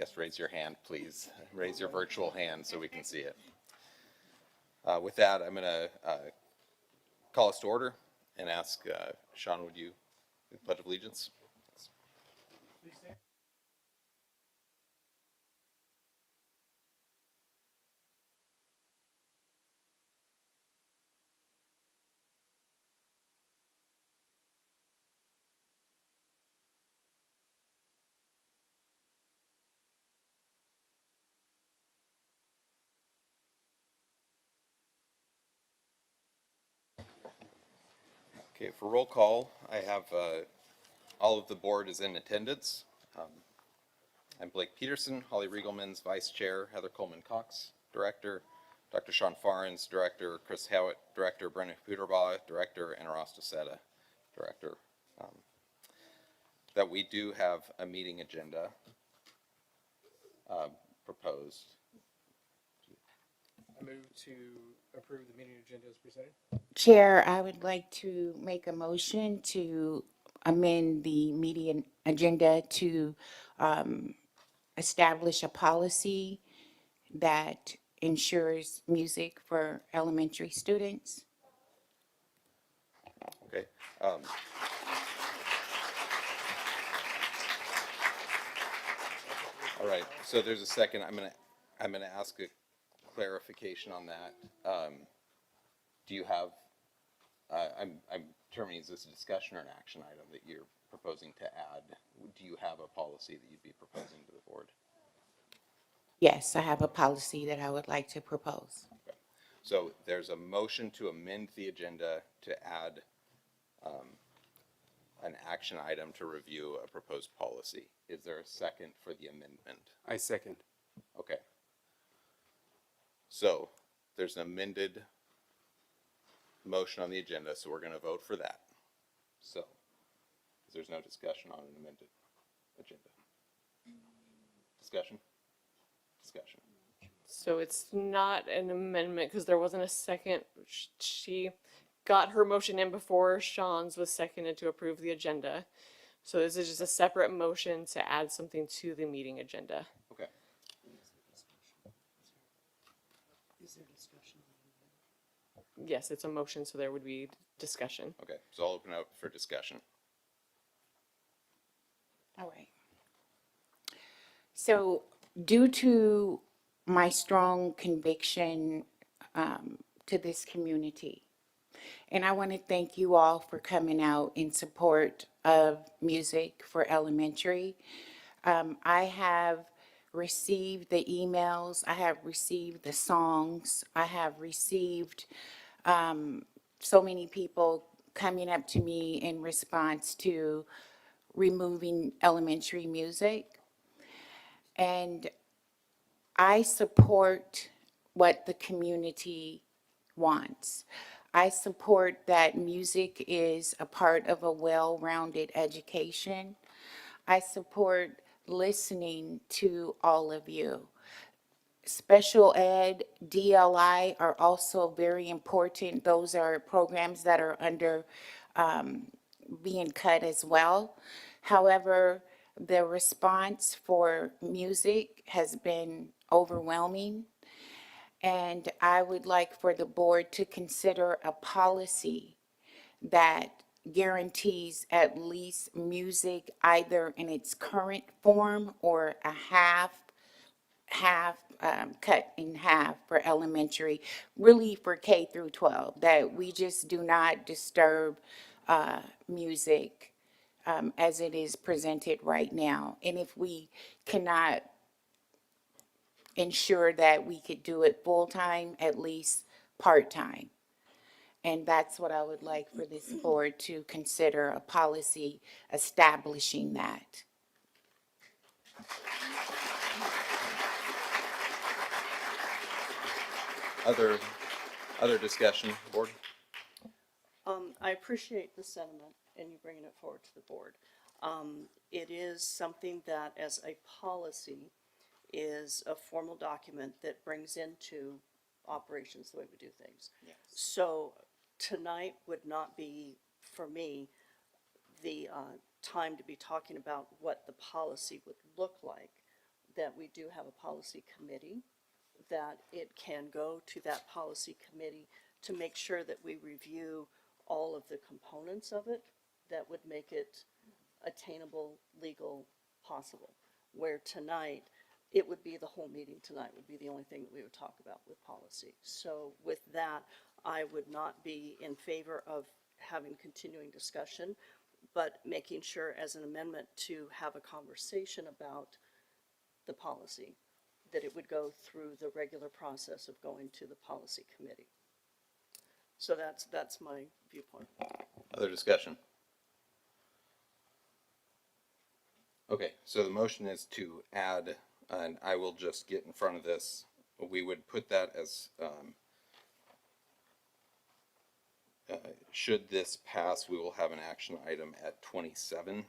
guess raise your hand, please. Raise your virtual hand so we can see it. With that, I'm going to call us to order and ask Sean, would you do the Pledge of Allegiance? Okay, for roll call, I have all of the board is in attendance. I'm Blake Peterson, Holly Riegelman's Vice Chair, Heather Coleman-Cox, Director, Dr. Sean Farns, Director, Chris Howitt, Director, Brennan Puterbaugh, Director, and Arasta Seta, Director. That we do have a meeting agenda proposed. I move to approve the meeting agenda as presented. Chair, I would like to make a motion to amend the meeting agenda to establish a policy that ensures music for elementary students. Okay. All right. So there's a second. I'm gonna ask a clarification on that. Do you have? I'm determining, is this a discussion or an action item that you're proposing to add? Do you have a policy that you'd be proposing to the board? Yes, I have a policy that I would like to propose. Okay. So there's a motion to amend the agenda to add an action item to review a proposed policy. Is there a second for the amendment? I second. Okay. So there's an amended motion on the agenda, so we're going to vote for that. So there's no discussion on an amended agenda. Discussion? Discussion. So it's not an amendment because there wasn't a second. She got her motion in before Sean's was seconded to approve the agenda. So this is just a separate motion to add something to the meeting agenda. Okay. Is there discussion? Yes, it's a motion, so there would be discussion. Okay. So I'll open it up for discussion. All right. So due to my strong conviction to this community, and I want to thank you all for coming out in support of music for elementary. I have received the emails, I have received the songs, I have received so many people coming up to me in response to removing elementary music. And I support what the community wants. I support that music is a part of a well-rounded education. I support listening to all of you. Special ed, DLI are also very important. Those are programs that are under being cut as well. However, the response for music has been overwhelming. And I would like for the board to consider a policy that guarantees at least music either in its current form or a cut in half for elementary, really for K through 12, that we just do not disturb music as it is presented right now. And if we cannot ensure that we could do it full-time, at least part-time. And that's what I would like for this board to consider, a policy establishing that. Other discussion, board? I appreciate the sentiment and you bringing it forward to the board. It is something that as a policy is a formal document that brings into operations the way we do things. Yes. So tonight would not be, for me, the time to be talking about what the policy would look like. that we do have a policy committee, that it can go to that policy committee to make sure that we review all of the components of it that would make it attainable, legal, possible. Where tonight, it would be the whole meeting tonight would be the only thing that we would talk about with policy. So with that, I would not be in favor of having continuing discussion, but making sure as an amendment to have a conversation about the policy, that it would go through the regular process of going to the policy committee. So that's my viewpoint. Other discussion? Okay, so the motion is to add, and I will just get in front of this. We would put that as, should this pass, we will have an action item at 27.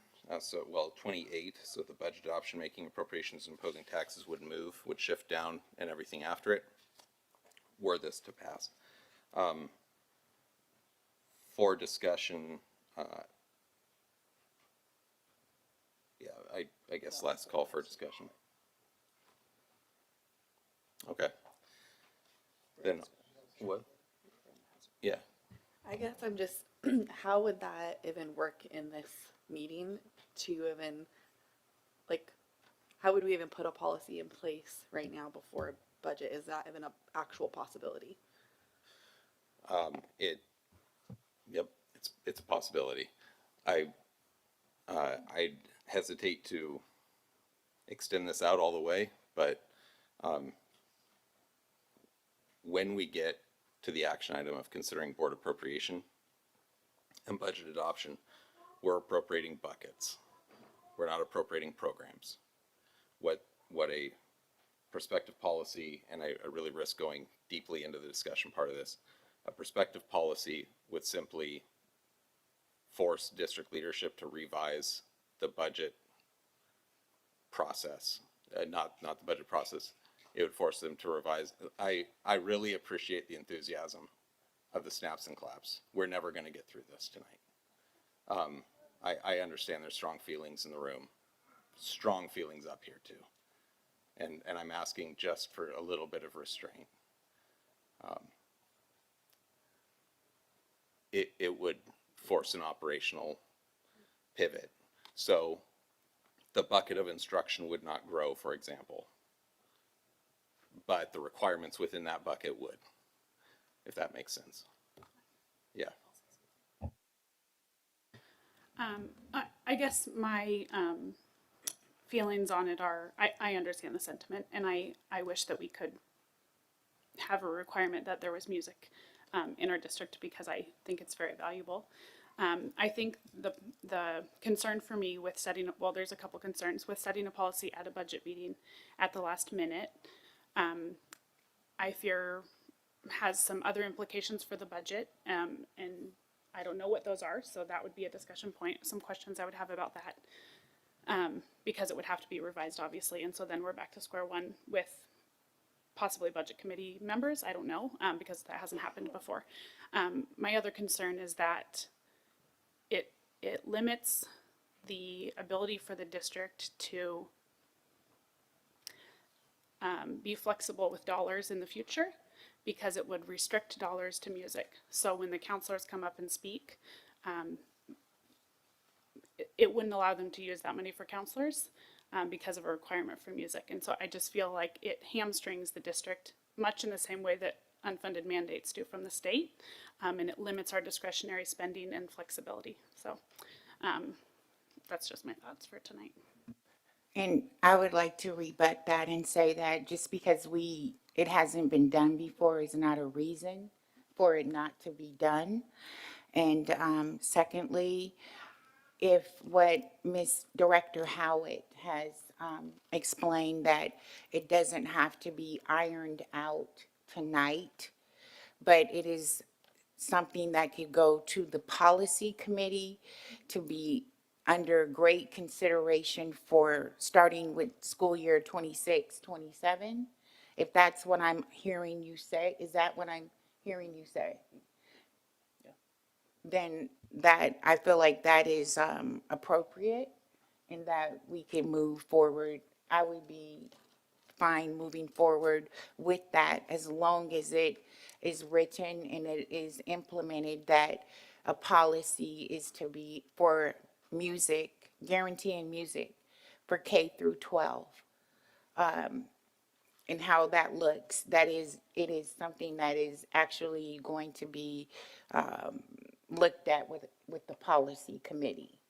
28, so the budget adoption, making appropriations, and imposing taxes would move, would shift down, and everything after it, were this to pass. For discussion, I guess last call for discussion. Okay. Then, what? Yeah. I guess I'm just, how would that even work in this meeting to even, like, how would we even put a policy in place right now before a budget? Is that even an actual possibility? Yep, it's a possibility. I hesitate to extend this out all the way, but when we get to the action item of considering board appropriation and budget adoption, we're appropriating buckets. We're not appropriating programs. What a prospective policy, and I really risk going deeply into the discussion part of this, a prospective policy would simply force district leadership to revise the budget process, not the budget process. It would force them to revise. I really appreciate the enthusiasm of the snaps and claps. We're never going to get through this tonight. I understand there's strong feelings in the room, strong feelings up here too. And I'm asking just for a little bit of restraint. It would force an operational pivot. So the bucket of instruction would not grow, for example, but the requirements within that bucket would, if that makes sense. Yeah. I guess my feelings on it are, I understand the sentiment, and I wish that we could have a requirement that there was music in our district, because I think it's very valuable. I think the concern for me with setting, well, there's a couple concerns with setting a policy at a budget meeting at the last minute. I fear has some other implications for the budget, and I don't know what those are, so that would be a discussion point. Some questions I would have about that, because it would have to be revised, obviously, and so then we're back to square one with possibly budget committee members. I don't know, because that hasn't happened before. My other concern is that it limits the ability for the district to be flexible with dollars in the future, because it would restrict dollars to music. So when the counselors come up and speak, it wouldn't allow them to use that money for counselors because of a requirement for music. And so I just feel like it hamstrings the district much in the same way that unfunded mandates do from the state, and it limits our discretionary spending and flexibility. So that's just my thoughts for tonight. And I would like to rebut that and say that just because it hasn't been done before is not a reason for it not to be done. And secondly, if what Ms. Director Howitt has explained, that it doesn't have to be ironed out tonight, but it is something that could go to the policy committee to be under great consideration for starting with school year 26, 27. If that's what I'm hearing you say, is that what I'm hearing you say? Yeah. Then that, I feel like that is appropriate, and that we can move forward. I would be fine moving forward with that, as long as it is written and it is implemented that a policy is to be for music, guaranteeing music for K through 12. And how that looks, it is something that is actually going to be looked at with the policy committee.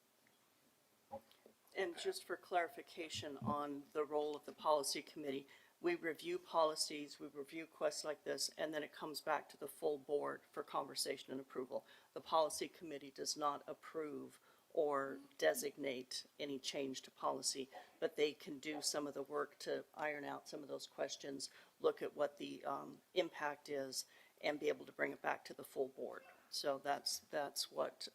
And just for clarification on the role of the policy committee, we review policies, we review quests like this, and then it comes back to the full board for conversation and approval. The policy committee does not approve or designate any change to policy, but they can do some of the work to iron out some of those questions, look at what the impact is, and be able to bring it back to the full board. So that's what,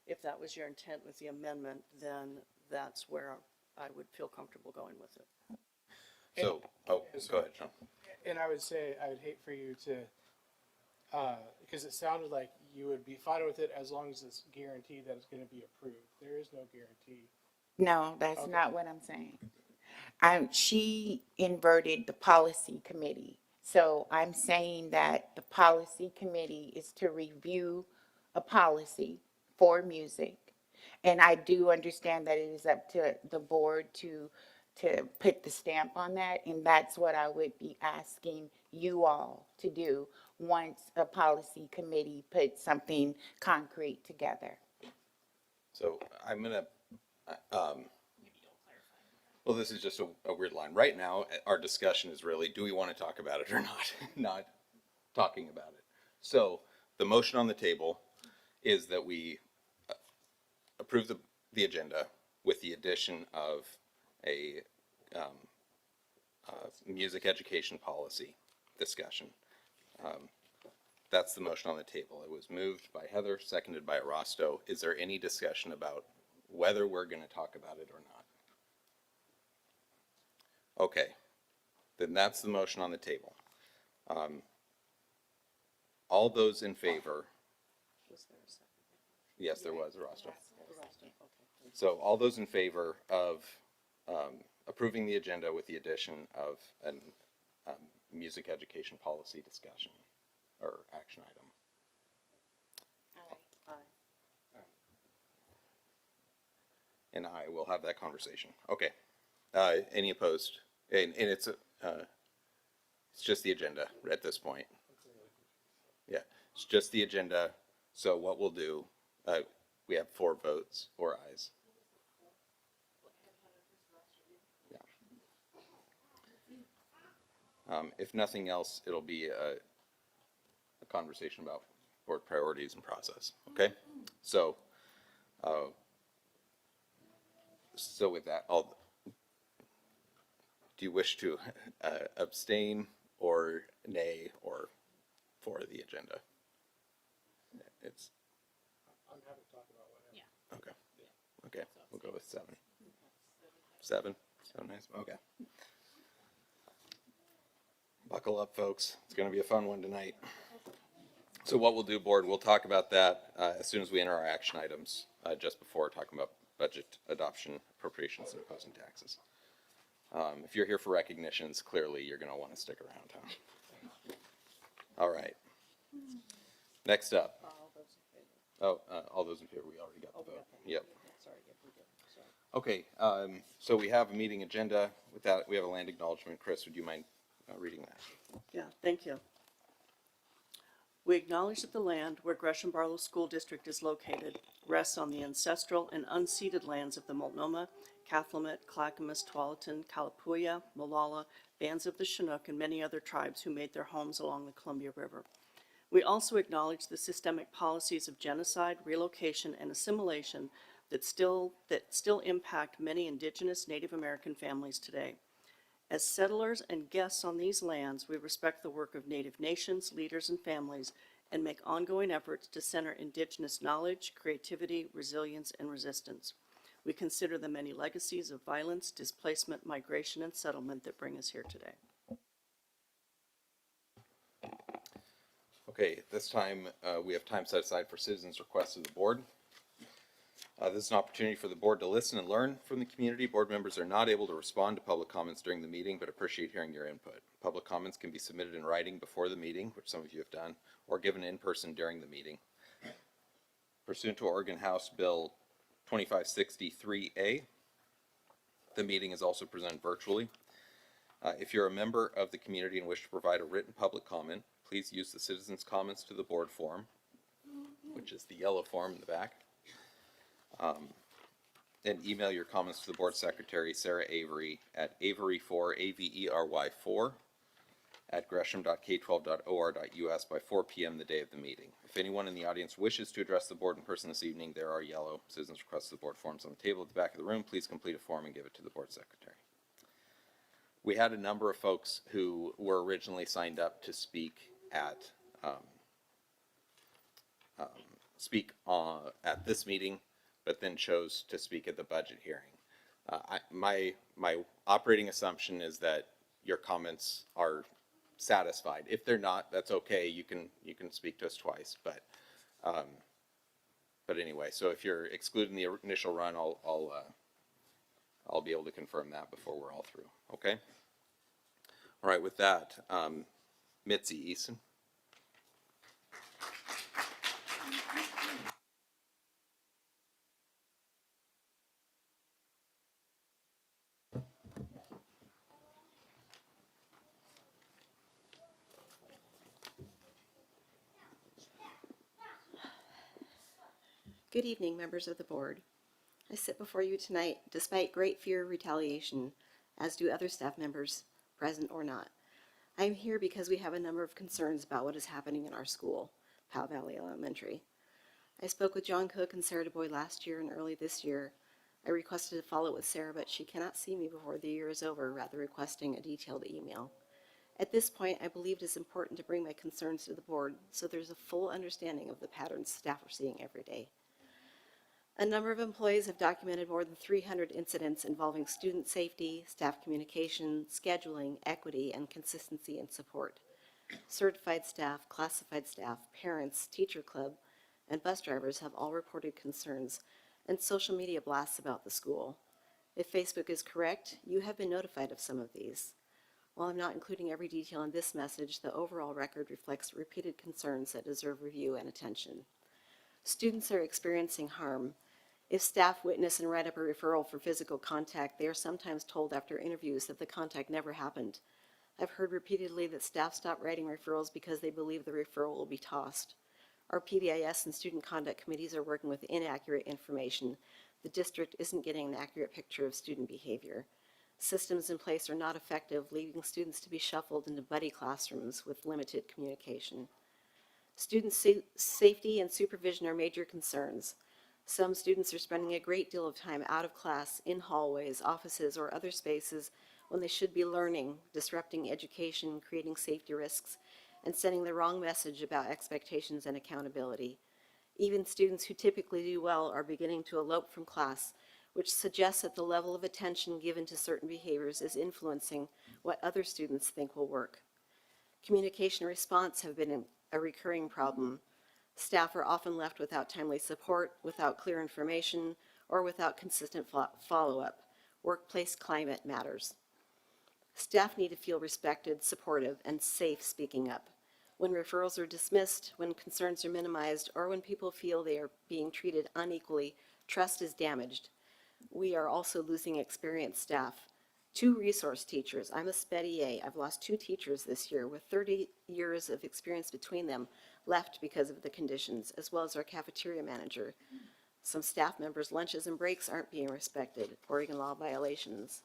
if that was your intent with the amendment, then that's where I would feel comfortable going with it. So, oh, go ahead, Sean. And I would say, I would hate for you to, because it sounded like you would be fine with it as long as it's guaranteed that it's gonna be approved. There is no guarantee. No, that's Okay. not what I'm saying. She inverted the policy committee. So I'm saying that the policy committee is to review a policy for music. And I do understand that it is up to the board to put the stamp on that, and that's what I would be asking you all to do once a policy committee puts something concrete together. So I'm gonna, well, this is just a weird line. Right now, our discussion is really, do we want to talk about it or not? Not talking about it. So the motion on the table is that we approve the agenda with the addition of a music education policy discussion. That's the motion on the table. It was moved by Heather, seconded by Rosto. Is there any discussion about whether we're going to talk about it or not? Okay, then that's the motion on the table. All those in favor? Was there a second? Yes, there was, Rosto. Okay. So all those in favor of approving the agenda with the addition of a music education policy discussion or action item? Aye. And I will have that conversation. Okay. Any opposed? And it's just the agenda at this point. Yeah, it's just the agenda. So what we'll do, we have 4 votes, 4 ayes. Yeah. If nothing else, it'll be a conversation about board priorities and process. Okay. So, so with that, do you wish to abstain or nay or for the agenda? It's I'm happy to talk about whatever. okay. Okay, we'll go with 7. 7. 7 nice. Okay. Buckle up, folks. It's going to be a fun one tonight. So what we'll do, board, we'll talk about that as soon as we enter our action items, just before talking about budget adoption, appropriations, and opposing taxes. If you're here for recognitions, clearly you're going to want to stick around, huh? All right. Next up. All those in favor? Oh, all those in favor, we already got the vote. Yep. Sorry, yeah, we did, sorry. Okay, so we have a meeting agenda. With that, we have a land acknowledgement. Chris, would you mind reading that? Yeah, thank you. We acknowledge that the land where Gresham-Barlow School District is located rests on the ancestral and unceded lands of the Multnomah, Cathlamet, Clackamas, Tualatin, Kalapuya, Molalla, bands of the Chinook, and many other tribes who made their homes along the Columbia River. We also acknowledge the systemic policies of genocide, relocation, and assimilation that still impact many Indigenous Native American families today. As settlers and guests on these lands, we respect the work of Native nations, leaders, and families, and make ongoing efforts to center Indigenous knowledge, creativity, resilience, and resistance. We consider the many legacies of violence, displacement, migration, and settlement that bring us here today. Okay, this time we have time set aside for citizens' requests of the board. This is an opportunity for the board to listen and learn from the community. Board members are not able to respond to public comments during the meeting, but appreciate hearing your input. Public comments can be submitted in writing before the meeting, which some of you have done, or given in person during the meeting. Pursuant to Oregon House Bill 2563A, the meeting is also presented virtually. If you're a member of the community and wish to provide a written public comment, please use the citizens' comments to the board form, which is the yellow form in the back. And email your comments to the board secretary, Sarah Avery, at avery4, AVERY4, at gresham.k12.or.us by 4 p.m. the day of the meeting. If anyone in the audience wishes to address the board in person this evening, there are yellow citizens' requests to the board forms on the table at the back of the room. Please complete a form and give it to the board secretary. We had a number of folks who were originally signed up to speak at this meeting, but then chose to speak at the budget hearing. My operating assumption is that your comments are satisfied. If they're not, that's okay. You can speak to us twice. But anyway, so if you're excluding the initial run, I'll be able to confirm that before we're all through. Okay. All right. With that, Mitzi Eason. Good evening, members of the board. I sit before you tonight despite great fear of retaliation, as do other staff members, present or not. I am here because we have a number of concerns about what is happening in our school, Powell Valley Elementary. I spoke with John Cook and Sarah DuBois last year and early this year. I requested to follow with Sarah, but she cannot see me before the year is over, rather requesting a detailed email. At this point, I believe it is important to bring my concerns to the board so there's a full understanding of the patterns staff are seeing every day. A number of employees have documented more than 300 incidents involving student safety, staff communication, scheduling, equity, and consistency and support. Certified staff, classified staff, parents, teacher club, and bus drivers have all reported concerns, and social media blasts about the school. If Facebook is correct, you have been notified of some of these. While I'm not including every detail in this message, the overall record reflects repeated concerns that deserve review and attention. Students are experiencing harm. If staff witness and write up a referral for physical contact, they are sometimes told after interviews that the contact never happened. I've heard repeatedly that staff stop writing referrals because they believe the referral will be tossed. Our PBIS and student conduct committees are working with inaccurate information. The district isn't getting an accurate picture of student behavior. Systems in place are not effective, leaving students to be shuffled into buddy classrooms with limited communication. Student safety and supervision are major concerns. Some students are spending a great deal of time out of class, in hallways, offices, or other spaces when they should be learning, disrupting education, creating safety risks, and sending the wrong message about expectations and accountability. Even students who typically do well are beginning to elope from class, which suggests that the level of attention given to certain behaviors is influencing what other students think will work. Communication response have been a recurring problem. Staff are often left without timely support, without clear information, or without consistent follow-up. Workplace climate matters. Staff need to feel respected, supportive, and safe speaking up. When referrals are dismissed, when concerns are minimized, or when people feel they are being treated unequally, trust is damaged. We are also losing experienced staff. 2 resource teachers. I'm a sped EA. I've lost 2 teachers this year with 30 years of experience between them left because of the conditions, as well as our cafeteria manager. Some staff members' lunches and breaks aren't being respected. Oregon law violations.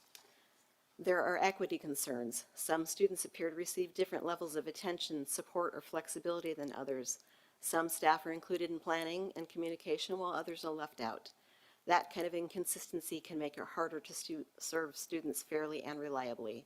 There are equity concerns. Some students appear to receive different levels of attention, support, or flexibility than others. Some staff are included in planning and communication while others are left out. That kind of inconsistency can make it harder to serve students fairly and reliably.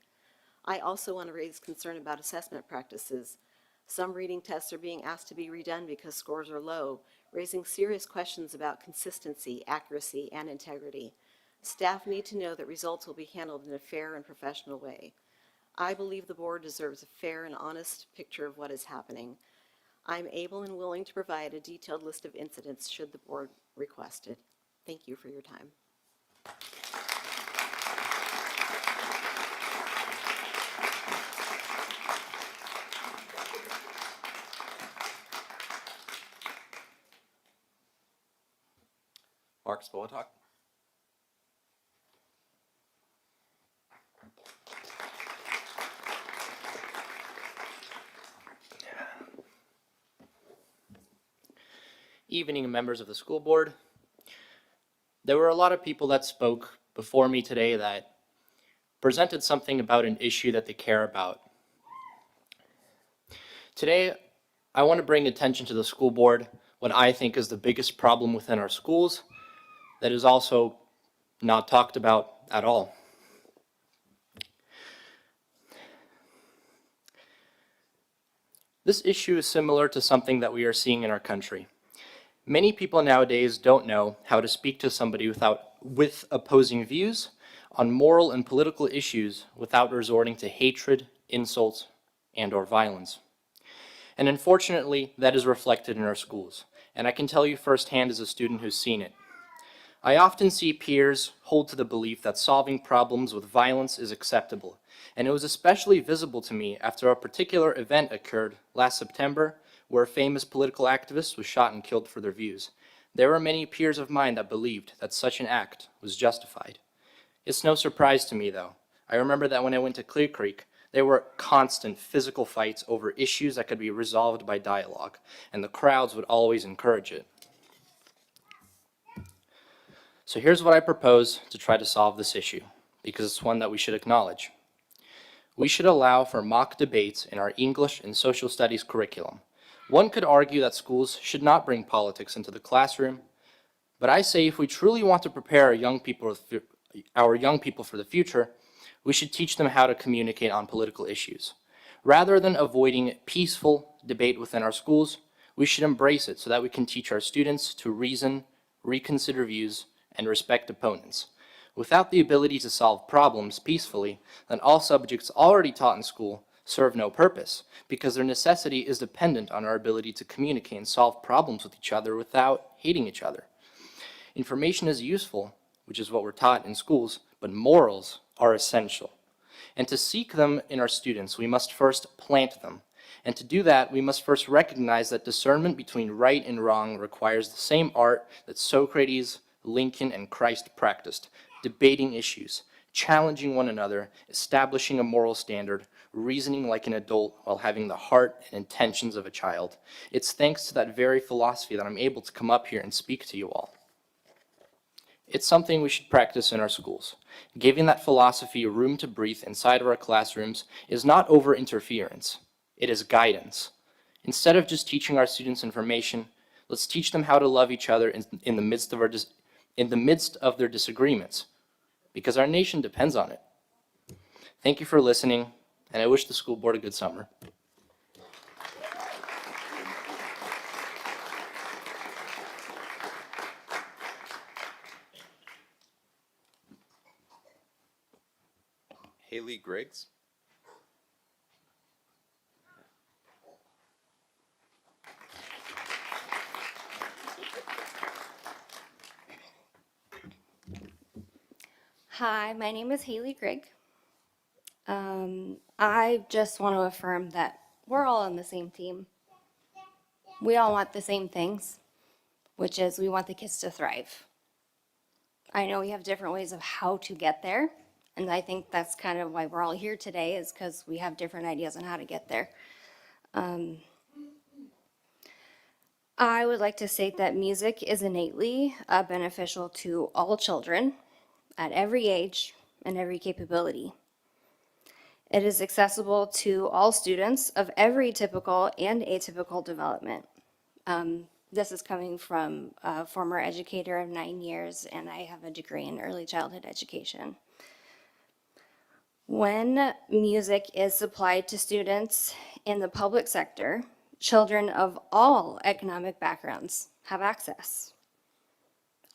I also want to raise concern about assessment practices. Some reading tests are being asked to be redone because scores are low, raising serious questions about consistency, accuracy, and integrity. Staff need to know that results will be handled in a fair and professional way. I believe the board deserves a fair and honest picture of what is happening. I'm able and willing to provide a detailed list of incidents should the board request it. Thank you for your time. Mark Spolatok. Evening, members of the school board. There were a lot of people that spoke before me today that presented something about an issue that they care about. Today, I want to bring attention to the school board what I think is the biggest problem within our schools that is also not talked about at all. This issue is similar to something that we are seeing in our country. Many people nowadays don't know how to speak to somebody with opposing views on moral and political issues without resorting to hatred, insults, and/or violence. And unfortunately, that is reflected in our schools. And I can tell you firsthand as a student who's seen it. I often see peers hold to the belief that solving problems with violence is acceptable. And it was especially visible to me after a particular event occurred last September where a famous political activist was shot and killed for their views. There were many peers of mine that believed that such an act was justified. It's no surprise to me, though. I remember that when I went to Clear Creek, there were constant physical fights over issues that could be resolved by dialogue, and the crowds would always encourage it. So here's what I propose to try to solve this issue, because it's one that we should acknowledge. We should allow for mock debates in our English and social studies curriculum. One could argue that schools should not bring politics into the classroom, but I say if we truly want to prepare our young people for the future, we should teach them how to communicate on political issues. Rather than avoiding peaceful debate within our schools, we should embrace it so that we can teach our students to reason, reconsider views, and respect opponents. Without the ability to solve problems peacefully, then all subjects already taught in school serve no purpose, because their necessity is dependent on our ability to communicate and solve problems with each other without hating each other. Information is useful, which is what we're taught in schools, but morals are essential. And to seek them in our students, we must first plant them. And to do that, we must first recognize that discernment between right and wrong requires the same art that Socrates, Lincoln, and Christ practiced: debating issues, challenging one another, establishing a moral standard, reasoning like an adult while having the heart and intentions of a child. It's thanks to that very philosophy that I'm able to come up here and speak to you all. It's something we should practice in our schools. Giving that philosophy room to breathe inside of our classrooms is not over-interference. It is guidance. Instead of just teaching our students information, let's teach them how to love each other in the midst of their disagreements, because our nation depends on it. Thank you for listening, and I wish the school board a good summer. Haley Griggs. Hi, my name is Haley Grigg. I just want to affirm that we're all on the same team. We all want the same things, which is we want the kids to thrive. I know we have different ways of how to get there, and I think that's kind of why we're all here today, is because we have different ideas on how to get there. I would like to state that music is innately beneficial to all children at every age and every capability. It is accessible to all students of every typical and atypical development. This is coming from a former educator of 9 years, and I have a degree in early childhood education. When music is supplied to students in the public sector, children of all economic backgrounds have access.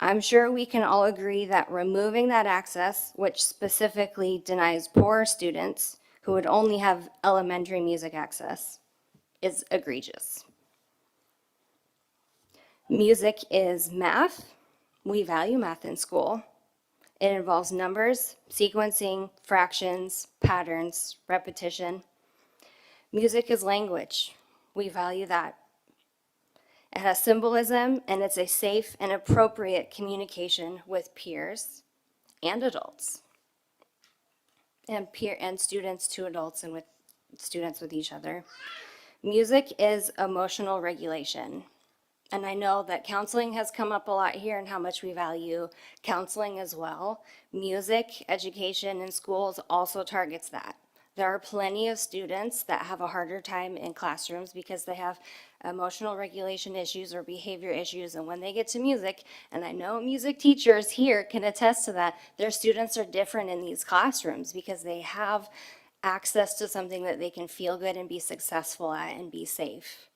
I'm sure we can all agree that removing that access, which specifically denies poor students who would only have elementary music access, is egregious. Music is math, We value math in school. It involves numbers, sequencing, fractions, patterns, repetition. Music is language. We value that. It has symbolism, and it's a safe and appropriate communication with peers and adults, and students to adults, and with students with each other. Music is emotional regulation. And I know that counseling has come up a lot here and how much we value counseling as well. Music education in schools also targets that. There are plenty of students that have a harder time in classrooms because they have emotional regulation issues or behavior issues. And when they get to music, and I know music teachers here can attest to that, their students are different in these classrooms because they have access to something that they can feel good and be successful at and be safe.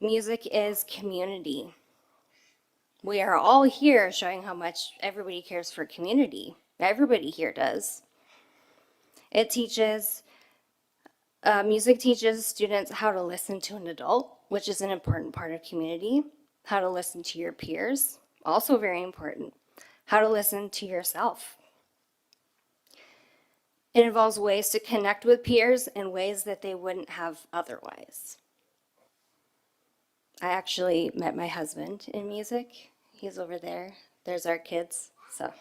Music is community. We are all here showing how much everybody cares for community. Everybody here does. It teaches, music teaches students how to listen to an adult, which is an important part of community. How to listen to your peers, also very important. How to listen to yourself. It involves ways to connect with peers in ways that they wouldn't have otherwise. I actually met my husband in music. He's over there. There's our kids, so.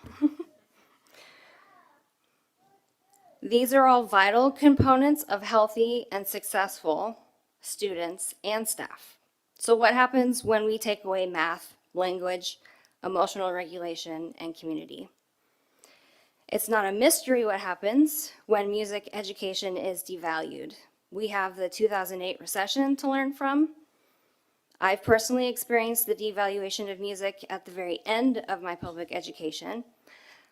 These are all vital components of healthy and successful students and staff. So what happens when we take away math, language, emotional regulation, and community? It's not a mystery what happens when music education is devalued. We have the 2008 recession to learn from. I've personally experienced the devaluation of music at the very end of my public education.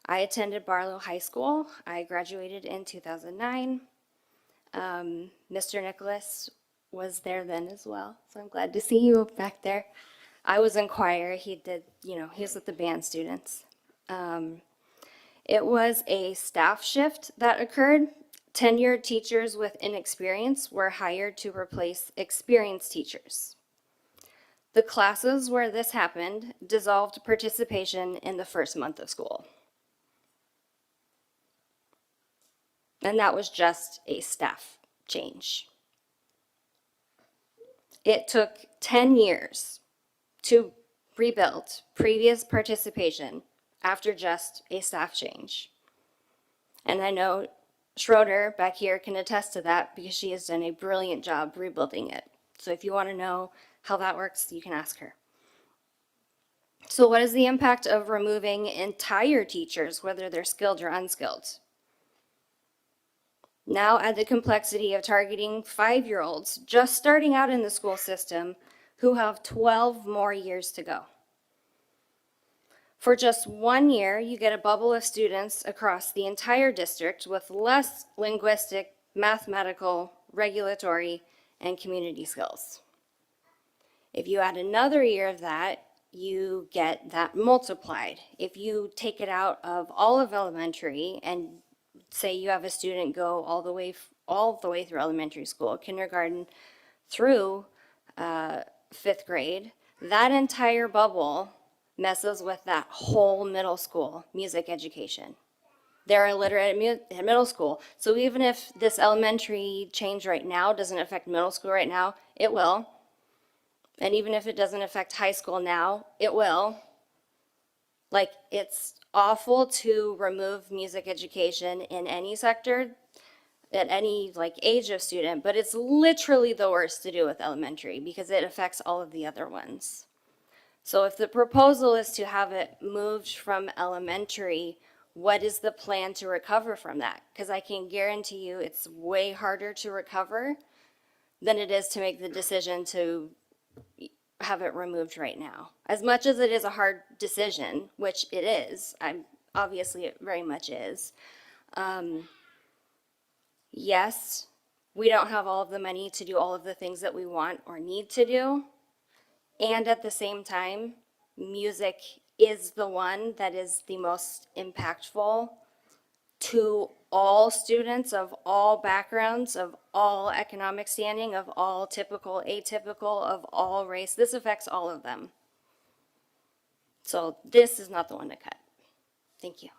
I attended Barlow High School. I graduated in 2009. Mr. Nicholas was there then as well, so I'm glad to see you back there. I was in choir. He did, he was with the band students. It was a staff shift that occurred. Tenured teachers with inexperience were hired to replace experienced teachers. The classes where this happened dissolved participation in the first month of school. And that was just a staff change. It took 10 years to rebuild previous participation after just a staff change. And I know Schroeder back here can attest to that because she has done a brilliant job rebuilding it. So if you want to know how that works, you can ask her. So what is the impact of removing entire teachers, whether they're skilled or unskilled? Now add the complexity of targeting 5-year-olds just starting out in the school system who have 12 more years to go. For just 1 year, you get a bubble of students across the entire district with less linguistic, mathematical, regulatory, and community skills. If you add another year of that, you get that multiplied. If you take it out of all of elementary and say you have a student go all the way through elementary school, kindergarten through 5th grade, that entire bubble messes with that whole middle school music education. They're illiterate at middle school. So even if this elementary change right now doesn't affect middle school right now, it will. And even if it doesn't affect high school now, it will. Like, it's awful to remove music education in any sector at any age of student, but it's literally the worst to do with elementary because it affects all of the other ones. So if the proposal is to have it moved from elementary, what is the plan to recover from that? Because I can guarantee you it's way harder to recover than it is to make the decision to have it removed right now. As much as it is a hard decision, which it is, obviously it very much is. Yes, we don't have all of the money to do all of the things that we want or need to do. And at the same time, music is the one that is the most impactful to all students of all backgrounds, of all economic standing, of all typical, atypical, of all race. This affects all of them. So this is not the one to cut. Thank you.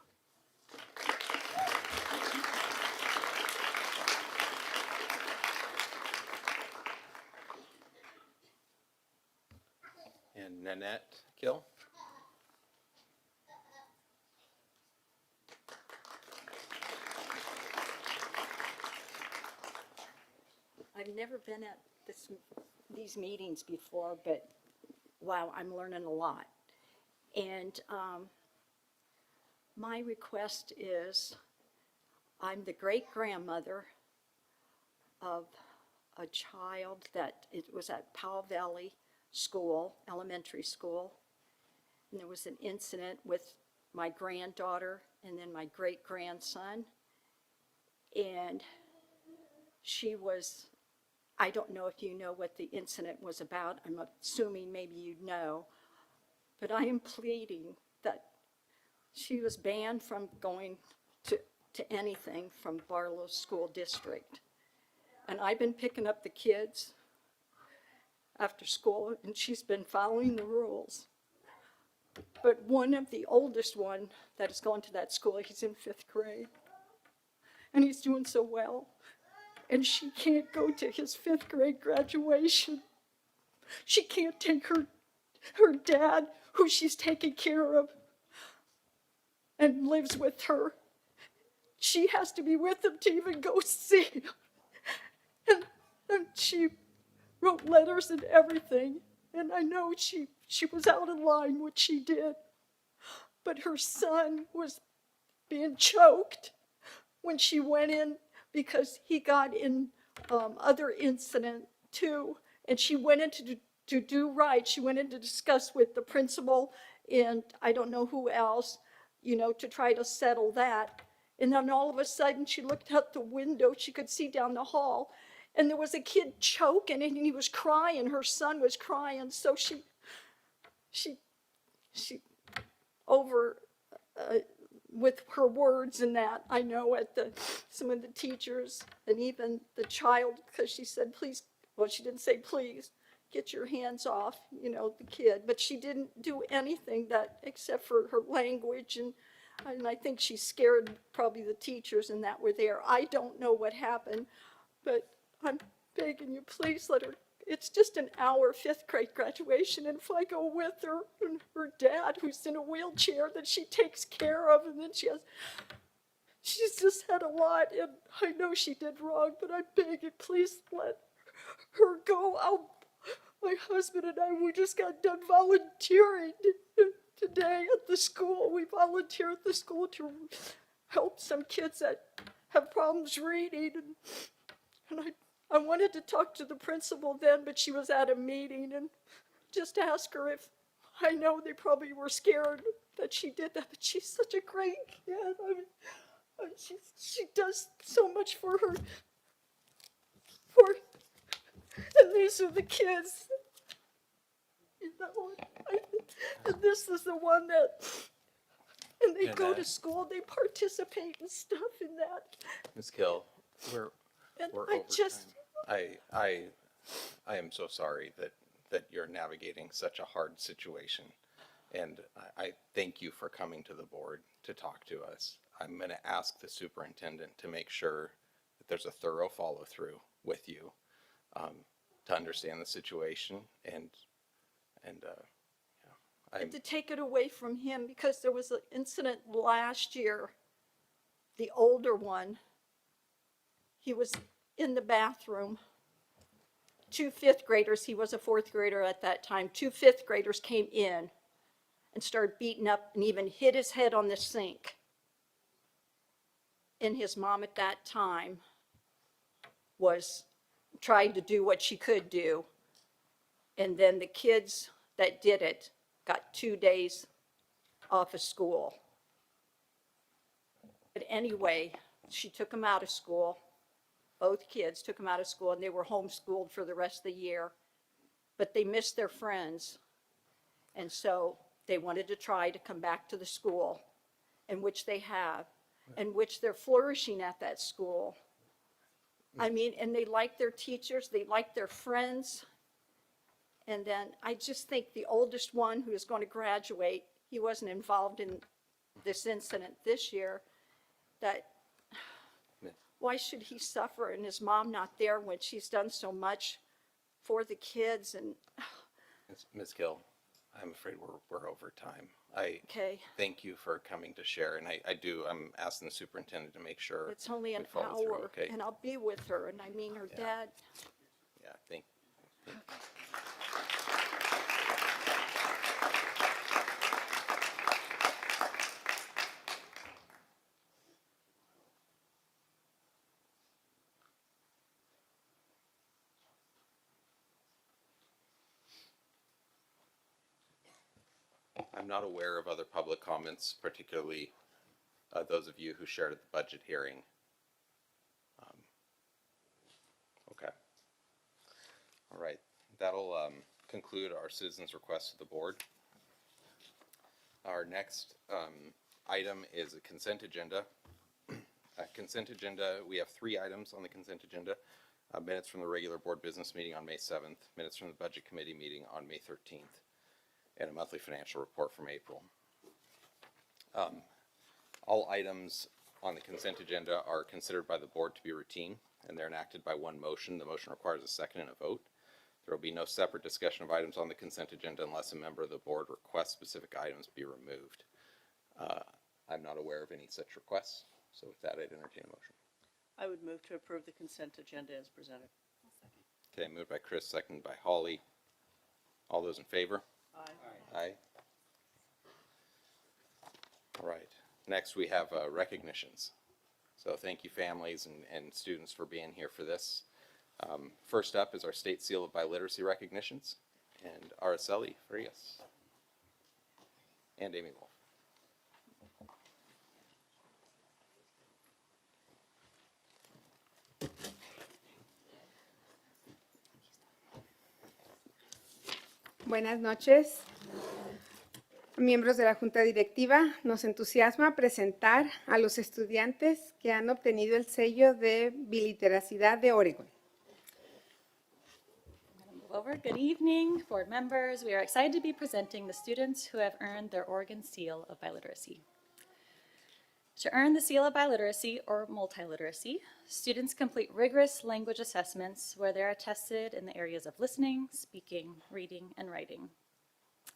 And Nanette Gill. I've never been at these meetings before, but wow, I'm learning a lot. And my request is, I'm the great-grandmother of a child that it was at Powell Valley School, elementary school. And there was an incident with my granddaughter and then my great-grandson. And she was, I don't know if you know what the incident was about. I'm assuming maybe you know. But I am pleading that she was banned from going to anything from Barlow School District. And I've been picking up the kids after school, and she's been following the rules. But one of the oldest one that is going to that school, he's in 5th grade. And he's doing so well. And she can't go to his 5th grade graduation. She can't take her dad, who she's taking care of and lives with her. She has to be with him to even go see him. And she wrote letters and everything. And I know she was out of line what she did. But her son was being choked when she went in because he got in other incident too. And she went in to do right. She went in to discuss with the principal and I don't know who else, you know, to try to settle that. And then all of a sudden she looked out the window. She could see down the hall. And there was a kid choking and he was crying. Her son was crying. So she over with her words and that, I know at some of the teachers and even the child, because she said, please, well, she didn't say please, get your hands off, you know, the kid. But she didn't do anything that except for her language. And I think she scared probably the teachers and that were there. I don't know what happened, but I'm begging you, please let her. It's just an hour 5th grade graduation, and if I go with her and her dad, who's in a wheelchair that she takes care of, and then she's just had a lot, and I know she did wrong, but I beg you, please let her go. My husband and I, we just got done volunteering today at the school. We volunteered at the school to help some kids that have problems reading, and I wanted to talk to the principal then, but she was at a meeting, and just ask her if, I know they probably were scared that she did that, but she's such a great kid. I mean, she does so much for her, and these are the kids. You know, and this is the one that, and they go to school, they participate and stuff in that. Ms. Gill, we're And over I just, time. I am so sorry that you're navigating such a hard situation. And I thank you for coming to the board to talk to us. I'm going to ask the superintendent to make sure that there's a thorough follow through with you to understand the situation and to take it away from him, because there was an incident last year, the older one, he was in the bathroom. 2 5th graders, he was a 4th grader at that time, 2 5th graders came in and started beating up and even hit his head on the sink. And his mom at that time was trying to do what she could do. And then the kids that did it got 2 days off of school. But anyway, she took them out of school. Both kids took them out of school, and they were homeschooled for the rest of the year. But they missed their friends. And so they wanted to try to come back to the school, in which they have, in which they're flourishing at that school. I mean, and they like their teachers, they like their friends. And then I just think the oldest one who is going to graduate he wasn't involved in this incident this year, that why should he suffer and his mom not there when she's done so much for the kids? And Ms. Gill, I'm afraid we're over time. I okay, thank you for coming to share, and I'm asking the superintendent to make sure. it's only an we follow through, hour, okay? and I'll be with her, and I mean her Yeah. dad. Yeah, thank. I'm not aware of other public comments, particularly those of you who shared at the budget hearing. Okay. All right. That'll conclude our citizens' requests to the board. Our next item is a consent agenda. Consent agenda, we have 3 items on the consent agenda. Minutes from the regular board business meeting on May 7th, minutes from the budget committee meeting on May 13th, and a monthly financial report from April. All items on the consent agenda are considered by the board to be routine, and they're enacted by one motion. The motion requires a second and a vote. There will be no separate discussion of items on the consent agenda unless a member of the board requests specific items be removed. I'm not aware of any such requests, so with that, I'd entertain a motion. I would move to approve the consent agenda as presented. Okay, moved by Chris, seconded by Holly. All those in favor? Aye. Aye. All right. Next, we have recognitions. So thank you, families and students, for being here for this. First up is our State Seal of Biliteracy recognitions, and Araceli Frias and Amy Wolf. Buenas noches. Miembros de la Junta Directiva, nos entusiasma presentar a los estudiantes que han obtenido el sello de biliteracidad de Oregon. Good evening, board members. We are excited to be presenting the students who have earned their Oregon Seal of Biliteracy. To earn the Seal of Biliteracy or Multiliteracy, students complete rigorous language assessments where they are tested in the areas of listening, speaking, reading, and writing.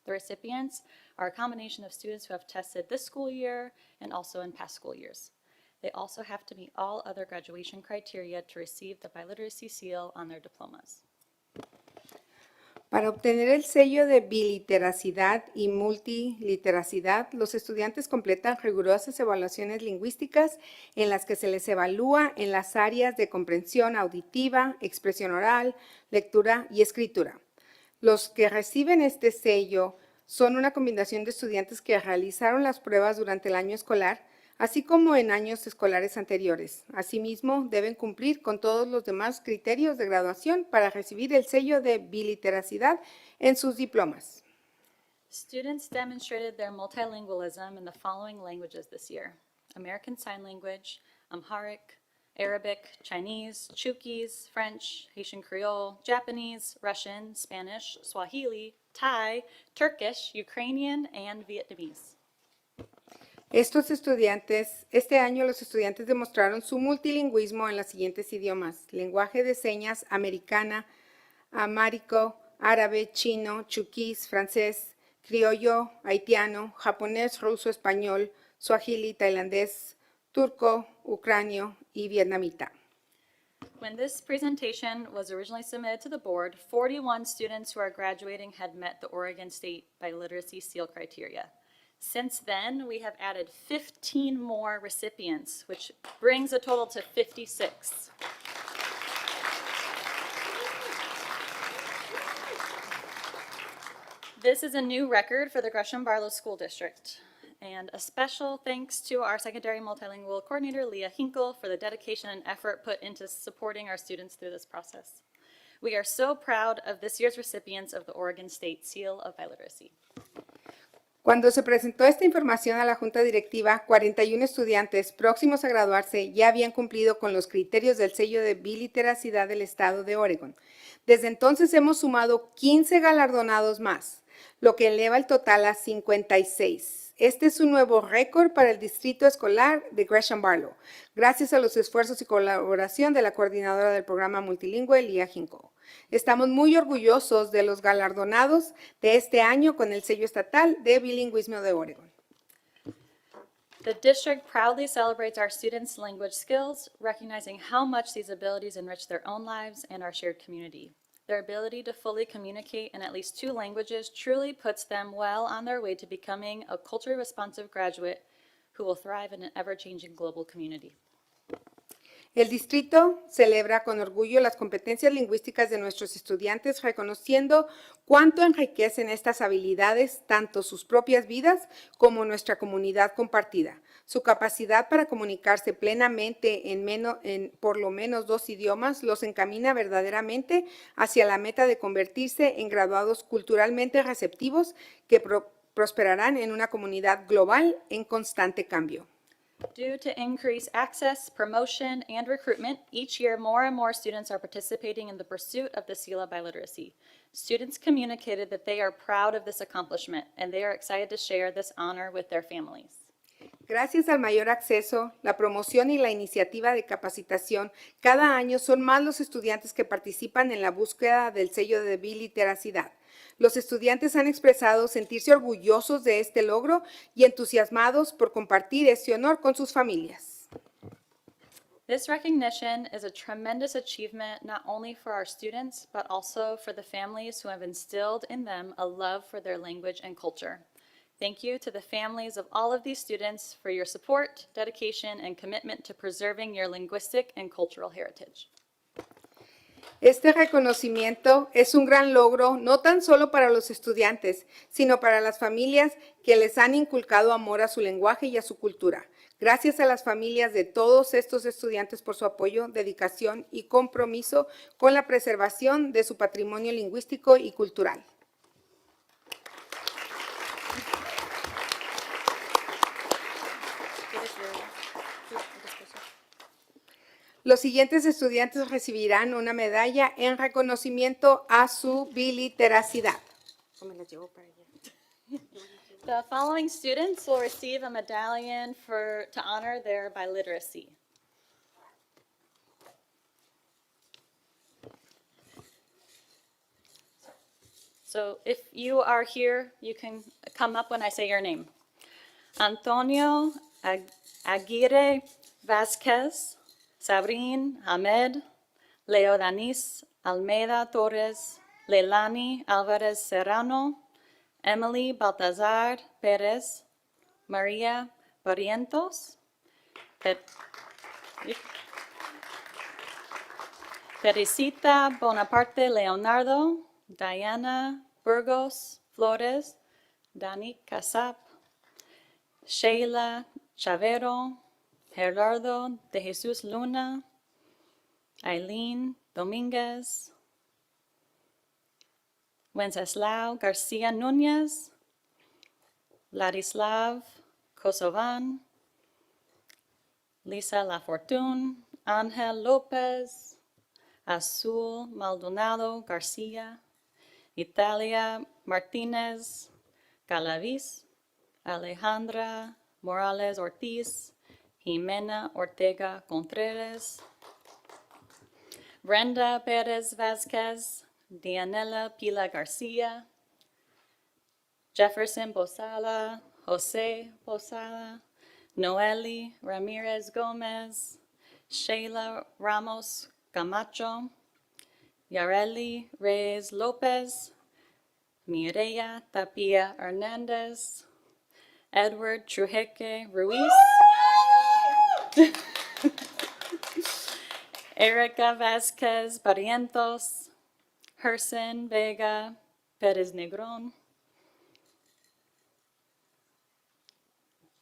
The recipients are a combination of students who have tested this school year and also in past school years. They also have to meet all other graduation criteria to receive the Biliteracy Seal on their diplomas. Para obtener el sello de biliteracidad y multiliteracidad, los estudiantes completan rigurosas evaluaciones lingüísticas en las que se les evalúa en las áreas de comprensión auditiva, expresión oral, lectura y escritura. Los que reciben este sello son una combinación de estudiantes que realizaron las pruebas durante el año escolar, así como en años escolares anteriores. Asimismo, deben cumplir con todos los demás criterios de graduación para recibir el sello de biliteracidad en sus diplomas. Students demonstrated their multilingualism in the following languages this year: American Sign Language, Amharic, Arabic, Chinese, Chuukese, French, Haitian Creole, Japanese, Russian, Spanish, Swahili, Thai, Turkish, Ukrainian, and Vietnamese. Este año los estudiantes demostraron su multilingüismo en los siguientes idiomas: lenguaje de señas americana, amárico, árabe, chino, chuukese, francés, criollo, haitiano, japonés, ruso, español, swahili, tailandés, turco, ucranio y vietnamita. When this presentation was originally submitted to the board, 41 students who are graduating had met the Oregon State Biliteracy Seal criteria. Since then, we have added 15 more recipients, which brings a total to 56. This is a new record for the Gresham-Barlow School District. And a special thanks to our secondary multilingual coordinator, Leah Hinkle, for the dedication and effort put into supporting our students through this process. We are so proud of this year's recipients of the Oregon State Seal of Biliteracy. Cuando se presentó esta información a la Junta Directiva, 41 estudiantes próximos a graduarse ya habían cumplido con los criterios del sello de biliteracidad del Estado de Oregon. Desde entonces hemos sumado 15 galardonados más. lo que eleva el total a 56. Este es un nuevo récord para el distrito escolar de Gresham-Barlow, gracias a los esfuerzos y colaboración de la coordinadora del programa multilingüe, Lía Jinko. Estamos muy orgullosos de los galardonados de este año con el sello estatal de bilingüismo de Oregon. The district proudly celebrates our students' language skills, recognizing how much these abilities enrich their own lives and our shared community. Their ability to fully communicate in at least 2 languages truly puts them well on their way to becoming a culturally responsive graduate who will thrive in an ever-changing global community. El distrito celebra con orgullo las competencias lingüísticas de nuestros estudiantes, reconociendo cuánto enriquecen estas habilidades tanto sus propias vidas como nuestra comunidad compartida. Su capacidad para comunicarse plenamente en por lo menos 2 idiomas los encamina verdaderamente hacia la meta de convertirse en graduados culturalmente receptivos que prosperarán en una comunidad global en constante cambio. Due to increased access, promotion, and recruitment, each year more and more students are participating in the pursuit of the seal of biliteracy. Students communicated that they are proud of this accomplishment, and they are excited to share this honor with their families. Gracias al mayor acceso, la promoción y la iniciativa de capacitación, cada año son más los estudiantes que participan en la búsqueda del sello de biliteracidad. Los estudiantes han expresado sentirse orgullosos de este logro y entusiasmados por compartir este honor con sus familias. This recognition is a tremendous achievement not only for our students, but also for the families who have instilled in them a love for their language and culture. Thank you to the families of all of these students for your support, dedication, and commitment to preserving your linguistic and cultural heritage. Este reconocimiento es un gran logro no tan solo para los estudiantes, sino para las familias que les han inculcado amor a su lenguaje y a su cultura. Gracias a las familias de todos estos estudiantes por su apoyo, dedicación y compromiso con la preservación de su patrimonio lingüístico y cultural. Los siguientes estudiantes recibirán una medalla en reconocimiento a su biliteracidad. The following students will receive a medallion to honor their biliteracy. So if you are here, you can come up when I say your name. Antonio Aguirre Vázquez, Sabrin Ahmed, Leo Danis Almeida Torres, Leilani Alvarez Serrano, Emily Baltazar Perez, Maria Barrientos, Teresita Bonaparte Leonardo, Diana Burgos Flores, Dani Casap, Sheila Chavero, Gerardo de Jesus Luna, Eileen Dominguez, Wenceslao Garcia Núñez, Ladislav Kosovan, Lisa Lafortune, Ángel López, Azul Maldonado Garcia, Italia Martínez Galaviz, Alejandra Morales Ortiz, Jimena Ortega Contreras, Brenda Perez Vázquez, Dianela Pila Garcia, Jefferson Posada, Jose Posada, Noeli Ramirez Gomez, Sheila Ramos Camacho, Yareli Reyes Lopez, Mireya Tapia Hernandez, Edward Trujeque Ruiz, Erica Vasquez Barrientos, Herson Vega Perez Negron.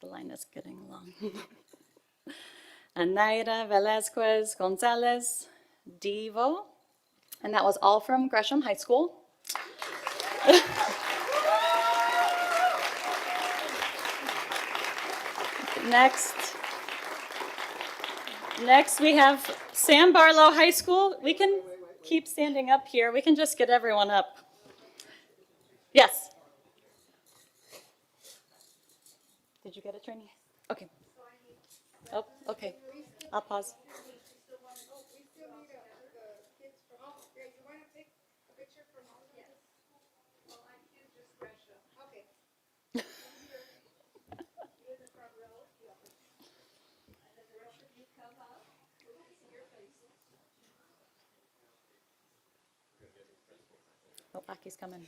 The line is getting long. Anaira Velazquez Gonzalez Divo. And that was all from Gresham High School. Next we have Sam Barlow High School. We can keep standing up here. We can just get everyone up. Yes. Did you get it, Trini? Okay. Oh, okay. I'll pause. Oh, Aki's coming.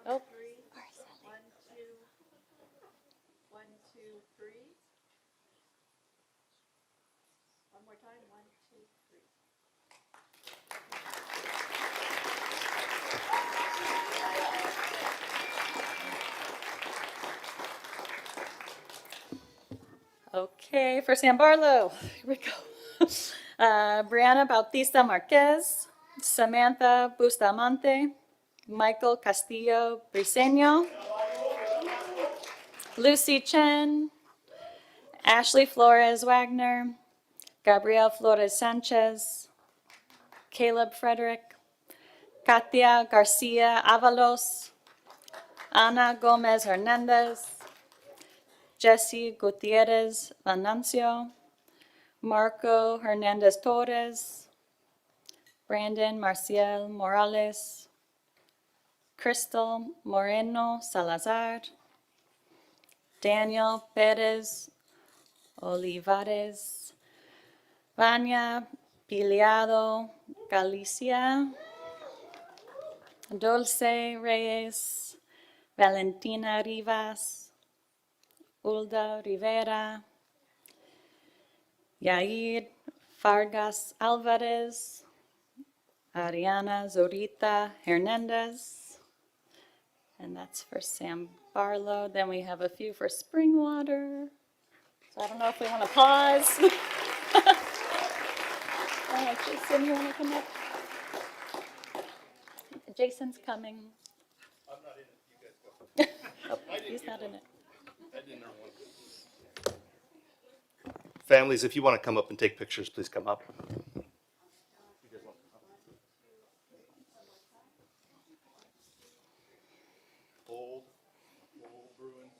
Oh. Okay, for Gresham-Barlow, here we go. Brianna Bautista Marquez, Samantha Bustamante, Michael Castillo Briseño, Lucy Chen, Ashley Flores Wagner, Gabriel Flores Sanchez, Caleb Frederick, Katia Garcia Avalos, Ana Gomez Hernandez, Jesse Gutierrez Venancio, Marco Hernandez Torres, Brandon Marcial Morales, Crystal Moreno Salazar, Daniel Perez Olivares, Vania Piliado Galicia, Dulce Reyes, Valentina Rivas, Ulda Rivera, Yair Vargas Alvarez, Ariana Zorita Hernandez, and that's for Gresham-Barlow. Then we have a few for Springwater. So I don't know if we want to pause. Jason, you want to come up? Jason's coming. I'm not in it. You guys go. Oh, he's not in it. Families, if you want to come up and take pictures, please come up. Old Bruins.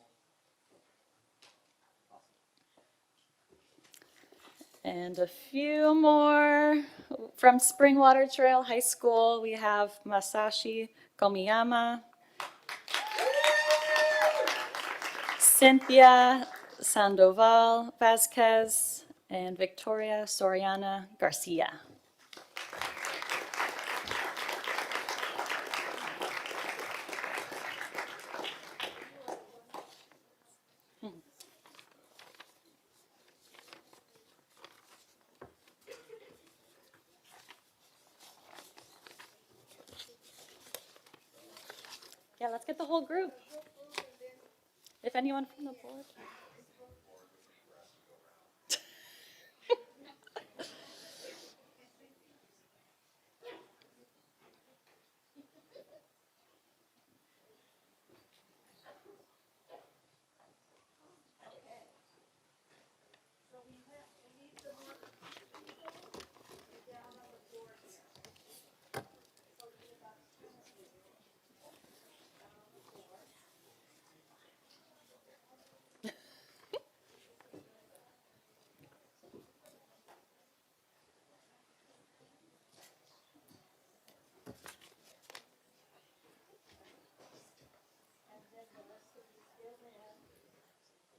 And a few more from Springwater Trail High School. We have Masashi Komiyama, Cynthia Sandoval Vasquez, and Victoria Soriana Garcia. Yeah, let's get the whole group. If anyone from the board.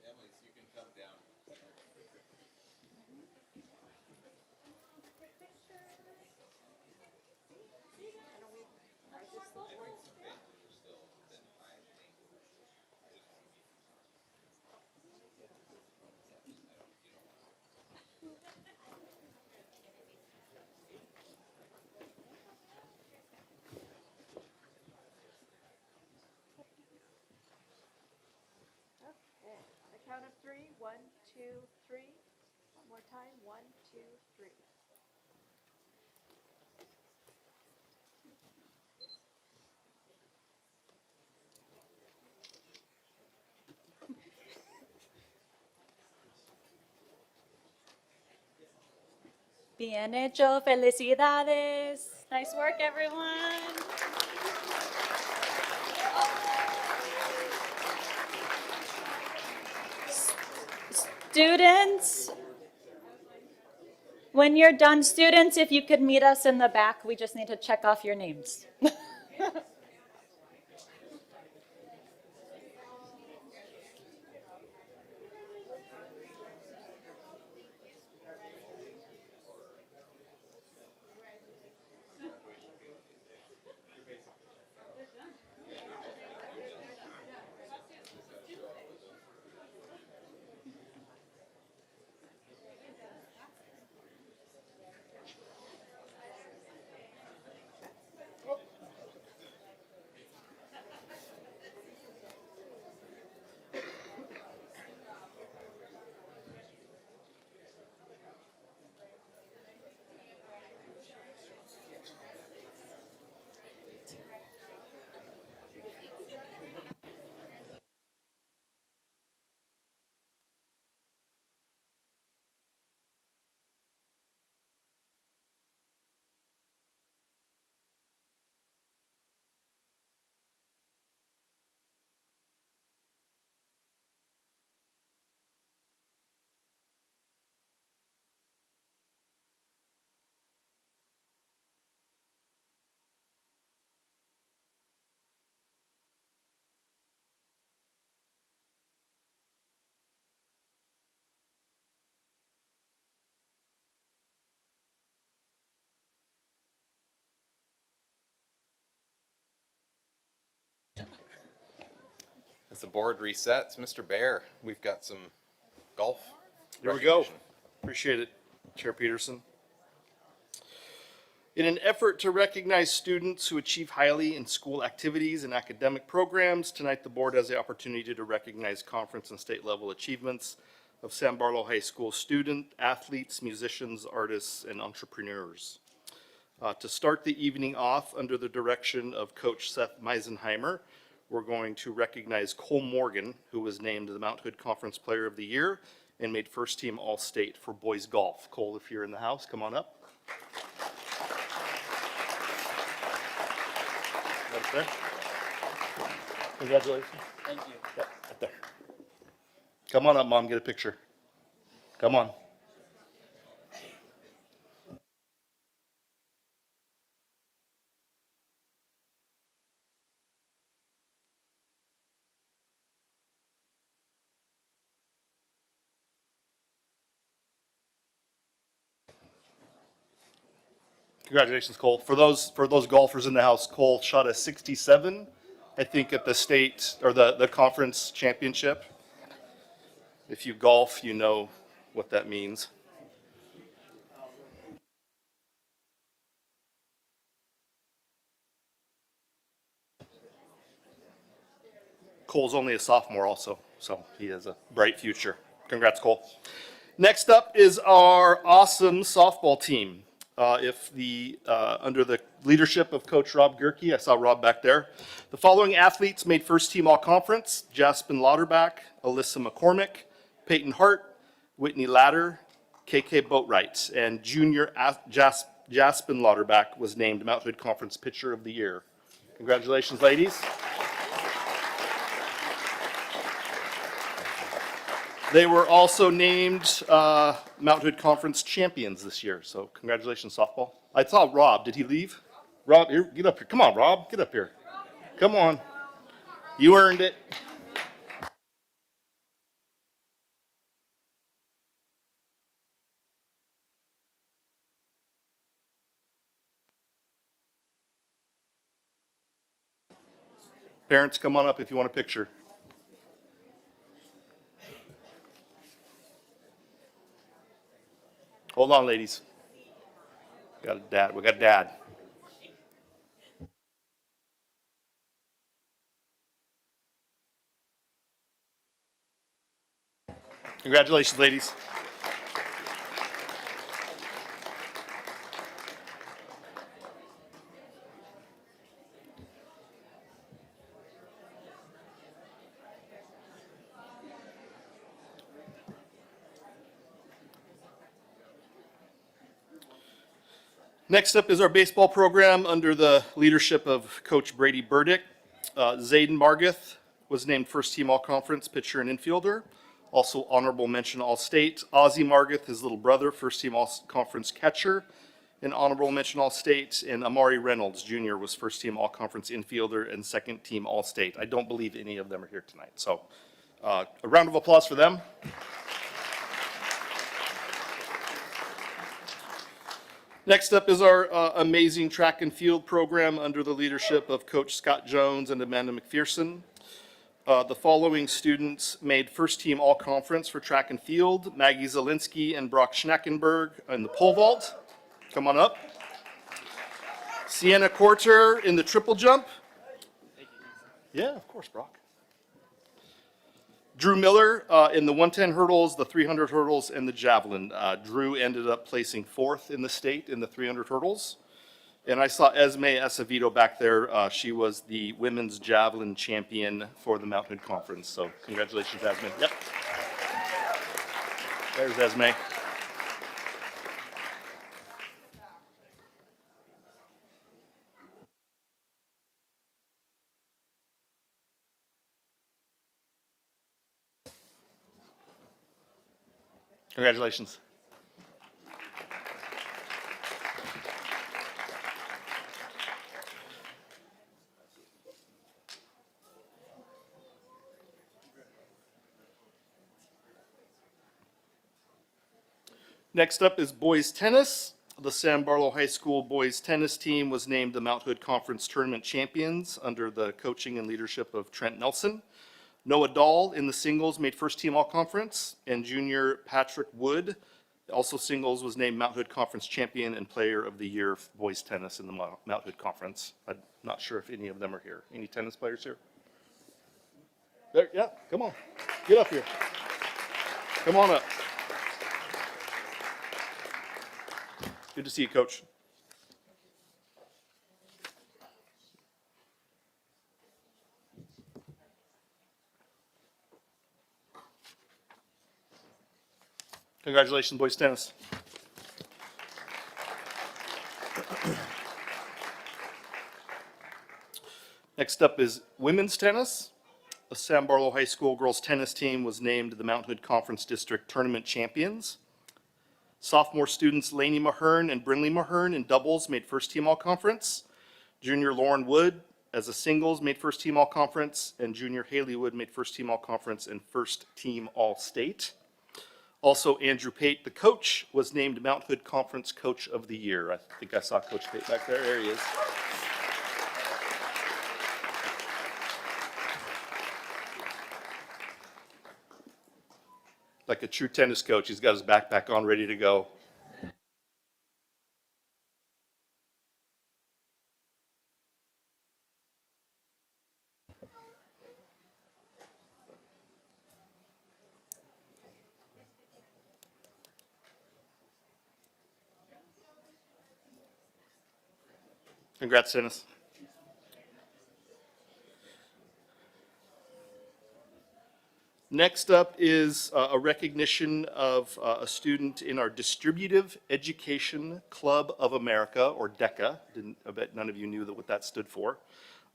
Families, you can come down. On the count of three, 1, 2, 3. One more time, 1, 2, 3. Bien hecho, felicidades. Nice work, everyone. Students, when you're done, students, if you could meet us in the back, we just need to check off your names. As the board resets, Mr. Bear, we've got some golf Here we go. recognition. Appreciate it, Chair Peterson. In an effort to recognize students who achieve highly in school activities and academic programs, tonight the board has the opportunity to recognize conference and state level achievements of Sam Barlow High School student, athletes, musicians, artists, and entrepreneurs. To start the evening off under the direction of Coach Seth Meisenheimer, we're going to recognize Cole Morgan, who was named the Mount Hood Conference Player of the Year and made first team All-State for boys golf. Cole, if you're in the house, come on up. Right there. Congratulations. Thank you. Yep, right there. Come on up, Mom, get a picture. Come on. Congratulations, Cole. For those golfers in the house, Cole shot a 67, I think, at the state or the conference championship. If you golf, you know what that means. Cole's only a sophomore also, so he has a bright future. Congrats, Cole. Next up is our awesome softball team. Under the leadership of Coach Rob Gerke, I saw Rob back there. The following athletes made first team all conference: Jaspin Lauterbach, Alyssa McCormick, Peyton Hart, Whitney Latter, KK Boatwright, and junior Jaspin Lauterbach was named Mount Hood Conference Pitcher of the Year. Congratulations, ladies. They were also named Mount Hood Conference champions this year, so congratulations, softball. I saw Rob. Did he leave? Rob, here, get up here. Come on, Rob, get up here. Come on. You earned it. Parents, come on up if you want a picture. Hold on, ladies. Got a dad. We got dad. Congratulations, ladies. Next up is our baseball program under the leadership of Coach Brady Burdick. Zayden Margith was named first team all-conference pitcher and infielder. Also honorable mention All-State, Ozzie Margith, his little brother, first team All-Conference catcher. An honorable mention All-State, and Amari Reynolds Jr. was first team All-Conference infielder and second team All-State. I don't believe any of them are here tonight, so a round of applause for them. Next up is our amazing track and field program under the leadership of Coach Scott Jones and Amanda McPherson. The following students made first team all-conference for track and field: Maggie Zielinski and Brock Schnackenberg in the pole vault. Come on up. Sienna Corter in the triple jump. Yeah, of course, Brock. Drew Miller in the 110 hurdles, the 300 hurdles, and the javelin. Drew ended up placing 4th in the state in the 300 hurdles. And I saw Esme Acevedo back there. She was the women's javelin champion for the Mount Hood Conference. So congratulations, Esme. Yep. There's Esme. Congratulations. Next up is boys tennis. The Gresham-Barlow High School boys tennis team was named the Mount Hood Conference Tournament champions under the coaching and leadership of Trent Nelson. Noah Dahl in the singles made first team all-conference, and junior Patrick Wood, also singles, was named Mount Hood Conference champion and player of the year for boys tennis in the Mount Hood Conference. I'm not sure if any of them are here. Any tennis players here? There, yeah, come on. Get up here. Come on up. Good to see you, Coach. Congratulations, boys tennis. Next up is women's tennis. The Gresham-Barlow High School girls tennis team was named the Mount Hood Conference District Tournament champions. Sophomore students Lainey Mahern and Brinley Mahern in doubles made first team all-conference. Junior Lauren Wood as a singles made first team all-conference, and junior Haley Wood made first team all-conference and first team all-state. Also, Andrew Pate, the coach, was named Mount Hood Conference Coach of the Year. I think I saw Coach Pate back there. There he is. Like a true tennis coach, he's got his backpack on, ready to go. Congrats, Dennis. Next up is a recognition of a student in our Distributive Education Club of America, or DECA. I bet none of you knew what that stood for.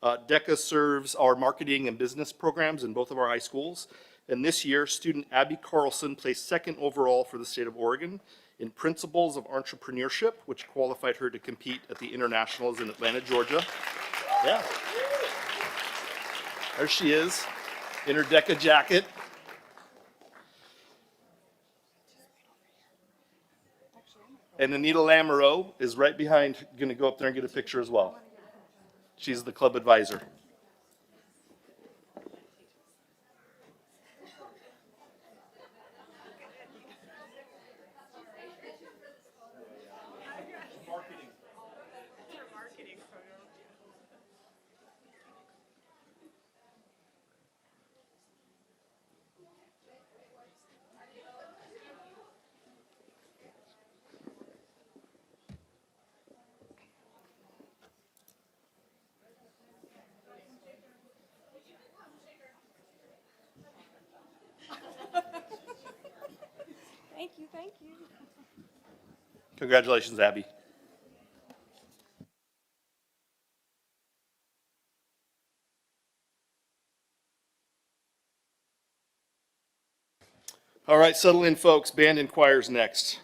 DECA serves our marketing and business programs in both of our high schools. And this year, student Abby Carlson placed 2nd overall for the state of Oregon in Principles of Entrepreneurship, which qualified her to compete at the Internationals in Atlanta, Georgia. Yeah. There she is, in her DECA jacket. And Anita Lamoureux is right behind, going to go up there and get a picture as well. She's the club advisor. Thank you, thank you. Congratulations, Abby. All right, settle in, folks. Band and choir's next.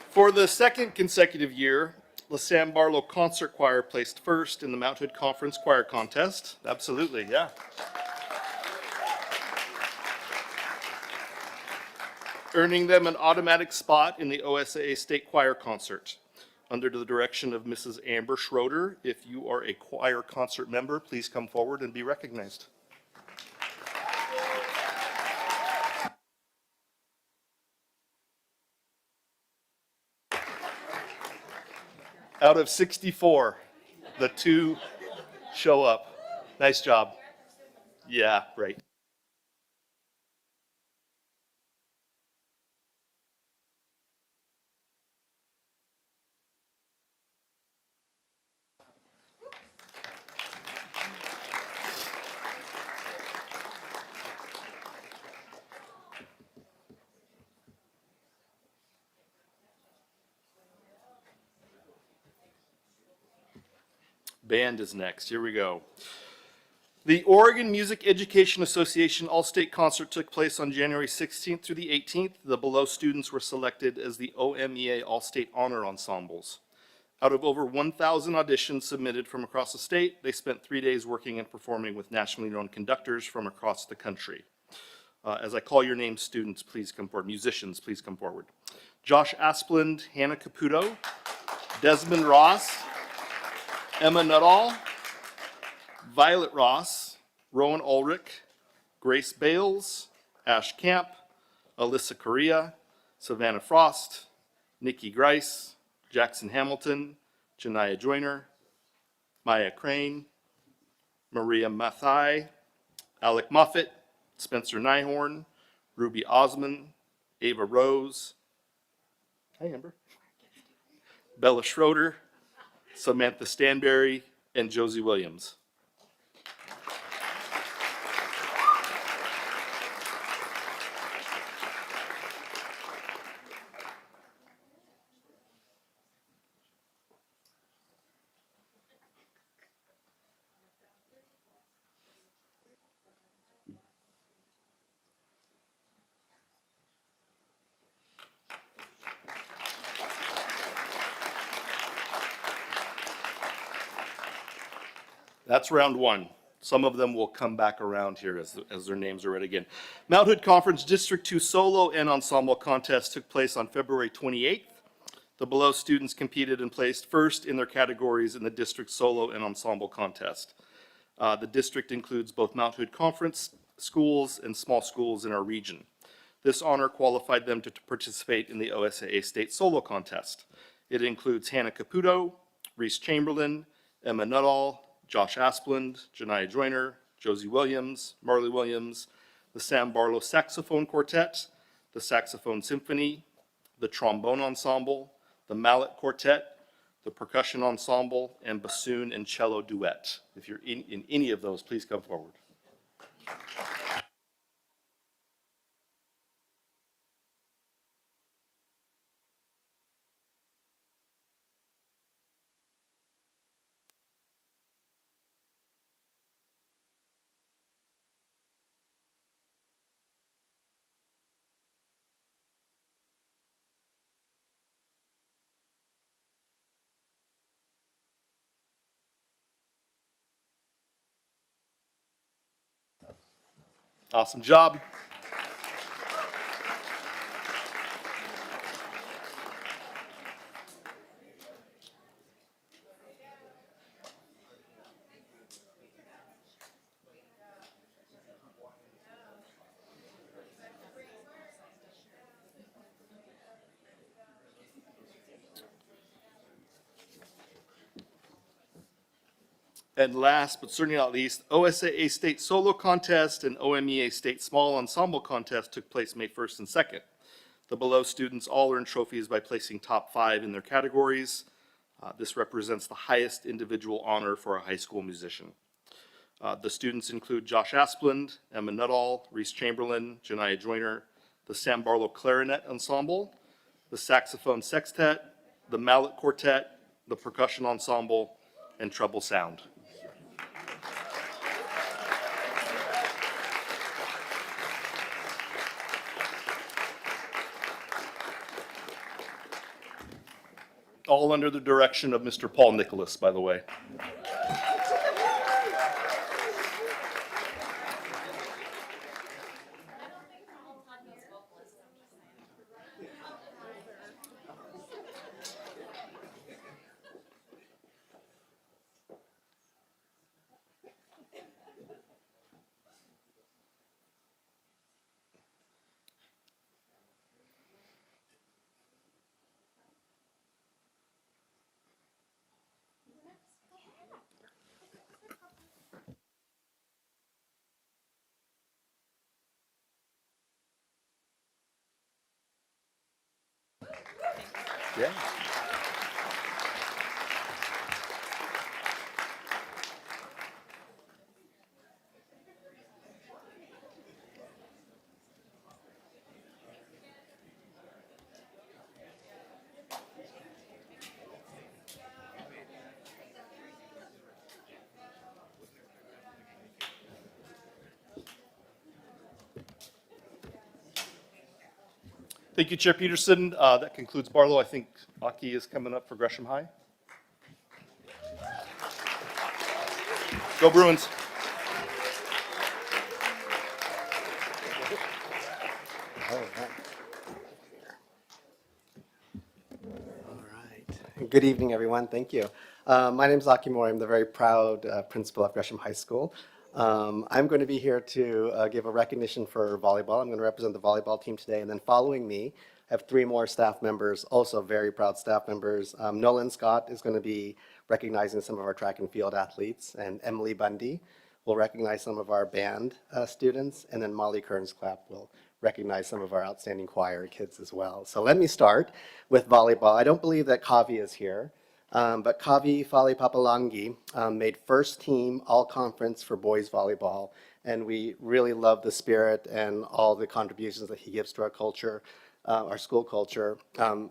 For the second consecutive year, Gresham-Barlow Concert Choir placed first in the Mount Hood Conference Choir Contest. Absolutely, yeah. Earning them an automatic spot in the OSAA State Choir Concert. Under the direction of Mrs. Amber Schroeder, if you are a choir concert member, please come forward and be recognized. Out of 64, the 2 show up. Nice job. Yeah, right. Band is next. Here we go. The Oregon Music Education Association All-State Concert took place on January 16th through the 18th. The below students were selected as the OMEA All-State Honor Ensembles. Out of over 1,000 auditions submitted from across the state, they spent 3 days working and performing with nationally known conductors from across the country. As I call your names, students, please come forward. Musicians, please come forward. Josh Asplund, Hannah Caputo, Desmond Ross, Emma Nuttall, Violet Ross, Rowan Ulrich, Grace Bales, Ash Camp, Alyssa Correa, Savannah Frost, Nikki Grice, Jackson Hamilton, Janiyah Joyner, Maya Crane, Maria Mathai, Alec Moffitt, Spencer Nyhorn, Ruby Osman, Ava Rose, hi Amber, Bella Schroeder, Samantha Stanberry, and Josie Williams. That's round one. Some of them will come back around here as their names are read again. Mount Hood Conference District 2 Solo and Ensemble Contest took place on February 28th. The below students competed and placed first in their categories in the District Solo and Ensemble Contest. The district includes both Mount Hood Conference schools and small schools in our region. This honor qualified them to participate in the OSAA State Solo Contest. It includes Hannah Caputo, Reese Chamberlain, Emma Nuttall, Josh Asplund, Janiyah Joyner, Josie Williams, Marley Williams, the Sam Barlow Saxophone Quartet, the Saxophone Symphony, the Trombone Ensemble, the Mallet Quartet, the Percussion Ensemble, and Bassoon and Cello Duet. If you're in any of those, please come forward. Awesome job. And last, but certainly not least, OSAA State Solo Contest and OMEA State Small Ensemble Contest took place May 1st and 2nd. The below students all earned trophies by placing top 5 in their categories. This represents the highest individual honor for a high school musician. The students include Josh Asplund, Emma Nuttall, Reese Chamberlain, Janiyah Joyner, the Sam Barlow Clarinet Ensemble, the Saxophone Sextet, the Mallet Quartet, the Percussion Ensemble, and Treble Sound. all under the direction of Mr. Paul Nicholas, by the way. Yeah. Thank you, Chair Peterson. That concludes Barlow. I think Aki is coming up for Gresham High. Go Bruins. Good evening, everyone. Thank you. My name is Aki Mori. I'm the very proud principal of Gresham High School. I'm going to be here to give a recognition for volleyball. I'm going to represent the volleyball team today. And then following me, I have three more staff members, also very proud staff members. Nolan Scott is going to be recognizing some of our track and field athletes. And Emily Bundy will recognize some of our band students. And then Molly Kearns-Clapp will recognize some of our outstanding choir kids as well. So let me start with volleyball. I don't believe that Kavi is here, but Kavi Fali Papalangi made first team all-conference for boys volleyball, and we really love the spirit and all the contributions that he gives to our culture, our school culture.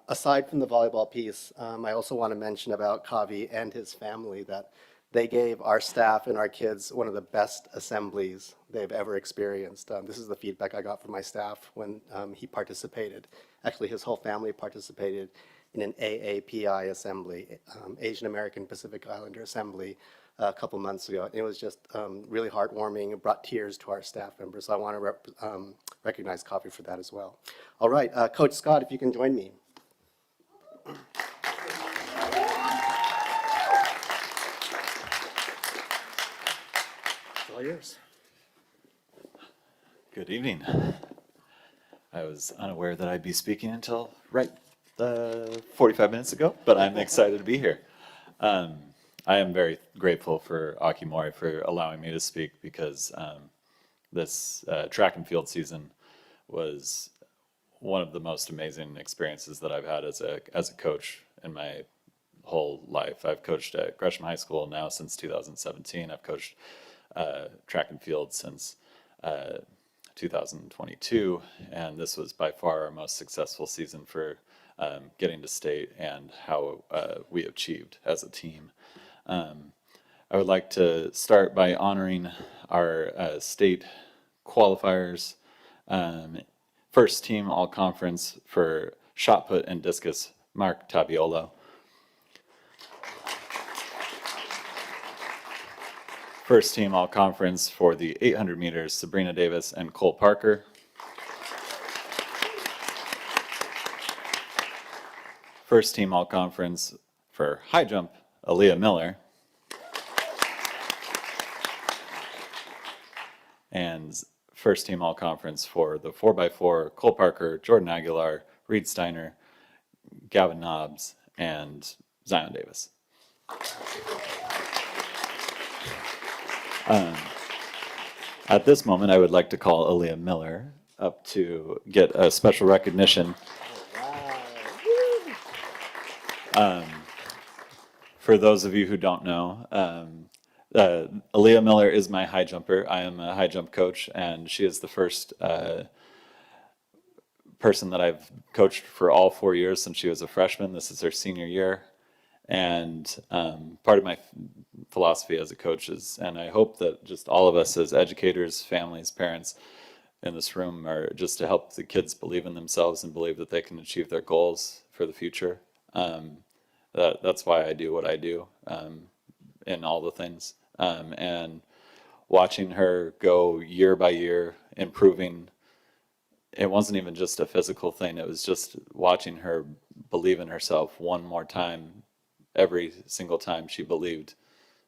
Aside from the volleyball piece, I also want to mention about Kavi and his family that they gave our staff and our kids one of the best assemblies they've ever experienced. This is the feedback I got from my staff when he participated. Actually, his whole family participated in an AAPI assembly, Asian American Pacific Islander Assembly, a couple months ago. It was just really heartwarming. It brought tears to our staff members. So I want to recognize Coffee for that as well. All right, Coach Scott, if you can join me. All yours. Good evening. I was unaware that I'd be speaking until right 45 minutes ago, but I'm excited to be here. I am very grateful for Aki Mori for allowing me to speak because this track and field season was one of the most amazing experiences that I've had as a coach in my whole life. I've coached at Gresham High School now since 2017. I've coached track and field since 2022, and this was by far our most successful season for getting to state and how we achieved as a team. I would like to start by honoring our state qualifiers. First team all conference for shot put and discus, Mark Tabiolo. First team all conference for the 800 meters, Sabrina Davis and Cole Parker. First team all conference for high jump, Aaliyah Miller. And first team all conference for the 4x4, Cole Parker, Jordan Aguilar, Reed Steiner, Gavin Nobbs, and Zion Davis. At this moment, I would like to call Aaliyah Miller up to get a special recognition. For those of you who don't know, Aaliyah Miller is my high jumper. I am a high jump coach, and she is the first person that I've coached for all 4 years since she was a freshman. This is her senior year. And part of my philosophy as a coach is, and I hope that just all of us as educators, families, parents in this room are just to help the kids believe in themselves and believe that they can achieve their goals for the future. That's why I do what I do in all the things. And watching her go year by year, improving, it wasn't even just a physical thing. It was just watching her believe in herself one more time. Every single time she believed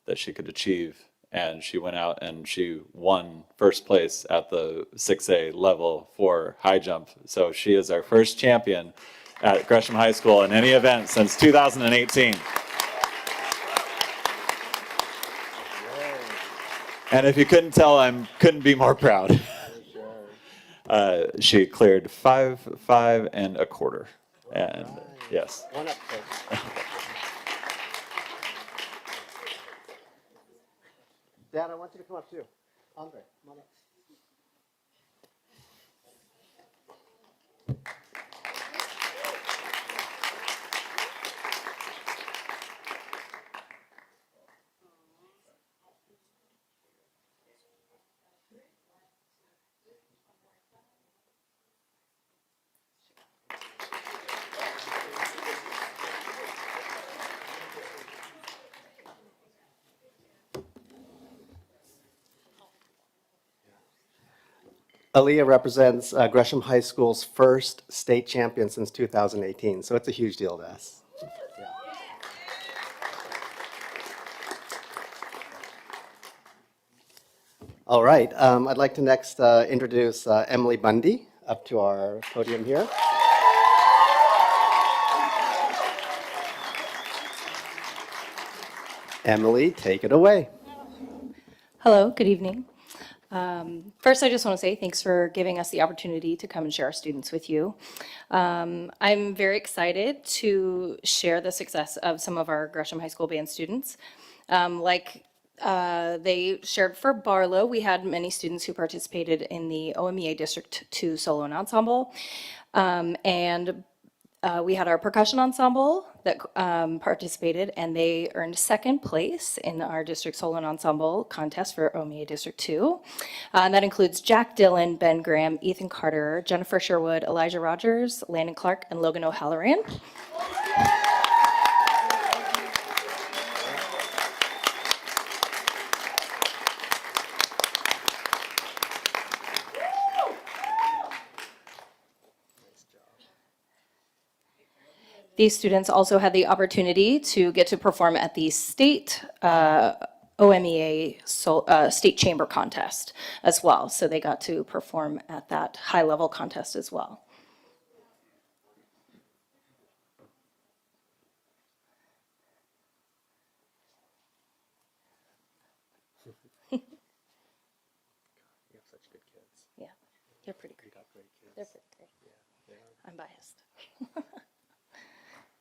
that she could achieve. And she went out and she won first place at the 6A level for high jump. So she is our first champion at Gresham High School in any event since 2018. And if you couldn't tell, I couldn't be more proud. She cleared 5.5 1/4. And yes. One up, please. Dad, I want you to come up too. Andre, come on up. Aaliyah represents Gresham High School's first state champion since 2018, so it's a huge deal to us. Yeah. All right, I'd like to next introduce Emily Bundy up to our podium here. Emily, take it away. Hello, good evening. First, I just want to say thanks for giving us the opportunity to come and share our students with you. I'm very excited to share the success of some of our Gresham High School band students. They shared for Barlow, we had many students who participated in the OMEA District 2 Solo and Ensemble. We had our percussion ensemble that participated, and they earned second place in our district solo and ensemble contest for OMEA District 2. And that includes Jack Dillon, Ben Graham, Ethan Carter, Jennifer Sherwood, Elijah Rogers, Landon Clark, and Logan O'Halloran. These students also had the opportunity to get to perform at the state OMEA state chamber contest as well. So they got to perform at that high level contest as well. You have such good kids. Yeah, they're pretty great. You got great kids. They're pretty great. Yeah, they are. I'm biased.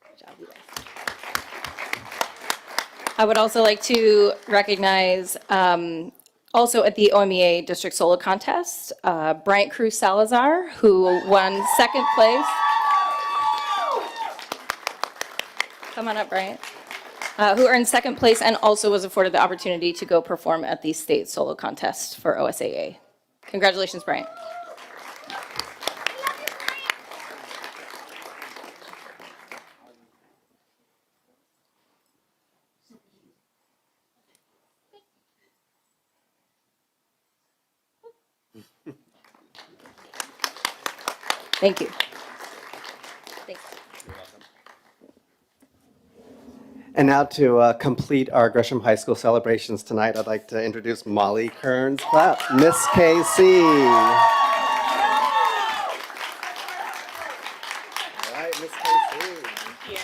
Good job, you guys. I would also like to recognize, also at the OMEA District Solo Contest, Bryant Cruz Salazar, who won second place. Come on up, Bryant. Who earned second place and also was afforded the opportunity to go perform at the state solo contest for OSAA. Congratulations, Bryant. Thank you. Thanks. And now to complete our Gresham High School celebrations tonight, I'd like to introduce Molly Kearns Clapp, Miss KC. All right, Miss KC. Thank you.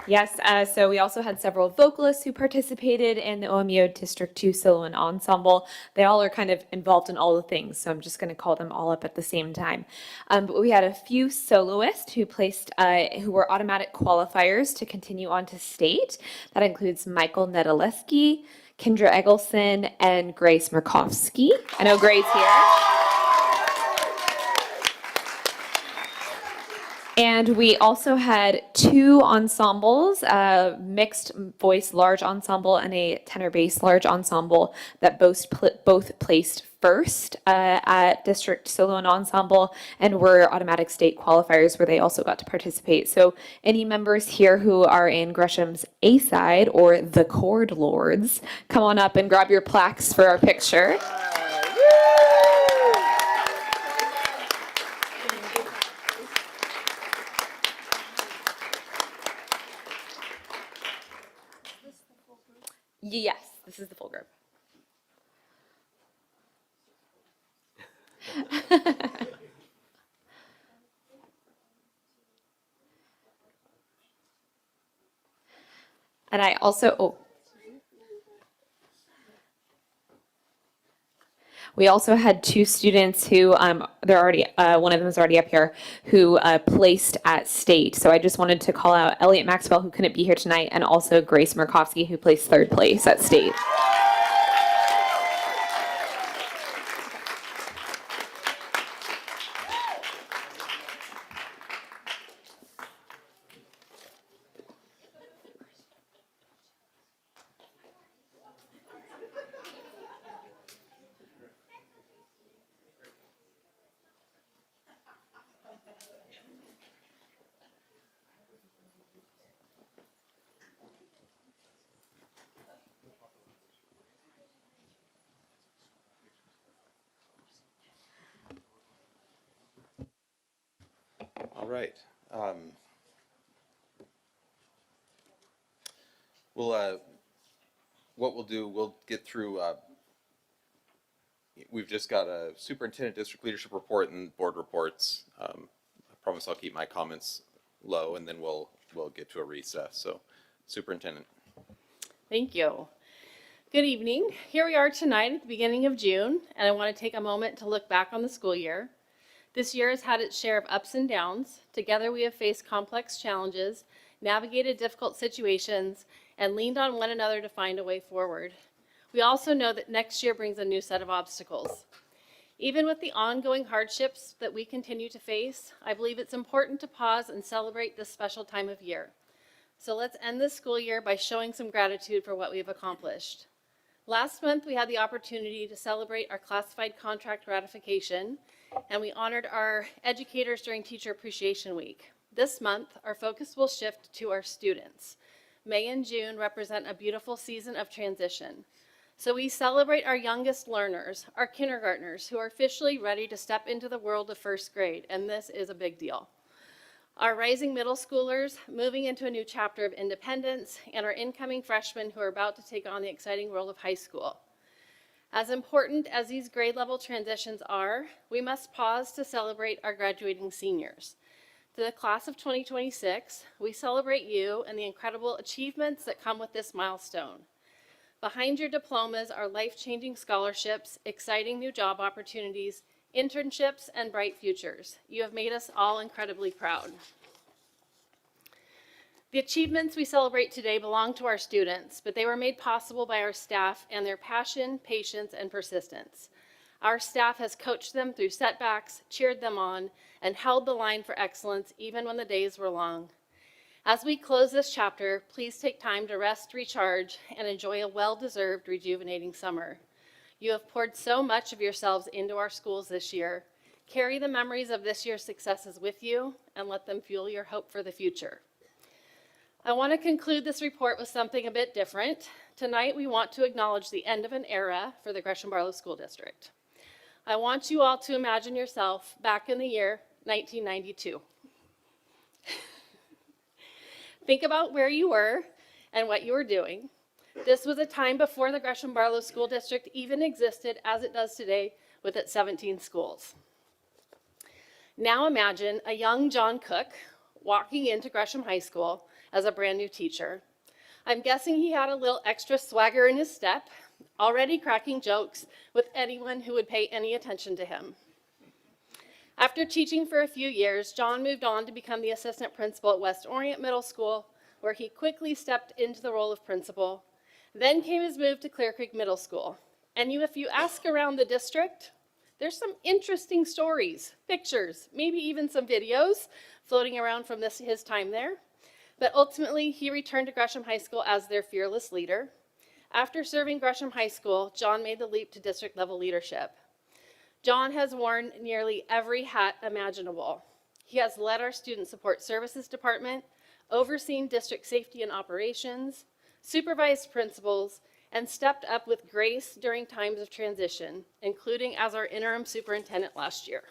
Yes, so we also had several vocalists who participated in the OMEO District 2 Solo and Ensemble. They all are kind of involved in all the things, so I'm just going to call them all up at the same time. But we had a few soloists who who were automatic qualifiers to continue on to state. That includes Michael Nedaleski, Kendra Eggleston, and Grace Murkowski. I know Grace here. And we also had two ensembles, a mixed voice large ensemble and a tenor bass large ensemble that both placed first at district solo and ensemble and were automatic state qualifiers where they also got to participate. So any members here who are in Gresham's A side or the Chord Lords, come on up and grab your plaques for our picture. Yes, this is the full group. And I also, we also had two students who, they're already, one of them is already up here, who placed at state. So I just wanted to call out Elliot Maxwell, who couldn't be here tonight, and also Grace Murkowski, who placed third place at state. All right. What we'll do, we'll get through, we've just got a superintendent district leadership report and board reports. I promise I'll keep my comments low and then we'll get to a recess. So superintendent. Thank you. Good evening. Here we are tonight at the beginning of June, and I want to take a moment to look back on the school year. This year has had its share of ups and downs. Together we have faced complex challenges, navigated difficult situations, and leaned on one another to find a way forward. We also know that next year brings a new set of obstacles. Even with the ongoing hardships that we continue to face, I believe it's important to pause and celebrate this special time of year. So let's end this school year by showing some gratitude for what we've accomplished. Last month, we had the opportunity to celebrate our classified contract ratification, and we honored our educators during Teacher Appreciation Week. This month, our focus will shift to our students. May and June represent a beautiful season of transition. So we celebrate our youngest learners, our kindergartners, who are officially ready to step into the world of first grade, and this is a big deal. Our rising middle schoolers moving into a new chapter of independence, and our incoming freshmen who are about to take on the exciting world of high school. As important as these grade level transitions are, we must pause to celebrate our graduating seniors. To the class of 2026, we celebrate you and the incredible achievements that come with this milestone. Behind your diplomas are life-changing scholarships, exciting new job opportunities, internships, and bright futures. You have made us all incredibly proud. The achievements we celebrate today belong to our students, but they were made possible by our staff and their passion, patience, and persistence. Our staff has coached them through setbacks, cheered them on, and held the line for excellence even when the days were long. As we close this chapter, please take time to rest, recharge, and enjoy a well-deserved, rejuvenating summer. You have poured so much of yourselves into our schools this year. Carry the memories of this year's successes with you and let them fuel your hope for the future. I want to conclude this report with something a bit different. Tonight, we want to acknowledge the end of an era for the Gresham-Barlow School District. I want you all to imagine yourself back in the year 1992. Think about where you were and what you were doing. This was a time before the Gresham-Barlow School District even existed as it does today with its 17 schools. Now imagine a young John Cook walking into Gresham High School as a brand new teacher. I'm guessing he had a little extra swagger in his step, already cracking jokes with anyone who would pay any attention to him. After teaching for a few years, John moved on to become the assistant principal at West Orient Middle School, where he quickly stepped into the role of principal. Then came his move to Clear Creek Middle School. And if you ask around the district, there's some interesting stories, pictures, maybe even some videos floating around from his time there. But ultimately, he returned to Gresham High School as their fearless leader. After serving Gresham High School, John made the leap to district level leadership. John has worn nearly every hat imaginable. He has led our Student Support Services Department, overseen district safety and operations, supervised principals, and stepped up with grace during times of transition, including as our interim superintendent last year.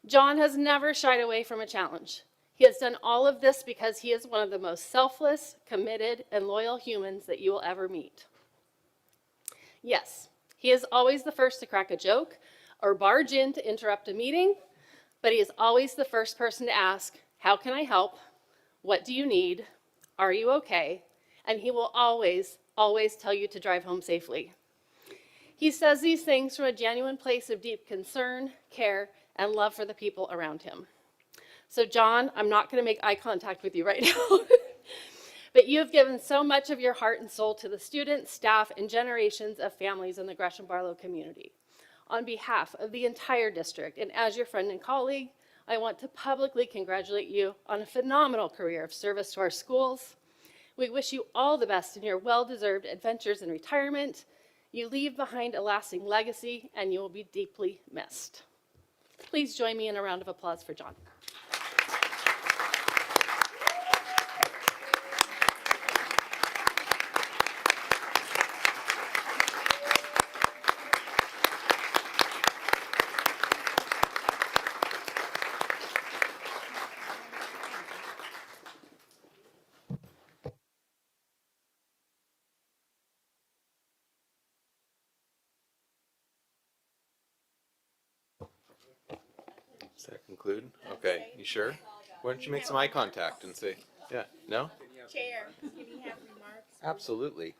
John has never shied away from a challenge. He has done all of this because he is one of the most selfless, committed, and loyal humans that you will ever meet. Yes, he is always the first to crack a joke or barge in to interrupt a meeting, but he is always the first person to ask, "How can I help? What do you need? Are you okay?" And he will always, always tell you to drive home safely. He says these things from a genuine place of deep concern, care, and love for the people around him. So John, I'm not going to make eye contact with you right now, but you have given so much of your heart and soul to the students, staff, and generations of families in the Gresham-Barlow community. On behalf of the entire district, and as your friend and colleague, I want to publicly congratulate you on a phenomenal career of service to our schools. We wish you all the best in your well-deserved adventures in retirement. You leave behind a lasting legacy, and you will be deeply missed. Please join me in a round of applause for John. Does that conclude? Okay, you sure? Why don't you make some eye contact and say, yeah, no? Chair, can you have remarks? Absolutely.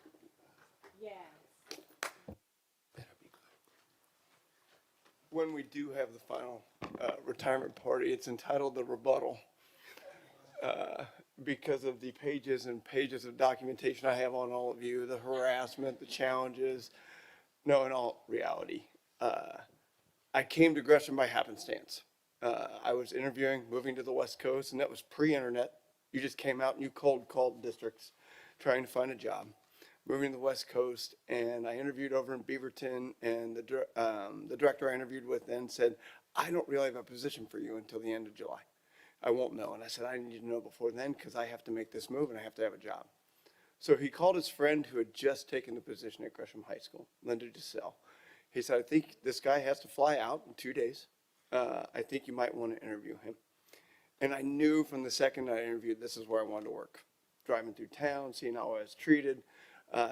When we do have the final retirement party, it's entitled The Rebuttal. Because of the pages and pages of documentation I have on all of you, the harassment, the challenges. No, in all reality, I came to Gresham by happenstance. I was interviewing, moving to the West Coast, and that was pre-internet. You just came out and you cold called districts trying to find a job. Moving to the West Coast, and I interviewed over in Beaverton, and the director I interviewed with then said, "I don't really have a position for you until the end of July. I won't know." And I said, "I need to know before then because I have to make this move and I have to have a job." So he called his friend who had just taken the position at Gresham High School, Linda DeSalle. He said, "I think this guy has to fly out in 2 days. I think you might want to interview him." And I knew from the second I interviewed, this is where I wanted to work. Driving through town, seeing how I was treated,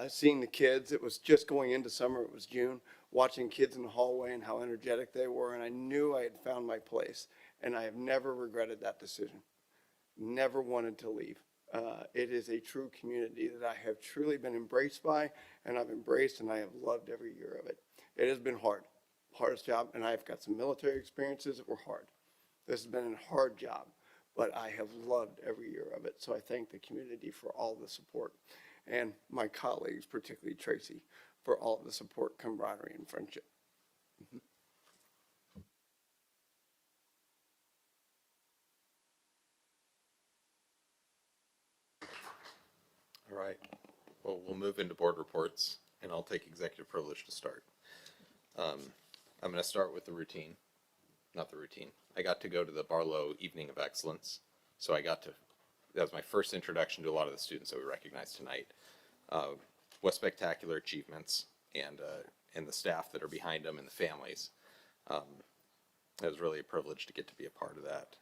seeing the kids. It was just going into summer, it was June, watching kids in the hallway and how energetic they were. And I knew I had found my place. And I have never regretted that decision. Never wanted to leave. It is a true community that I have truly been embraced by, and I've embraced, and I have loved every year of it. It has been hard, hardest job, and I've got some military experiences that were hard. This has been a hard job, but I have loved every year of it. So I thank the community for all the support, and my colleagues, particularly Tracy, for all of the support, camaraderie, and friendship. All right. Well, we'll move into board reports, and I'll take executive privilege to start. I'm going to start with the routine. Not the routine. I got to go to the Barlow Evening of Excellence, so that was my first introduction to a lot of the students that we recognize tonight. What spectacular achievements, and the staff that are behind them and the families. It was really a privilege to get to be a part of that.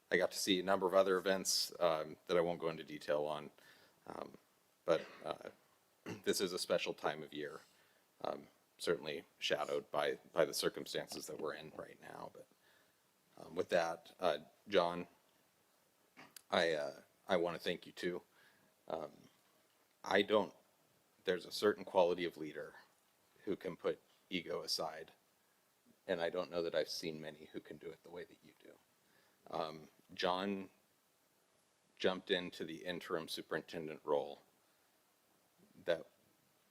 I got to see a number of other events that I won't go into detail on, but this is a special time of year, certainly shadowed by the circumstances that we're in right now. But with that, John, I want to thank you too. There's a certain quality of leader who can put ego aside, and I don't know that I've seen many who can do it the way that you do. John jumped into the interim superintendent role. That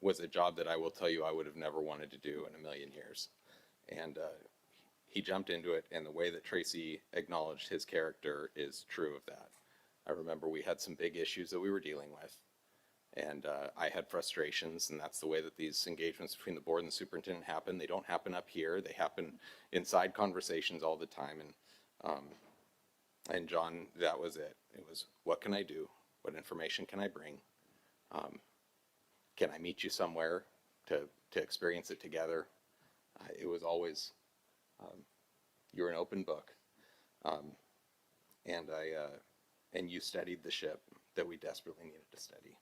was a job that I will tell you I would have never wanted to do in a million years. And he jumped into it, and the way that Tracy acknowledged his character is true of that. I remember we had some big issues that we were dealing with, and I had frustrations, and that's the way that these engagements between the board and the superintendent happen. They don't happen up here. They happen inside conversations all the time, and John, that was it. It was, what can I do? What information can I bring? Can I meet you somewhere to experience it together? It was always, you're an open book. And you studied the ship that we desperately needed to study.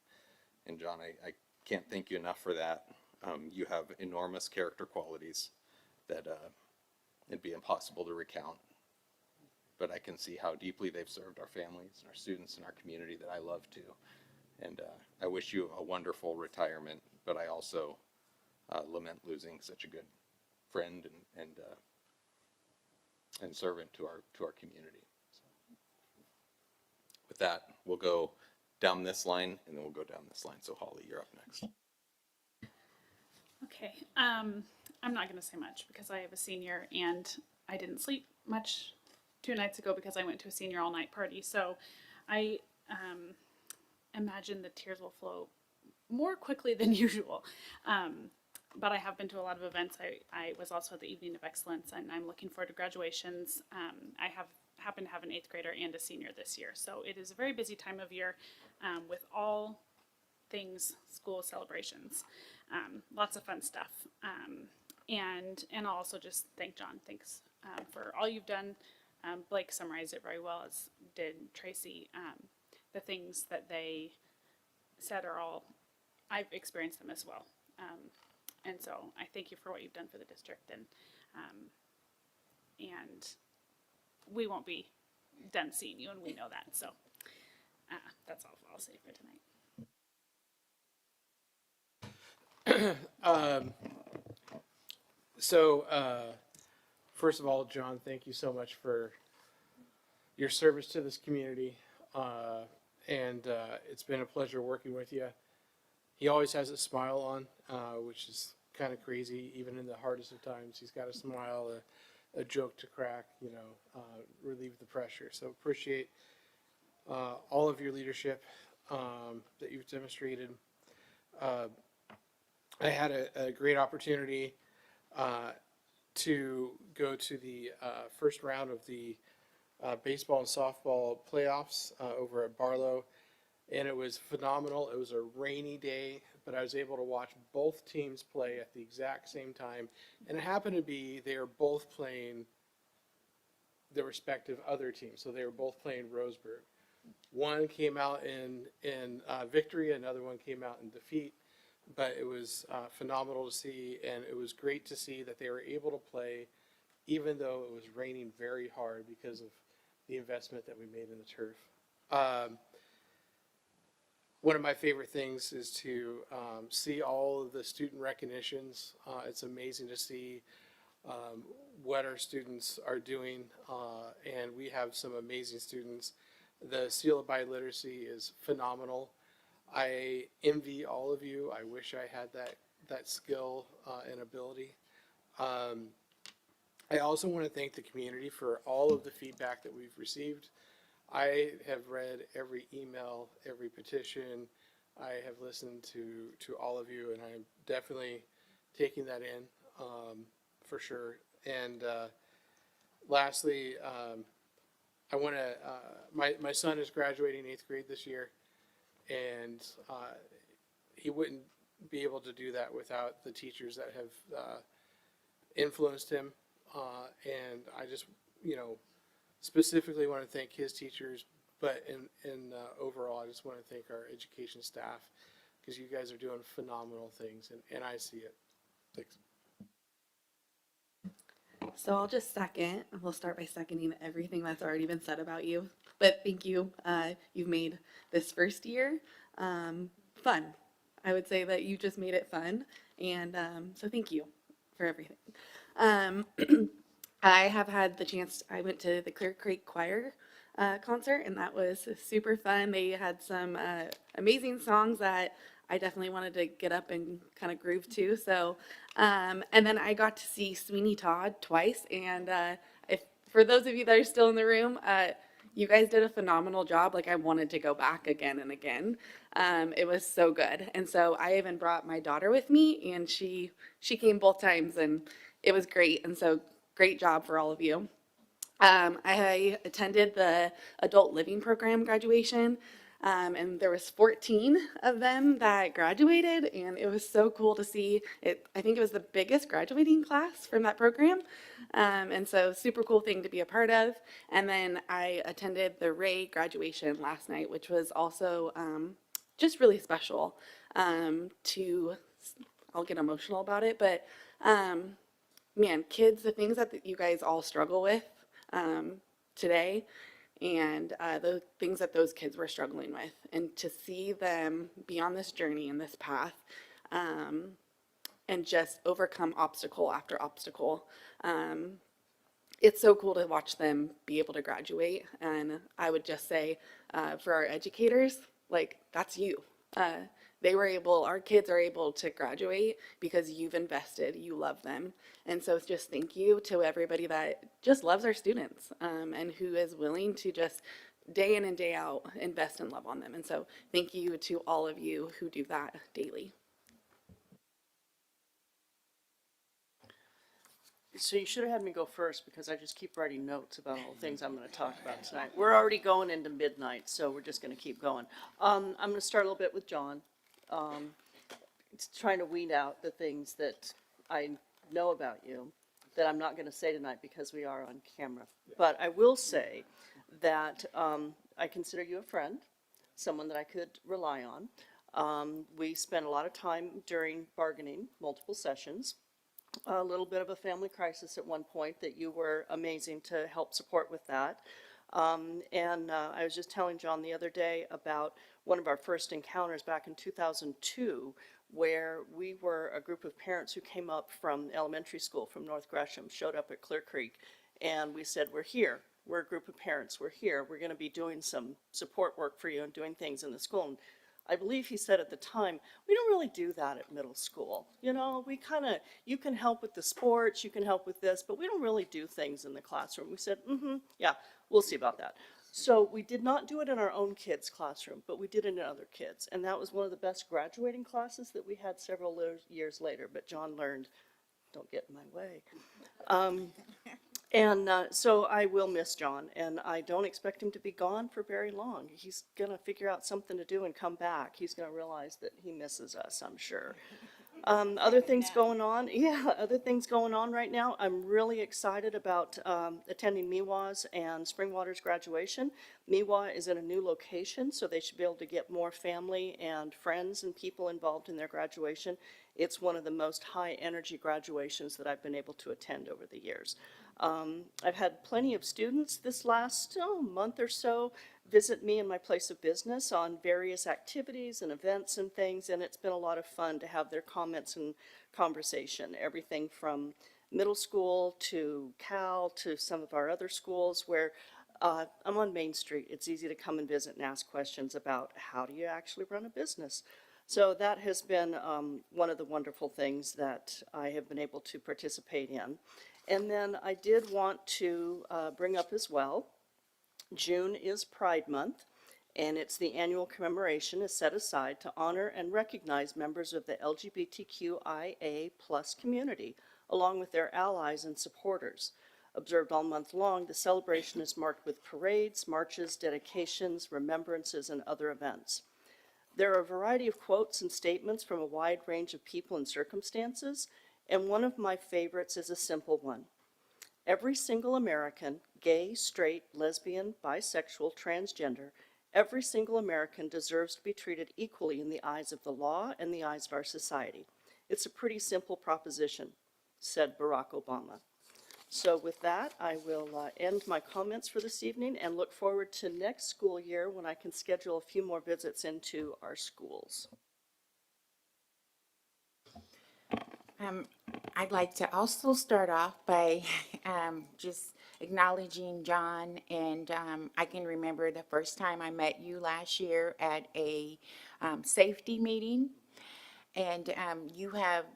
And John, I can't thank you enough for that. You have enormous character qualities that it'd be impossible to recount. But I can see how deeply they've served our families and our students and our community that I love too. And I wish you a wonderful retirement, but I also lament losing such a good friend and servant to our community. So, with that, we'll go down this line, and then we'll go down this line. So Holly, you're up next. Okay, I'm not gonna say much because I have a senior and I didn't sleep much 2 nights ago because I went to a senior all night party. So I imagine the tears will flow more quickly than usual. But I have been to a lot of events. I was also at the Evening of Excellence, and I'm looking forward to graduations. I happen to have an 8th grader and a senior this year. So it is a very busy time of year with all things school celebrations. Lots of fun stuff. And I'll also just thank John. Thanks for all you've done. Blake summarized it very well, as did Tracy. The things that they said are all, I've experienced them as well. And so I thank you for what you've done for the district, and we won't be done seeing you, and we know that. So that's all I'll say for tonight. First of all, John, thank you so much for your service to this community. It's been a pleasure working with you. He always has a smile on, which is kind of crazy. Even in the hardest of times, he's got a smile, a joke to crack, relieve the pressure. So appreciate all of your leadership that you've demonstrated. I had a great opportunity to go to the first round of the baseball and softball playoffs over at Barlow, and it was phenomenal. It was a rainy day, but I was able to watch both teams play at the exact same time, and it happened to be they were both playing the respective other teams. So they were both playing Roseburg. One came out in victory, another one came out in defeat, but it was phenomenal to see, and it was great to see that they were able to play even though it was raining very hard because of the investment that we made in the turf. One of my favorite things is to see all of the student recognitions. It's amazing to see what our students are doing, and we have some amazing students. The Seal of Biliteracy is phenomenal. I envy all of you. I wish I had that skill and ability. I also want to thank the community for all of the feedback that we've received. I have read every email, every petition. I have listened to all of you, and I'm definitely taking that in for sure. And lastly, I want to, my son is graduating 8th grade this year, and he wouldn't be able to do that without the teachers that have influenced him. And I just, specifically want to thank his teachers, but in overall, I just want to thank our education staff, because you guys are doing phenomenal things, and I see it. Thanks. So I'll just second. We'll start by seconding everything that's already been said about you. But thank you. You've made this first year fun. I would say that you just made it fun. And so thank you for everything. I have had the chance, I went to the Clear Creek Choir concert, and that was super fun. They had some amazing songs that I definitely wanted to get up and kind of groove too. So, and then I got to see Sweeney Todd twice. And if for those of you that are still in the room, you guys did a phenomenal job. Like I wanted to go back again and again. It was so good. And so I even brought my daughter with me, and she came both times, and it was great. And so great job for all of you. I attended the adult living program graduation, and there was 14 of them that graduated, and it was so cool to see it. I think it was the biggest graduating class from that program, and so super cool thing to be a part of. And then I attended the Ray graduation last night, which was also just really special. To I'll get emotional about it, but man, kids, the things that you guys all struggle with today, and the things that those kids were struggling with, and to see them be on this journey and this path, and just overcome obstacle after obstacle. It's so cool to watch them be able to graduate. And I would just say, for our educators, like that's you. Our kids are able to graduate because you've invested, you love them. And so just thank you to everybody that just loves our students, and who is willing to just day in and day out invest and love on them. And so thank you to all of you who do that daily. So you should have had me go first because I just keep writing notes about all the things I'm going to talk about tonight. We're already going into midnight, so we're just going to keep going. I'm going to start a little bit with John. It's trying to weed out the things that I know about you that I'm not going to say tonight because we are on camera. But I will say that I consider you a friend, someone that I could rely on. We spent a lot of time during bargaining, multiple sessions. A little bit of a family crisis at one point that you were amazing to help support with that. I was just telling John the other day about one of our first encounters back in 2002, where we were a group of parents who came up from elementary school from North Gresham, showed up at Clear Creek, and we said, we're here. We're a group of parents. We're here. We're going to be doing some support work for you and doing things in the school. And I believe he said at the time, we don't really do that at middle school. You know, you can help with the sports, you can help with this, but we don't really do things in the classroom. We said, yeah, we'll see about that. So we did not do it in our own kids' classroom, but we did it in other kids. And that was one of the best graduating classes that we had several years later. But John learned, don't get in my way. So I will miss John, and I don't expect him to be gone for very long. He's going to figure out something to do and come back. He's going to realize that he misses us, I'm sure. Other things going on, other things going on right now. I'm really excited about attending Miwa's and Springwater's graduation. Miwa is in a new location, so they should be able to get more family and friends and people involved in their graduation. It's one of the most high energy graduations that I've been able to attend over the years. I've had plenty of students this last month or so visit me in my place of business on various activities and events and things, and it's been a lot of fun to have their comments and conversation. Everything from middle school to Cal to some of our other schools where I'm on Main Street. It's easy to come and visit and ask questions about how do you actually run a business. So that has been one of the wonderful things that I have been able to participate in. And then I did want to bring up as well, June is Pride Month, and it's the annual commemoration is set aside to honor and recognize members of the LGBTQIA+ community, along with their allies and supporters. Observed all month long, the celebration is marked with parades, marches, dedications, remembrances, and other events. There are a variety of quotes and statements from a wide range of people and circumstances, and one of my favorites is a simple one. Every single American, gay, straight, lesbian, bisexual, transgender, every single American deserves to be treated equally in the eyes of the law and the eyes of our society. It's a pretty simple proposition, said Barack Obama. So with that, I will end my comments for this evening and look forward to next school year when I can schedule a few more visits into our schools. I'd like to also start off by just acknowledging John, and I can remember the first time I met you last year at a safety meeting And you have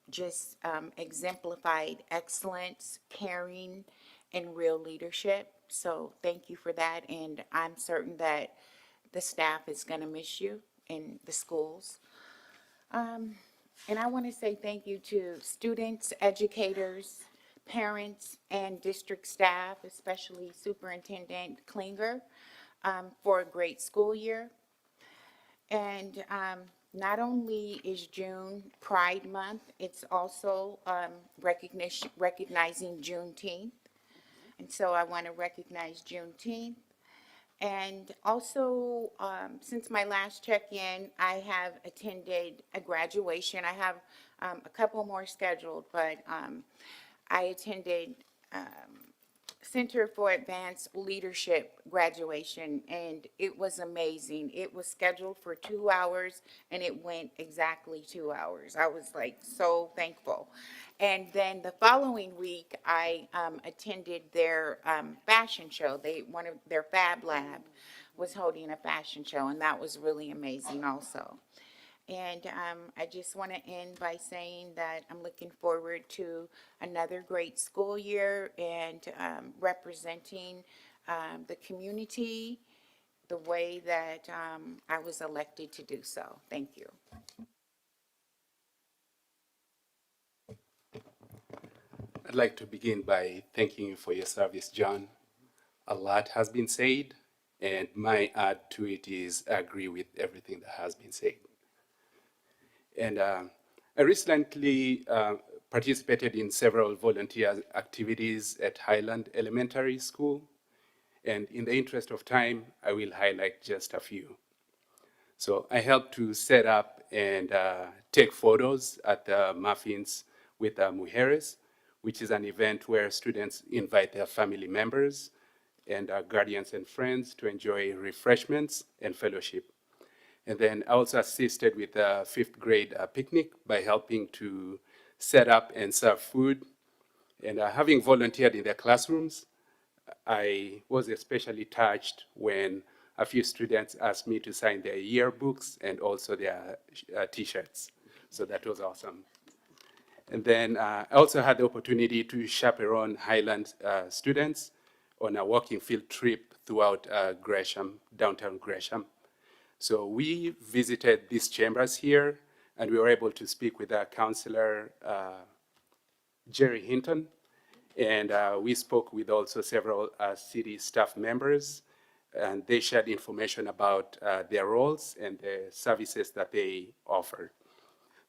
just exemplified excellence, caring, and real leadership. So thank you for that. And I'm certain that the staff is going to miss you in the schools. And I want to say thank you to students, educators, parents, and district staff, especially Superintendent Klinger, for a great school year. And not only is June Pride Month, it's also recognizing Juneteenth. And so I want to recognize Juneteenth. And also, since my last check-in, I have attended a graduation. I have a couple more scheduled, but I attended Center for Advanced Leadership graduation, and it was amazing. It was scheduled for 2 hours, and it went exactly 2 hours. I was like so thankful. And then the following week, I attended their fashion show. One of their Fab Lab was holding a fashion show, and that was really amazing also. And I just want to end by saying that I'm looking forward to another great school year and representing the community the way that I was elected to do so. Thank you. I'd like to begin by thanking you for your service, John. A lot has been said, and my add to it is I agree with everything that has been said. And I recently participated in several volunteer activities at Highland Elementary School. And in the interest of time, I will highlight just a few. So I helped to set up and take photos at the Muffins with Mujeres, which is an event where students invite their family members and guardians and friends to enjoy refreshments and fellowship. And then I also assisted with a fifth grade picnic by helping to set up and serve food. And having volunteered in their classrooms, I was especially touched when a few students asked me to sign their yearbooks and also their t-shirts. So that was awesome. And then I also had the opportunity to chaperone Highland students on a walking field trip throughout Gresham, downtown Gresham. So we visited these chambers here, and we were able to speak with our counselor, Jerry Hinton, and we spoke with also several city staff members, and they shared information about their roles and the services that they offer.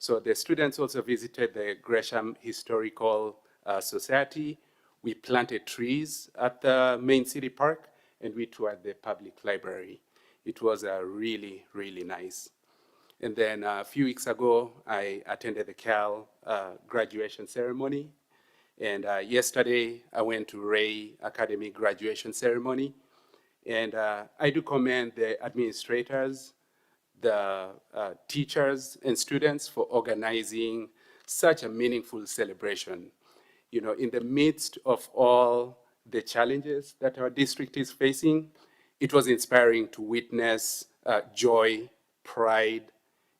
So the students also visited the Gresham Historical Society. We planted trees at the main city park, and we toured the public library. It was really, really nice. And then a few weeks ago, I attended the Cal graduation ceremony. And yesterday, I went to Ray Academy graduation ceremony. And I do commend the administrators, the teachers and students for organizing such a meaningful celebration. You know, in the midst of all the challenges that our district is facing, it was inspiring to witness joy, pride,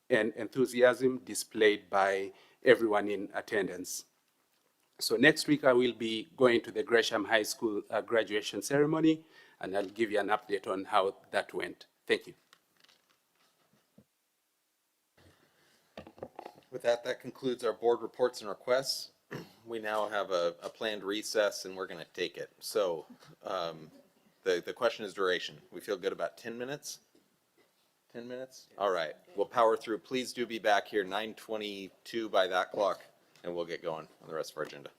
and enthusiasm displayed by everyone in attendance. So next week I will be going to the Gresham High School graduation ceremony, and I'll give you an update on how that went. Thank you. With that, that concludes our board reports and requests. We now have a planned recess, and we're going to take it. So the question is duration. We feel good about 10 minutes? 10 minutes? All right. We'll power through. Please do be back here 9:22 by that clock, and we'll get going on the rest of our agenda.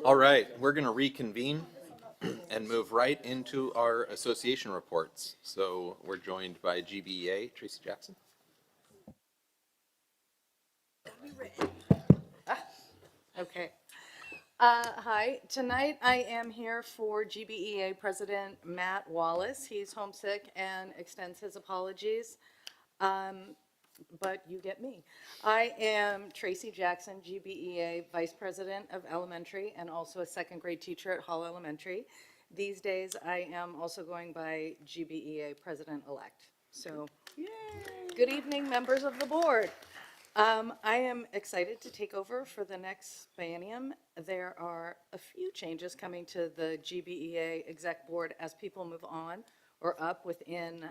All right, we're going to reconvene and move right into our association reports. So we're joined by GBEA, Tracy Jackson. Okay. Hi, tonight I am here for GBEA President Matt Wallace. He's homesick and extends his apologies, but you get me. I am Tracy Jackson, GBEA Vice President of Elementary and also a second grade teacher at Hall Elementary. These days I am also going by GBEA President-elect. So, yay. Good evening, members of the board. I am excited to take over for the next biennium. There are a few changes coming to the GBEA exec board as people move on or up within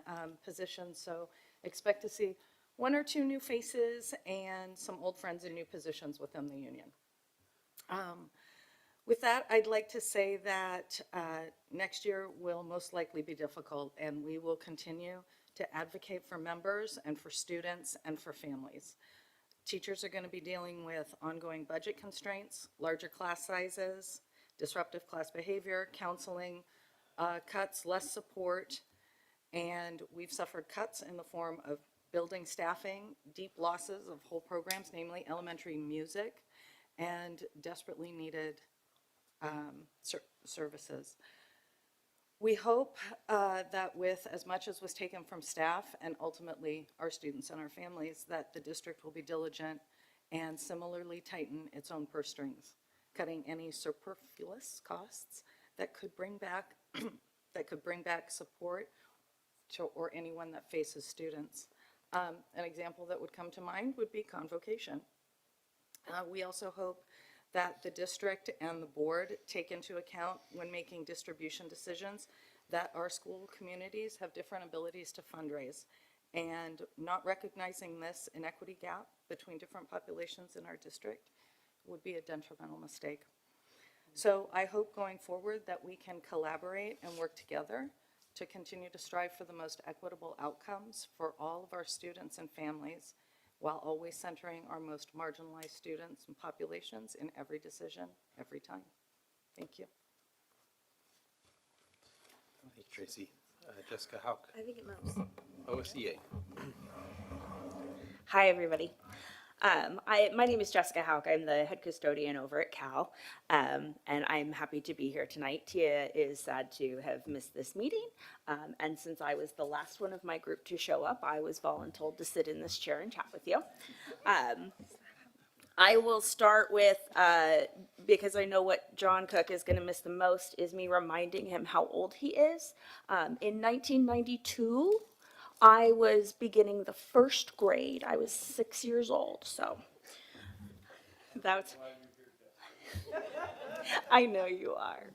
positions. So expect to see one or two new faces and some old friends in new positions within the union. With that, I'd like to say that next year will most likely be difficult, and we will continue to advocate for members and for students and for families. Teachers are going to be dealing with ongoing budget constraints, larger class sizes, disruptive class behavior, counseling cuts, less support, and we've suffered cuts in the form of building staffing, deep losses of whole programs, namely elementary music, and desperately needed services. We hope that with as much as was taken from staff and ultimately our students and our families, that the district will be diligent and similarly tighten its own purse strings, cutting any superfluous costs that could bring back support to or anyone that faces students. An example that would come to mind would be convocation. We also hope that the district and the board take into account when making distribution decisions that our school communities have different abilities to fundraise, and not recognizing this inequity gap between different populations in our district would be a detrimental mistake. So I hope going forward that we can collaborate and work together to continue to strive for the most equitable outcomes for all of our students and families, while always centering our most marginalized students and populations in every decision, every time. Thank you. Thank you, Tracy. Jessica Hauk, I think it moves. OSEA. Hi, everybody. My name is Jessica Hauk. I'm the head custodian over at Cal, and I'm happy to be here tonight. Tia is sad to have missed this meeting, and since I was the last one of my group to show up, I was voluntold to sit in this chair and chat with you. I will start with, because I know what John Cook is going to miss the most, is me reminding him how old he is. In 1992, I was beginning the first grade. I was 6 years old, so that's, I know you are.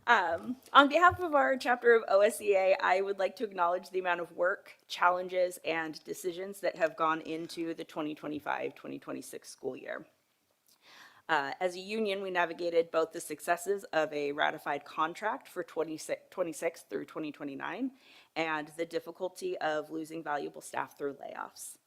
On behalf of our chapter of OSEA, I would like to acknowledge the amount of work, challenges, and decisions that have gone into the 2025-2026 school year. As a union, we navigated both the successes of a ratified contract for 26 through 2029 and the difficulty of losing valuable staff through layoffs.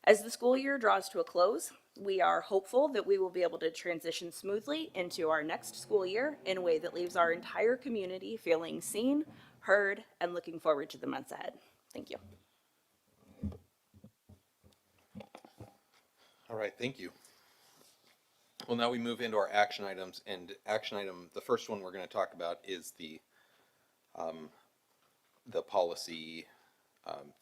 As the school year draws to a close, we are hopeful that we will be able to transition smoothly into our next school year in a way that leaves our entire community feeling seen, heard, and looking forward to the months ahead. Thank you. All right, thank you. Well, now we move into our action items, and action item, the first one we're going to talk about is the policy,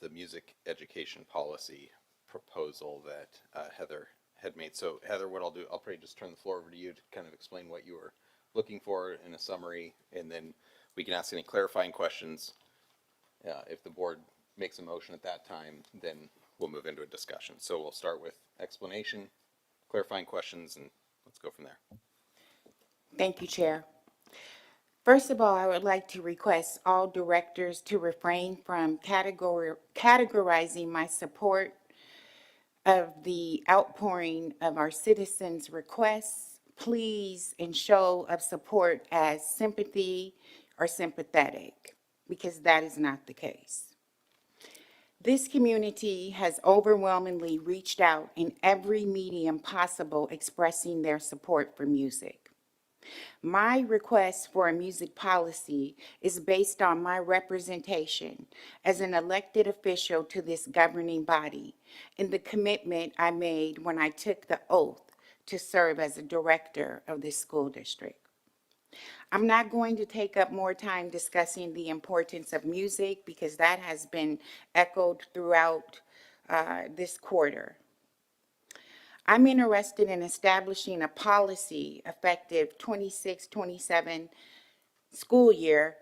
the music education policy proposal that Heather had made. So Heather, what I'll do, I'll probably just turn the floor over to you to kind of explain what you were looking for in a summary, and then we can ask any clarifying questions. If the board makes a motion at that time, then we'll move into a discussion. So we'll start with explanation, clarifying questions, and let's go from there. Thank you, Chair. First of all, I would like to request all directors to refrain from categorizing my support of the outpouring of our citizens' requests, pleas, and show of support as sympathy or sympathetic, because that is not the case. This community has overwhelmingly reached out in every medium possible expressing their support for music. My request for a music policy is based on my representation as an elected official to this governing body and the commitment I made when I took the oath to serve as a director of this school district. I'm not going to take up more time discussing the importance of music because that has been echoed throughout this quarter. I'm interested in establishing a policy effective 26-27 school year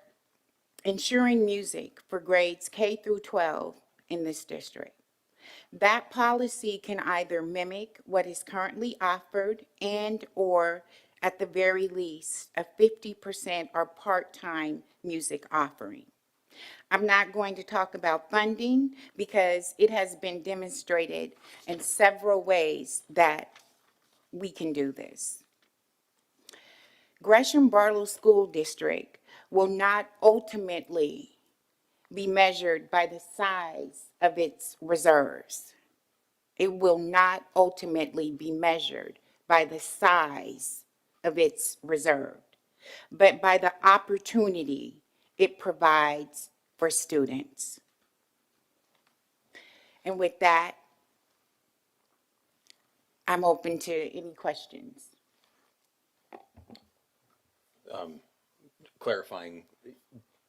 ensuring music for grades K through 12 in this district. That policy can either mimic what is currently offered and/or at the very least a 50% or part-time music offering. I'm not going to talk about funding because it has been demonstrated in several ways that we can do this. Gresham-Barlow School District will not ultimately be measured by the size of its reserves. It will not ultimately be measured by the size of its reserve, but by the opportunity it provides for students. And with that, I'm open to any questions. Clarifying,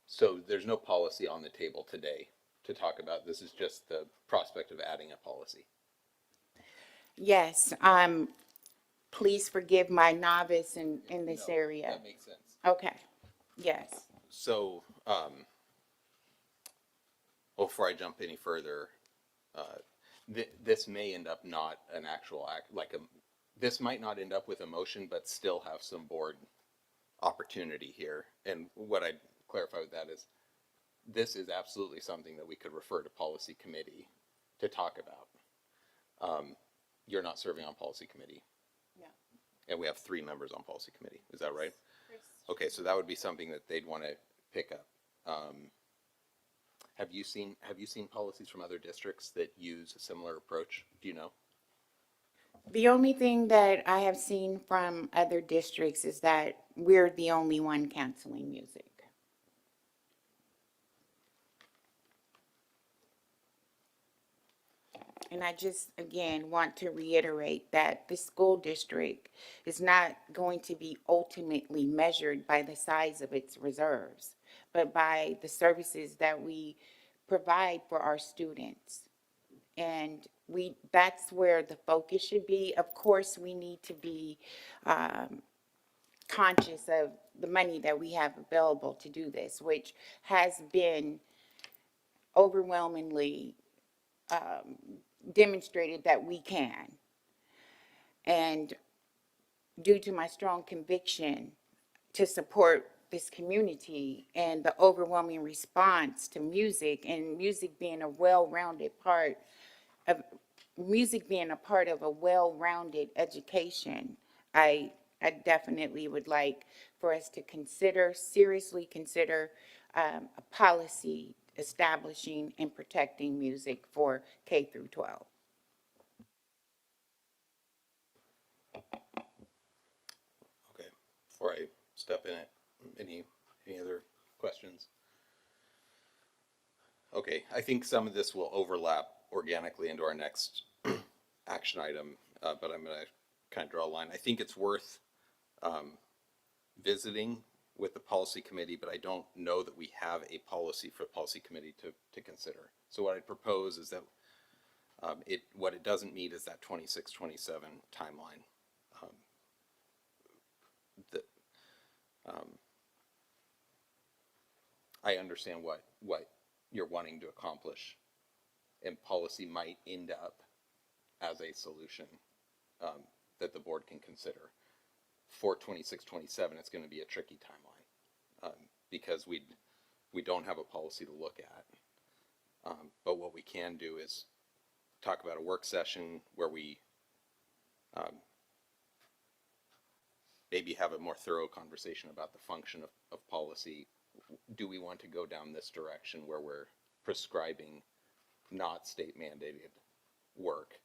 so there's no policy on the table today to talk about. This is just the prospect of adding a policy. Yes, please forgive my novice in this No, area. that makes sense. Okay, yes. So, before I jump any further, this may end up not an actual act, this might not end up with a motion, but still have some board opportunity here. And what I'd clarify with that is, this is absolutely something that we could refer to policy committee to talk about. You're not serving on policy committee. No. And we have 3 members on policy committee. Is that right? Okay, so that would be something that they'd want to pick up. Have you seen policies from other districts that use a similar approach? Do you know? The only thing that I have seen from other districts is that we're the only one canceling music. And I just, again, want to reiterate that the school district is not going to be ultimately measured by the size of its reserves, but by the services that we provide for our students. And that's where the focus should be. Of course, we need to be conscious of the money that we have available to do this, which has been overwhelmingly demonstrated that we can. And due to my strong conviction to support this community and the overwhelming response to music, and music being a well-rounded part of a well-rounded education, I definitely would like for us to seriously consider a policy establishing and protecting music for K through 12. Okay, before I step in it, any other questions? Okay, I think some of this will overlap organically into our next action item, but I'm going to kind of draw a line. I think it's worth visiting with the policy committee, but I don't know that we have a policy for the policy committee to consider. So what I propose is that what it doesn't meet is that 26-27 timeline. I understand what you're wanting to accomplish, and policy might end up as a solution that the board can consider. For 26-27, it's going to be a tricky timeline because we don't have a policy to look at. But what we can do is talk about a work session where we maybe have a more thorough conversation about the function of policy. Do we want to go down this direction where we're prescribing not state mandated work.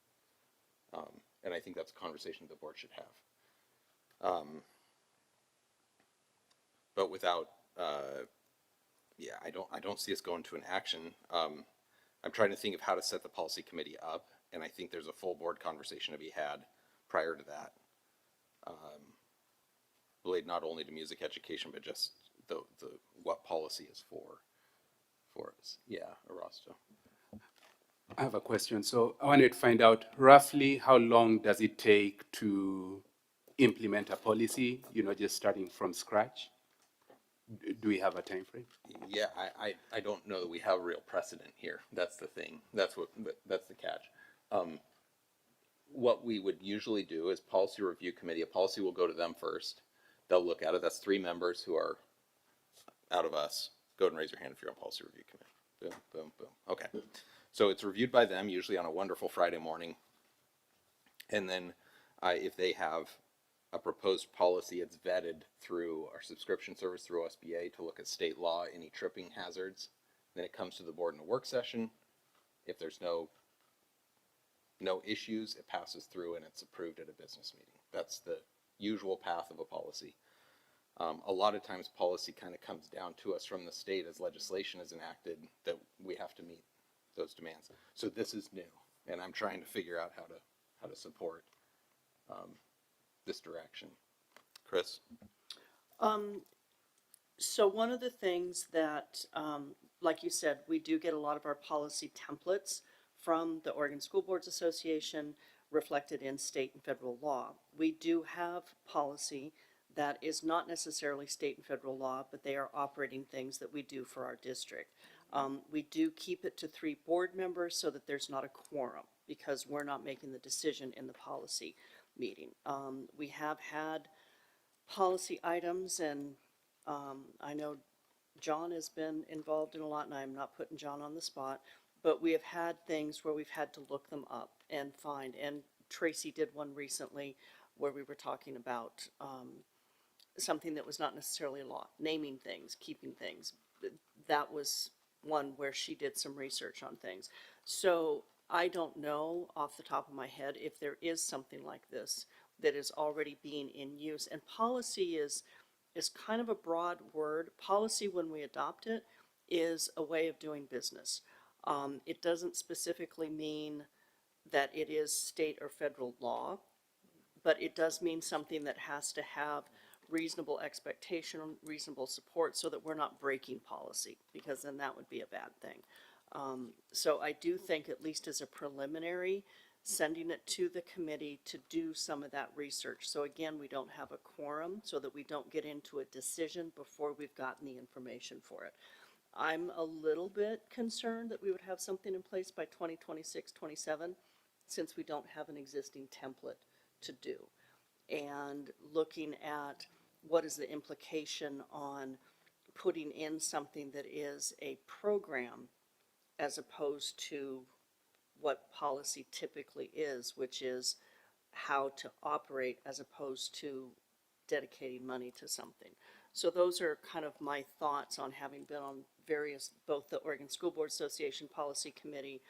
And I think that's a conversation the board should have. But without, yeah, I don't see us going to an action. I'm trying to think of how to set the policy committee up, and I think there's a full board conversation to be had prior to that. Related not only to music education, but just the what policy is for us. Yeah, Arasto. I have a question. So I wanted to find out roughly how long does it take to implement a policy, just starting from scratch? Do we have a time frame? Yeah, I don't know that we have real precedent here. That's the thing. That's the catch. What we would usually do is policy review committee. A policy will go to them first. They'll look at it. That's 3 members who are out of us. Go ahead and raise your hand if you're on policy review committee. Boom, boom, boom. Okay. So it's reviewed by them, usually on a wonderful Friday morning. And then if they have a proposed policy, it's vetted through our subscription service through OSBA to look at state law, any tripping hazards. Then it comes to the board in a work session. If there's no issues, it passes through and it's approved at a business meeting. That's the usual path of a policy. A lot of times policy kind of comes down to us from the state as legislation is enacted that we have to meet those demands. So this is new, and I'm trying to figure out how to support this direction. Chris? So one of the things that, like you said, we do get a lot of our policy templates from the Oregon School Boards Association reflected in state and federal law. We do have policy that is not necessarily state and federal law, but they are operating things that we do for our district. We do keep it to 3 board members so that there's not a quorum because we're not making the decision in the policy meeting. We have had policy items, and I know John has been involved in a lot, and I'm not putting John on the spot, but we have had things where we've had to look them up and find, and Tracy did one recently where we were talking about something that was not necessarily a law, naming things, keeping things. That was one where she did some research on things. So I don't know off the top of my head if there is something like this that is already being in use. And policy is kind of a broad word. Policy, when we adopt it, is a way of doing business. It doesn't specifically mean that it is state or federal law, but it does mean something that has to have reasonable expectation, reasonable support, so that we're not breaking policy, because then that would be a bad thing. So I do think, at least as a preliminary, sending it to the committee to do some of that research. So again, we don't have a quorum, so that we don't get into a decision before we've gotten the information for it. I'm a little bit concerned that we would have something in place by 2026, 27, since we don't have an existing template to do. And looking at what is the implication on putting in something that is a program as opposed to what policy typically is, which is how to operate as opposed to dedicating money to something. So those are kind of my thoughts on having been on various, both the Oregon School Board Association Policy Committee,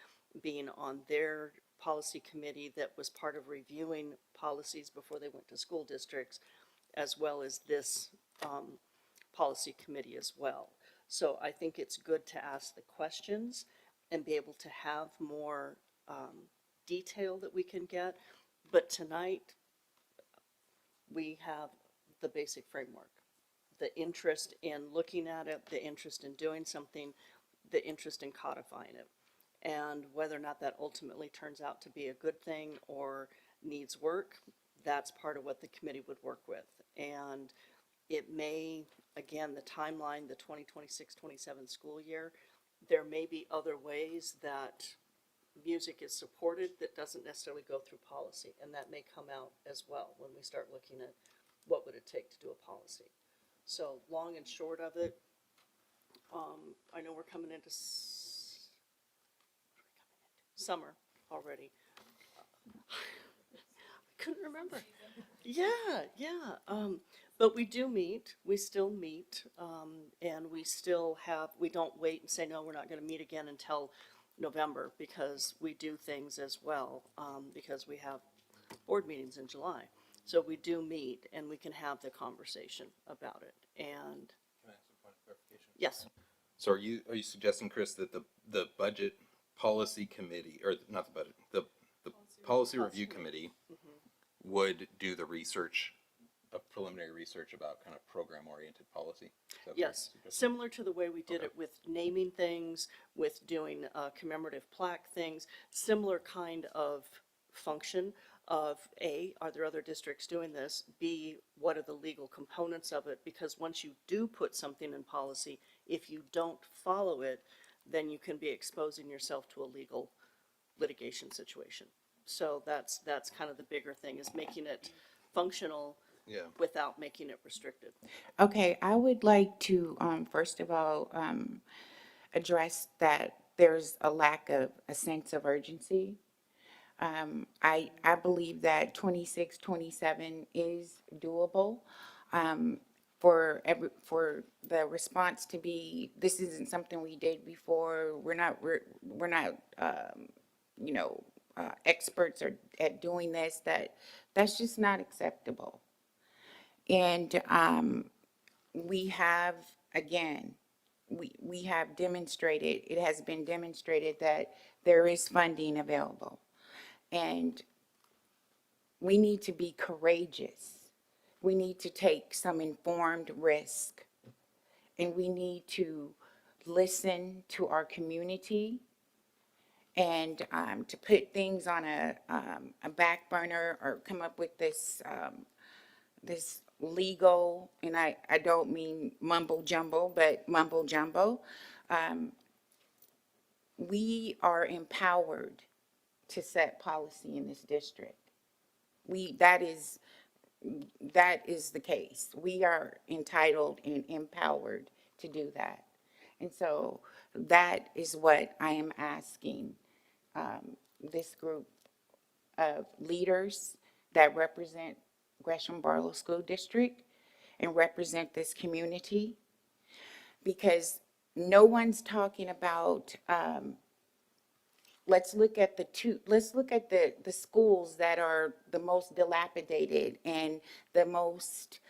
being on their policy committee that was part of reviewing policies before they went to school districts, as well as this policy committee as well. So I think it's good to ask the questions and be able to have more detail that we can get. But tonight, we have the basic framework. The interest in looking at it, the interest in doing something, the interest in codifying it. And whether or not that ultimately turns out to be a good thing or needs work, that's part of what the committee would work with. And it may, again, the timeline, the 2026-27 school year, there may be other ways that music is supported that doesn't necessarily go through policy, and that may come out as well when we start looking at what would it take to do a policy. So long and short of it, I know we're coming into summer already. I couldn't remember. Yeah. But we do meet, we still meet, and we still have, we don't wait and say, no, we're not going to meet again until November, because we do things as well, because we have board meetings in July. So we do meet and we can have the conversation about it. And Can I ask a point of clarification? yes, So are you suggesting, Chris, that the budget policy committee, or not the budget, the policy review committee would do the research, a preliminary research about kind of program-oriented policy? Is that what you're yes, suggesting? similar to the way we did it with naming things, with doing commemorative plaque things, similar kind of function of A, are there other districts doing this? B, what are the legal components of it? Because once you do put something in policy, if you don't follow it, then you can be exposing yourself to a legal litigation situation. So that's kind of the bigger thing, is making it functional Yeah. without making it restricted. Okay, I would like to, first of all, address that there's a lack of a sense of urgency. I believe that 26, 27 is doable. For the response to be, this isn't something we did before, we're not, you know, experts at doing this, that's just not acceptable. And, we have, again, we have demonstrated, it has been demonstrated that there is funding available. And we need to be courageous. We need to take some informed risk. And we need to listen to our community and to put things on a back burner or come up with this, this legal, and I don't mean mumbo jumbo, but mumbo jumbo. We are empowered to set policy in this district. That is the case. We are entitled and empowered to do that. And so that is what I am asking this group of leaders that represent Gresham-Barlow School District and represent this community. Because no one's talking about, let's look at the schools that are the most dilapidated and the most,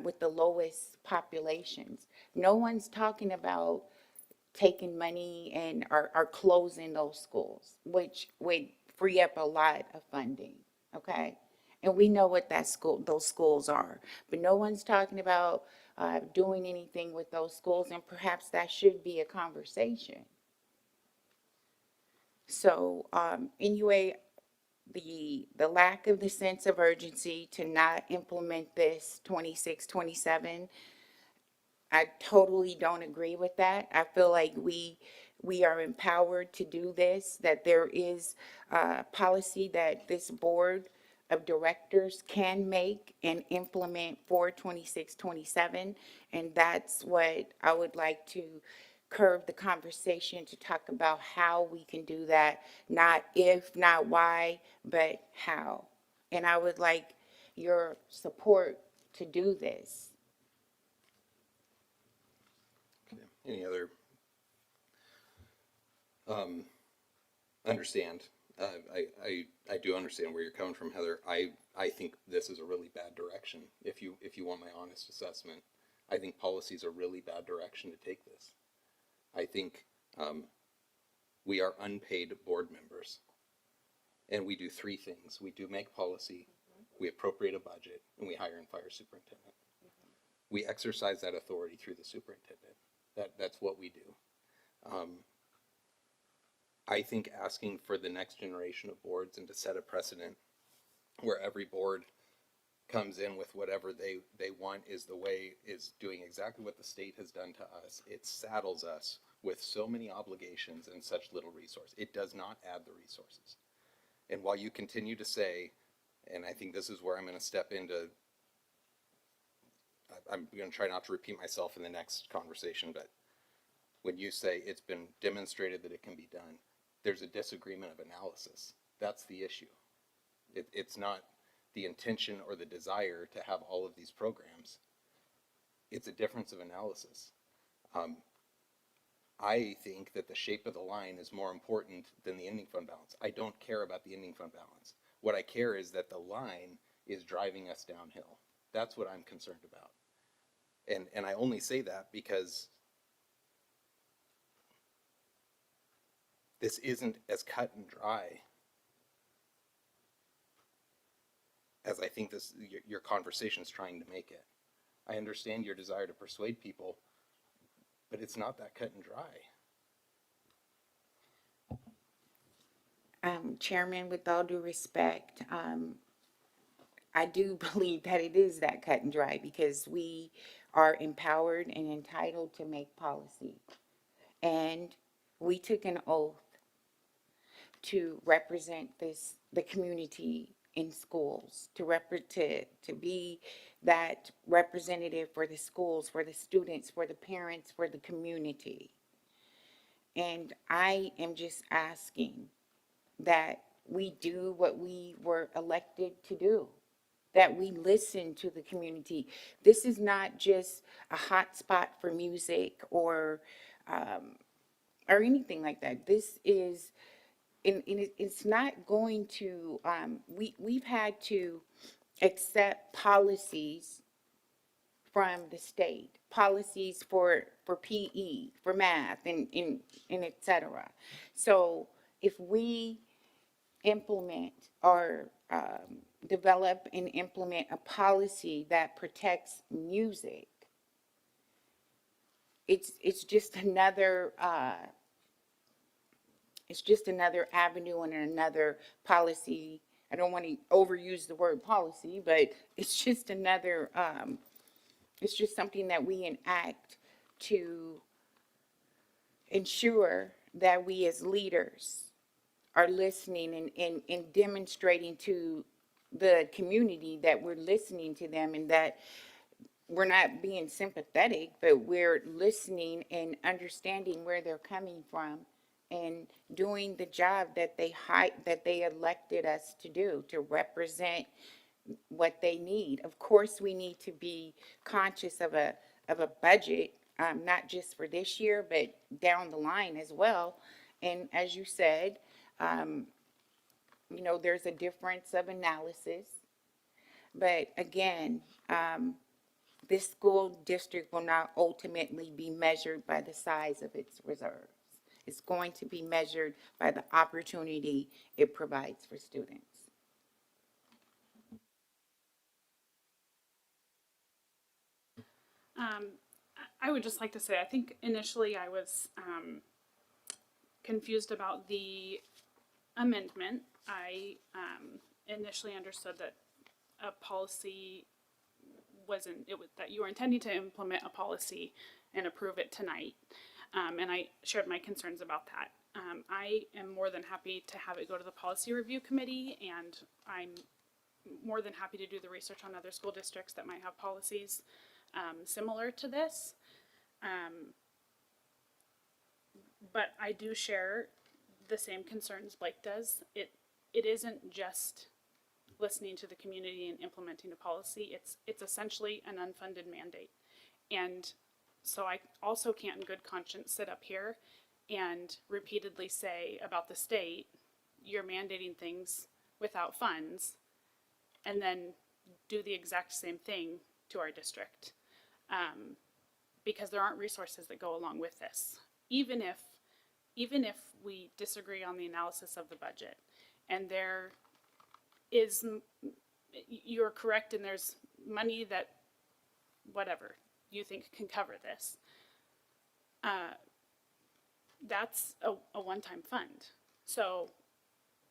with the lowest populations. No one's talking about taking money and are closing those schools, which would free up a lot of funding, okay? And we know what those schools are, but no one's talking about doing anything with those schools, and perhaps that should be a conversation. So, anyway, the lack of the sense of urgency to not implement this 26, 27, I totally don't agree with that. I feel like we are empowered to do this, that there is a policy that this board of directors can make and implement for 26, 27. And that's what I would like to curve the conversation to talk about how we can do that. Not if, not why, but how. And I would like your support to do this. Okay. Any other? Understand. I do understand where you're coming from, Heather. I think this is a really bad direction. If you want my honest assessment, I think policy is a really bad direction to take this. I think we are unpaid board members, and we do three things. We do make policy, we appropriate a budget, and we hire and fire superintendent. We exercise that authority through the superintendent. That's what we do. I think asking for the next generation of boards and to set a precedent where every board comes in with whatever they want is doing exactly what the state has done to us. It saddles us with so many obligations and such little resource. It does not add the resources. And while you continue to say, and I think this is where I'm going to step into, I'm going to try not to repeat myself in the next conversation, but when you say it's been demonstrated that it can be done, there's a disagreement of analysis. That's the issue. It's not the intention or the desire to have all of these programs. It's a difference of analysis. I think that the shape of the line is more important than the ending fund balance. I don't care about the ending fund balance. What I care is that the line is driving us downhill. That's what I'm concerned about. And I only say that because this isn't as cut and dry as I think your conversation is trying to make it. I understand your desire to persuade people, but it's not that cut and dry. Chairman, with all due respect, I do believe that it is that cut and dry because we are empowered and entitled to make policy. And we took an oath to represent the community in schools, to be that representative for the schools, for the students, for the parents, for the community. And I am just asking that we do what we were elected to do, that we listen to the community. This is not just a hot spot for music or anything like that. This is, and it's not going to, we've had to accept policies from the state, policies for PE, for math, and et cetera. So if we implement or develop and implement a policy that protects music, it's just another avenue and another policy. I don't want to overuse the word policy, but it's just another it's just something that we enact to ensure that we as leaders are listening and demonstrating to the community that we're listening to them and that we're not being sympathetic, but we're listening and understanding where they're coming from and doing the job that they elected us to do, to represent what they need. Of course, we need to be conscious of a budget, not just for this year, but down the line as well. And as you said, there's a difference of analysis. But again, this school district will not ultimately be measured by the size of its reserves. It's going to be measured by the opportunity it provides for students. I would just like to say, I think initially I was confused about the amendment. I initially understood that a policy that you were intending to implement a policy and approve it tonight. And I shared my concerns about that. I am more than happy to have it go to the policy review committee, and I'm more than happy to do the research on other school districts that might have policies similar to this. But I do share the same concerns Blake does. It isn't just listening to the community and implementing a policy. It's essentially an unfunded mandate. And so I also can't in good conscience sit up here and repeatedly say about the state, you're mandating things without funds, and then do the exact same thing to our district. Because there aren't resources that go along with this. Even if we disagree on the analysis of the budget, and there is, you're correct, and there's money that, whatever, you think can cover this, that's a one-time fund. So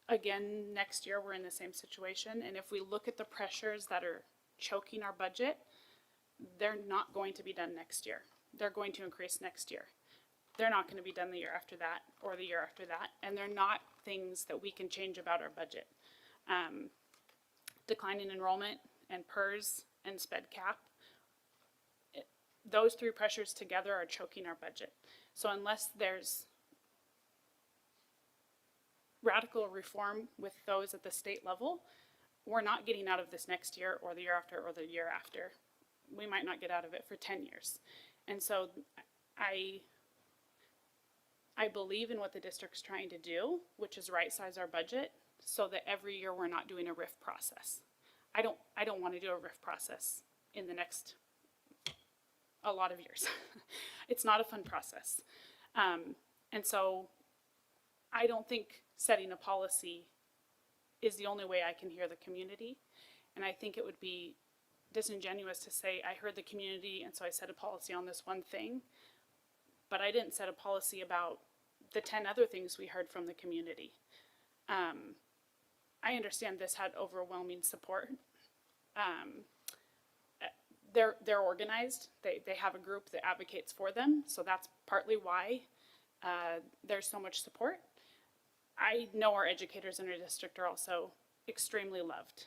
again, next year we're in the same situation, and if we look at the pressures that are choking our budget, they're not going to be done next year. They're going to increase next year. They're not going to be done the year after that or the year after that, and they're not things that we can change about our budget. Declining enrollment and PERS and sped cap, those three pressures together are choking our budget. So unless there's radical reform with those at the state level, we're not getting out of this next year or the year after or the year after. We might not get out of it for 10 years. And so I believe in what the district's trying to do, which is right-size our budget so that every year we're not doing a RIF process. I don't want to do a RIF process in the next a lot of years. It's not a fun process. And so I don't think setting a policy is the only way I can hear the community. And I think it would be disingenuous to say, I heard the community and so I set a policy on this one thing, but I didn't set a policy about the 10 other things we heard from the community. I understand this had overwhelming support. They're organized. They have a group that advocates for them, so that's partly why there's so much support. I know our educators in our district are also extremely loved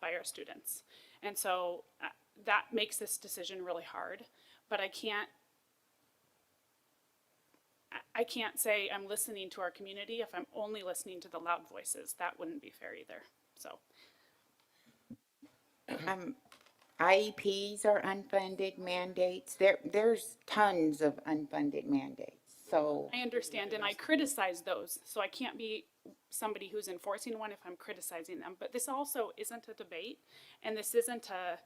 by our students, and so that makes this decision really hard. But I can't say I'm listening to our community if I'm only listening to the loud voices. That wouldn't be fair either. So. IEPs are unfunded mandates. There's tons of unfunded mandates. So I understand, and I criticize those, so I can't be somebody who's enforcing one if I'm criticizing them. But this also isn't a debate, and this isn't a,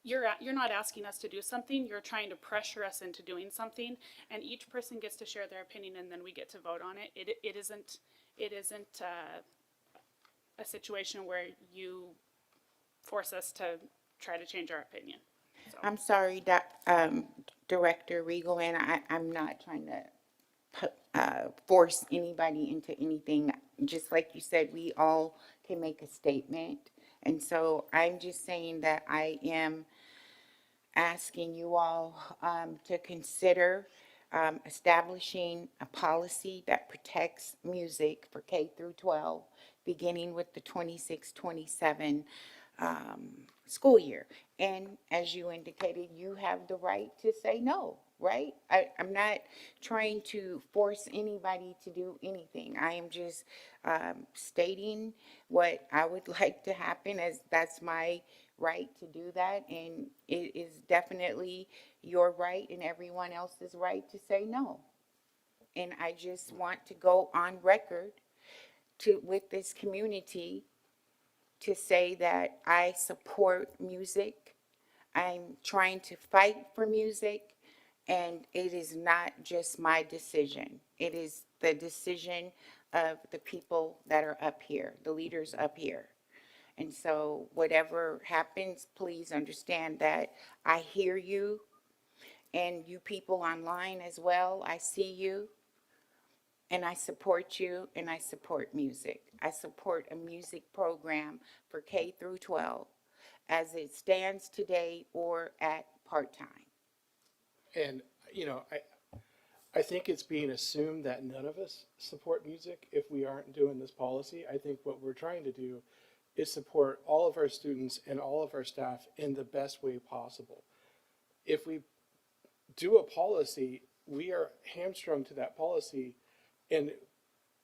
you're not asking us to do something, you're trying to pressure us into doing something, and each person gets to share their opinion and then we get to vote on it. It isn't a situation where you force us to try to change our opinion. So. I'm sorry, Director Regal, and I'm not trying to force anybody into anything. Just like you said, we all can make a statement. And so I'm just saying that I am asking you all to consider establishing a policy that protects music for K through 12, beginning with the 26-27 school year. And as you indicated, you have the right to say no, right? I'm not trying to force anybody to do anything. I am just stating what I would like to happen, as that's my right to do that. And it is definitely your right and everyone else's right to say no. And I just want to go on record with this community to say that I support music. I'm trying to fight for music, and it is not just my decision. It is the decision of the people that are up here, the leaders up here. And so whatever happens, please understand that I hear you, and you people online as well. I see you. And I support you, and I support music. I support a music program for K through 12 as it stands today or at part-time. And, I think it's being assumed that none of us support music if we aren't doing this policy. I think what we're trying to do is support all of our students and all of our staff in the best way possible. If we do a policy, we are hamstrung to that policy. And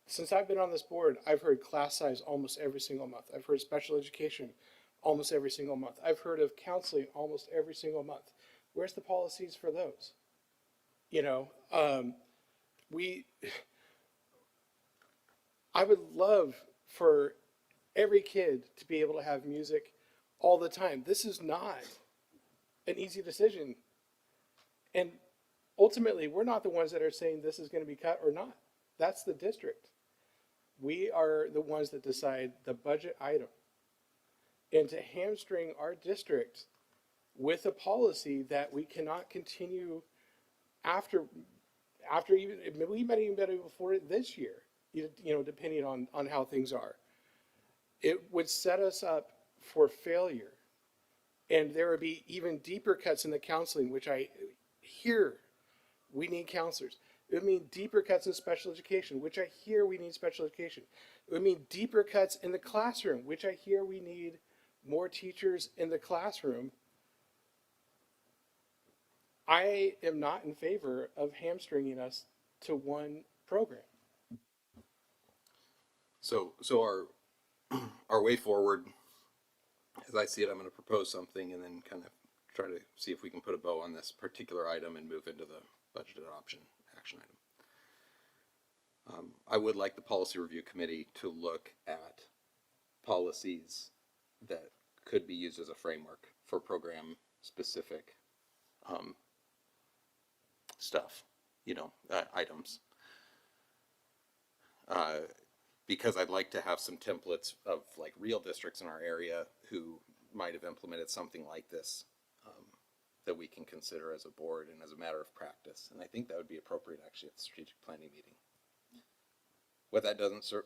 since I've been on this board, I've heard class size almost every single month. I've heard special education almost every single month. I've heard of counseling almost every single month. Where's the policies for those? I would love for every kid to be able to have music all the time. This is not an easy decision. And ultimately, we're not the ones that are saying this is going to be cut or not. That's the district. We are the ones that decide the budget item. And to hamstring our district with a policy that we cannot continue after even, we might even better before this year, depending on how things are. It would set us up for failure. And there would be even deeper cuts in the counseling, which I hear we need counselors. It would mean deeper cuts in special education, which I hear we need special education. It would mean deeper cuts in the classroom, which I hear we need more teachers in the classroom. I am not in favor of hamstringing us to one program. So our way forward, as I see it, I'm going to propose something and then kind of try to see if we can put a bow on this particular item and move into the budget adoption action item. I would like the policy review committee to look at policies that could be used as a framework for program specific stuff, items. Because I'd like to have some templates of like real districts in our area who might have implemented something like this that we can consider as a board and as a matter of practice. And I think that would be appropriate actually at the strategic planning meeting. What that doesn't serve,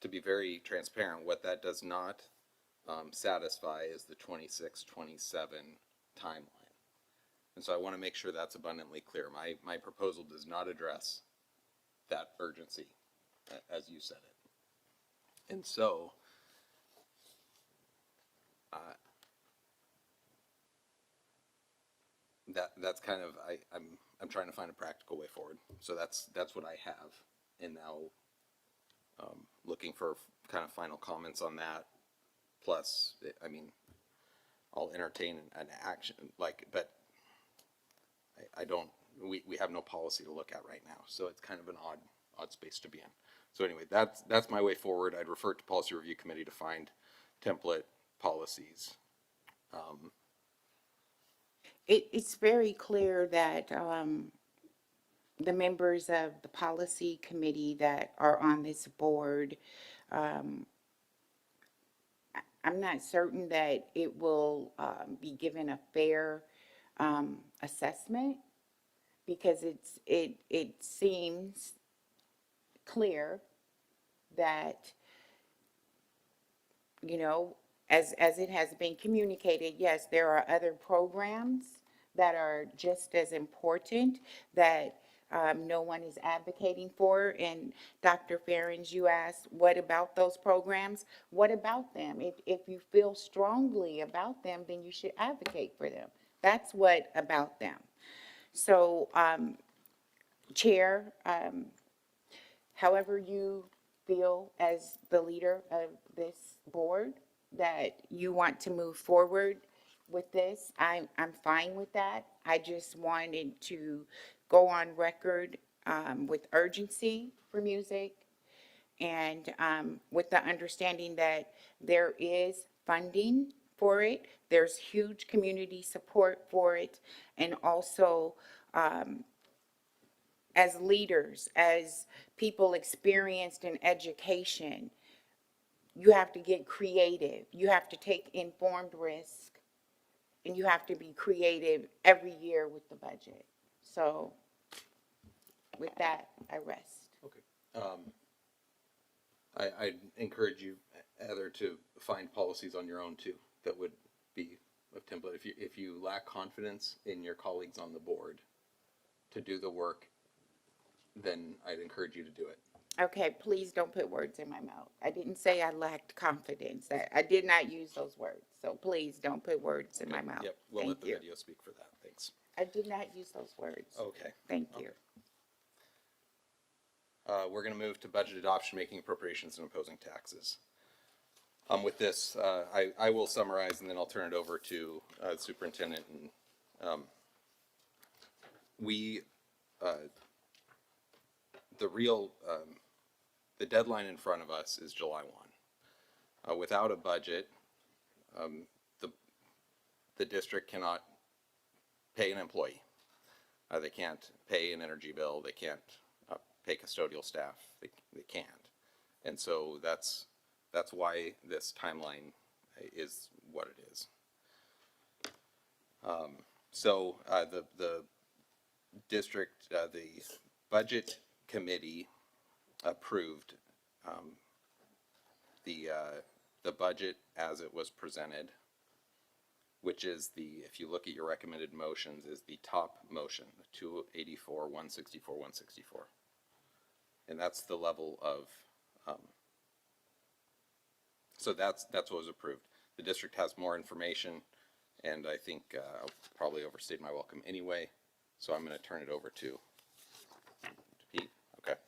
to be very transparent, what that does not satisfy is the 26-27 timeline. And so I want to make sure that's abundantly clear. My proposal does not address that urgency, as you said it. And so, that's kind of, I'm trying to find a practical way forward. So that's what I have. And now, looking for kind of final comments on that. Plus, I mean, I'll entertain an action, but I don't, we have no policy to look at right now. So it's kind of an odd space to be in. So anyway, that's my way forward. I'd refer to policy review committee to find template policies. It's very clear that the members of the policy committee that are on this board, I'm not certain that it will be given a fair assessment, because it seems clear that, as it has been communicated, yes, there are other programs that are just as important that no one is advocating for. And Dr. Ferens, you asked, what about those programs? What about them? If you feel strongly about them, then you should advocate for them. That's what about them. So, Chair, however you feel as the leader of this board that you want to move forward with this, I'm fine with that. I just wanted to go on record with urgency for music, and with the understanding that there is funding for it, there's huge community support for it, and also as leaders, as people experienced in education, you have to get creative. You have to take informed risk, and you have to be creative every year with the budget. So with that, I rest. Okay. I'd encourage you, Heather, to find policies on your own too that would be a template. If you lack confidence in your colleagues on the board to do the work, then I'd encourage you to do it. Okay, please don't put words in my mouth. I didn't say I lacked confidence. I did not use those words. So please don't put words in my mouth. Yep, we'll Thank let the you. video speak for that. Thanks. I did not use those words. Okay. Thank you. We're going to move to budget adoption, making appropriations, and imposing taxes. With this, I will summarize, and then I'll turn it over to the superintendent. And the deadline in front of us is July 1. Without a budget, the district cannot pay an employee. They can't pay an energy bill. They can't pay custodial staff. They can't. And so that's why this timeline is what it is. So the district, the budget committee approved the budget as it was presented, which is if you look at your recommended motions, is the top motion, the 284, 164, 164. And that's the level of, so that's what was approved. The district has more information, and I think I'll probably overstayed my welcome anyway, so I'm going to turn it over to Pete. Okay.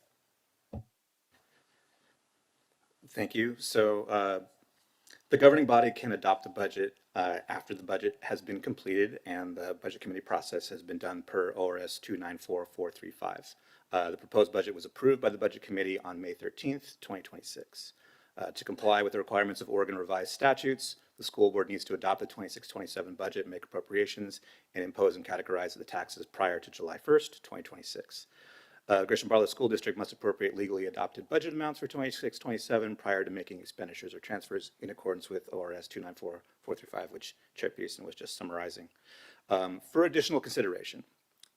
Thank you. So The governing body can adopt the budget after the budget has been completed and the budget committee process has been done per ORS 294435. The proposed budget was approved by the budget committee on May 13th, 2026. To comply with the requirements of Oregon revised statutes, the school board needs to adopt the 26-27 budget, make appropriations, and impose and categorize the taxes prior to July 1st, 2026. Gresham-Barlow School District must appropriate legally adopted budget amounts for 26-27 prior to making expenditures or transfers in accordance with ORS 294435, which Chair Peterson was just summarizing. For additional consideration,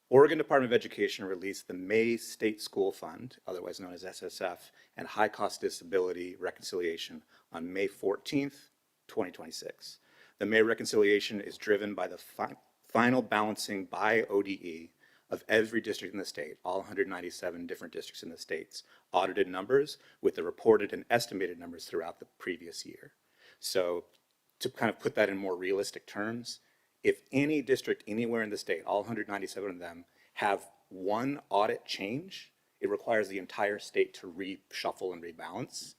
Oregon Department of Education released the May State School Fund, otherwise known as SSF, and High Cost Disability Reconciliation on May 14th, 2026. The May reconciliation is driven by the final balancing by ODE of every district in the state, all 197 different districts in the state's audited numbers with the reported and estimated numbers throughout the previous year. So to kind of put that in more realistic terms, if any district anywhere in the state, all 197 of them, have one audit change, it requires the entire state to reshuffle and rebalance.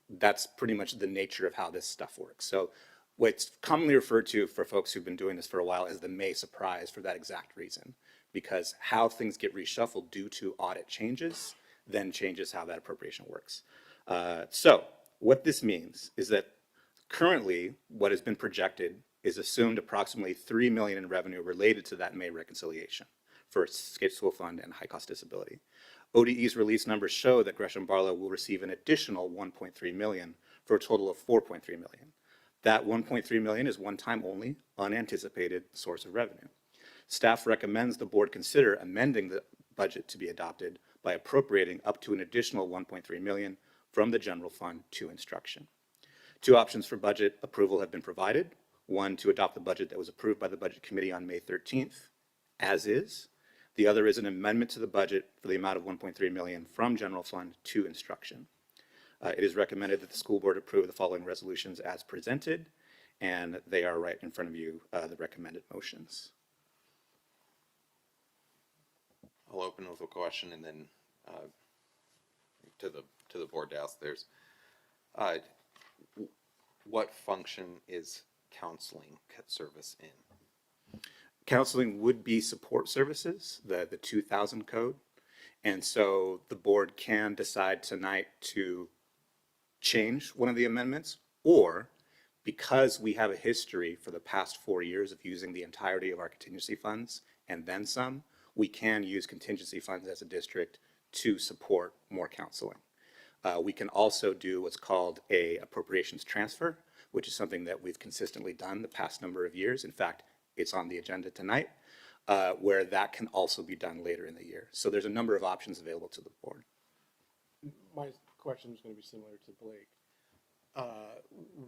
That's pretty much the nature of how this stuff works. So what's commonly referred to for folks who've been doing this for a while is the May surprise for that exact reason, because how things get reshuffled due to audit changes then changes how that appropriation works. So what this means is that currently what has been projected is assumed approximately $3 million in revenue related to that May reconciliation for State School Fund and high cost disability. ODE's release numbers show that Gresham-Barlow will receive an additional $1.3 million for a total of $4.3 million. That $1.3 million is one-time only, unanticipated source of revenue. Staff recommends the board consider amending the budget to be adopted by appropriating up to an additional $1.3 million from the general fund to instruction. Two options for budget approval have been provided. One, to adopt the budget that was approved by the budget committee on May 13th, as is. The other is an amendment to the budget for the amount of $1.3 million from general fund to instruction. It is recommended that the school board approve the following resolutions as presented, and they are right in front of you, the recommended motions. I'll open with a question and then to the board to ask theirs. What function is counseling service in? Counseling would be support services, the 2000 code. And so the board can decide tonight to change one of the amendments, or because we have a history for the past 4 years of using the entirety of our contingency funds and then some, we can use contingency funds as a district to support more counseling. We can also do what's called a appropriations transfer, which is something that we've consistently done the past number of years. In fact, it's on the agenda tonight, where that can also be done later in the year. So there's a number of options available to the board. My question is going to be similar to Blake.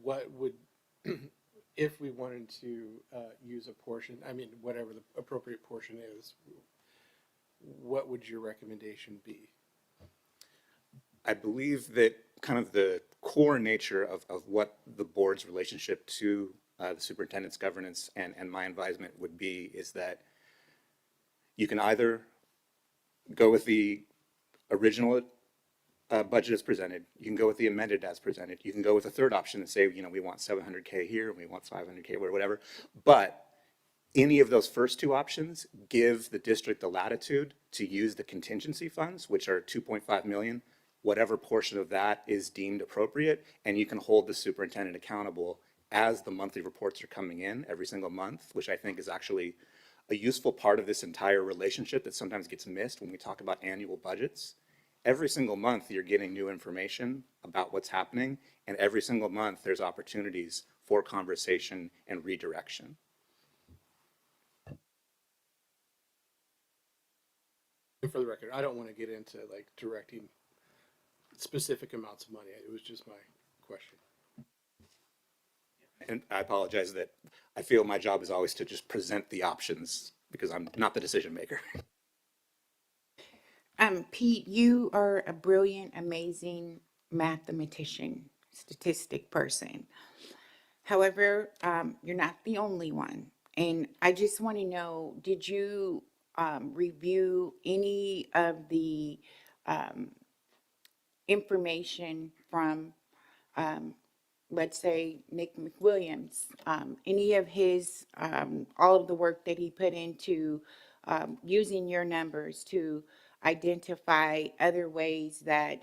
What would, if we wanted to use a portion, I mean, whatever the appropriate portion is, what would your recommendation be? I believe that kind of the core nature of what the board's relationship to the superintendent's governance and my advisement would be is that you can either go with the original budget as presented, you can go with the amended as presented, you can go with a third option and say, we want 700K here, and we want 500K or whatever, but any of those first two options give the district the latitude to use the contingency funds, which are 2.5 million, whatever portion of that is deemed appropriate, and you can hold the superintendent accountable as the monthly reports are coming in every single month, which I think is actually a useful part of this entire relationship that sometimes gets missed when we talk about annual budgets. Every single month you're getting new information about what's happening, and every single month there's opportunities for conversation and redirection. And for the record, I don't want to get into like directing specific amounts of money. It was just my question. And I apologize that I feel my job is always to just present the options because I'm not the decision maker. Pete, you are a brilliant, amazing mathematician, statistic person. However, you're not the only one. And I just want to know, did you review any of the information from let's say Nick McWilliams, any of his, all of the work that he put into using your numbers to identify other ways that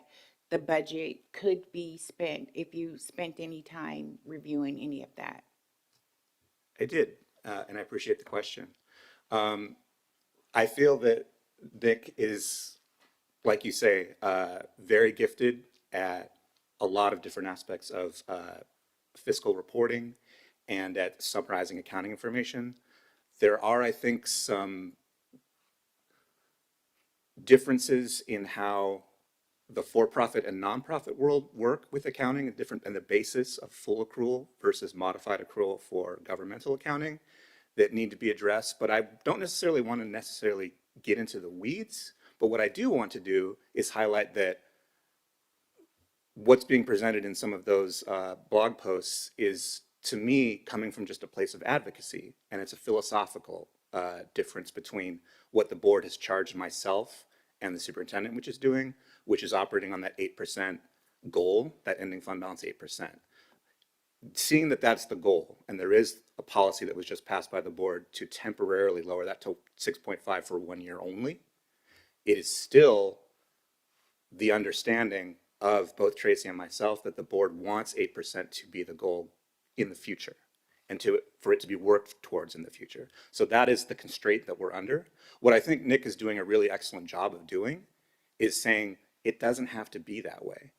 the budget could be spent, if you spent any time reviewing any of that? I did, and I appreciate the question. I feel that Nick is, like you say, very gifted at a lot of different aspects of fiscal reporting and at summarizing accounting information. There are, I think, some differences in how the for-profit and nonprofit world work with accounting and different, and the basis of full accrual versus modified accrual for governmental accounting that need to be addressed. But I don't necessarily want to necessarily get into the weeds. But what I do want to do is highlight that what's being presented in some of those blog posts is, to me, coming from just a place of advocacy. And it's a philosophical difference between what the board has charged myself and the superintendent, which is operating on that 8% goal, that ending fund balance 8%. Seeing that that's the goal, and there is a policy that was just passed by the board to temporarily lower that to 6.5 for 1 year only, it is still the understanding of both Tracy and myself that the board wants 8% to be the goal in the future and for it to be worked towards in the future. So that is the constraint that we're under. What I think Nick is doing a really excellent job of doing is saying it doesn't have to be that way.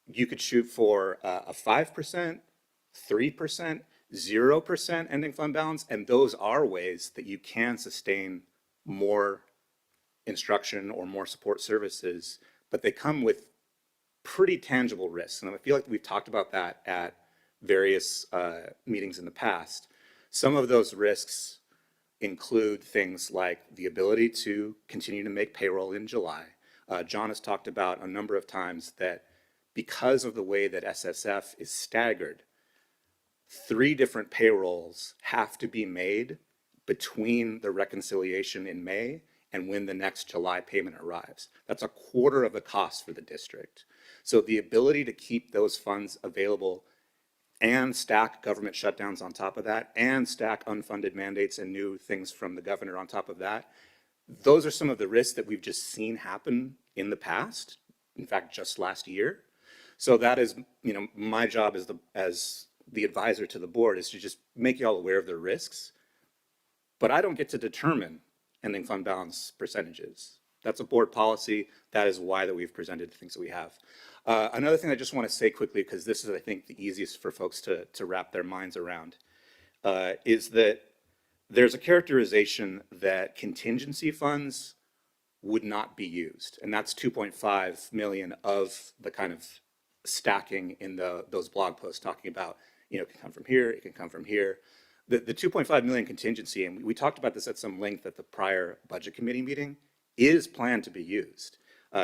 You could shoot for a 5%, 3%, 0% ending fund balance, and those are ways that you can sustain more instruction or more support services, but they come with pretty tangible risks. And I feel like we've talked about that at various meetings in the past. Some of those risks include things like the ability to continue to make payroll in July. John has talked about a number of times that because of the way that SSF is staggered, 3 different payrolls have to be made between the reconciliation in May and when the next July payment arrives. That's a quarter of the cost for the district. So the ability to keep those funds available and stack government shutdowns on top of that, and stack unfunded mandates and new things from the governor on top of that, those are some of the risks that we've just seen happen in the past, in fact, just last year. So that is, my job as the advisor to the board is to just make you all aware of the risks. But I don't get to determine ending fund balance percentages. That's a board policy. That is why that we've presented the things that we have. Another thing I just want to say quickly, because this is, I think, the easiest for folks to wrap their minds around, is that there's a characterization that contingency funds would not be used. And that's 2.5 million of the kind of stacking in those blog posts talking about, it can come from here, it can come from here. The 2.5 million contingency, and we talked about this at some length at the prior budget committee meeting, is planned to be used.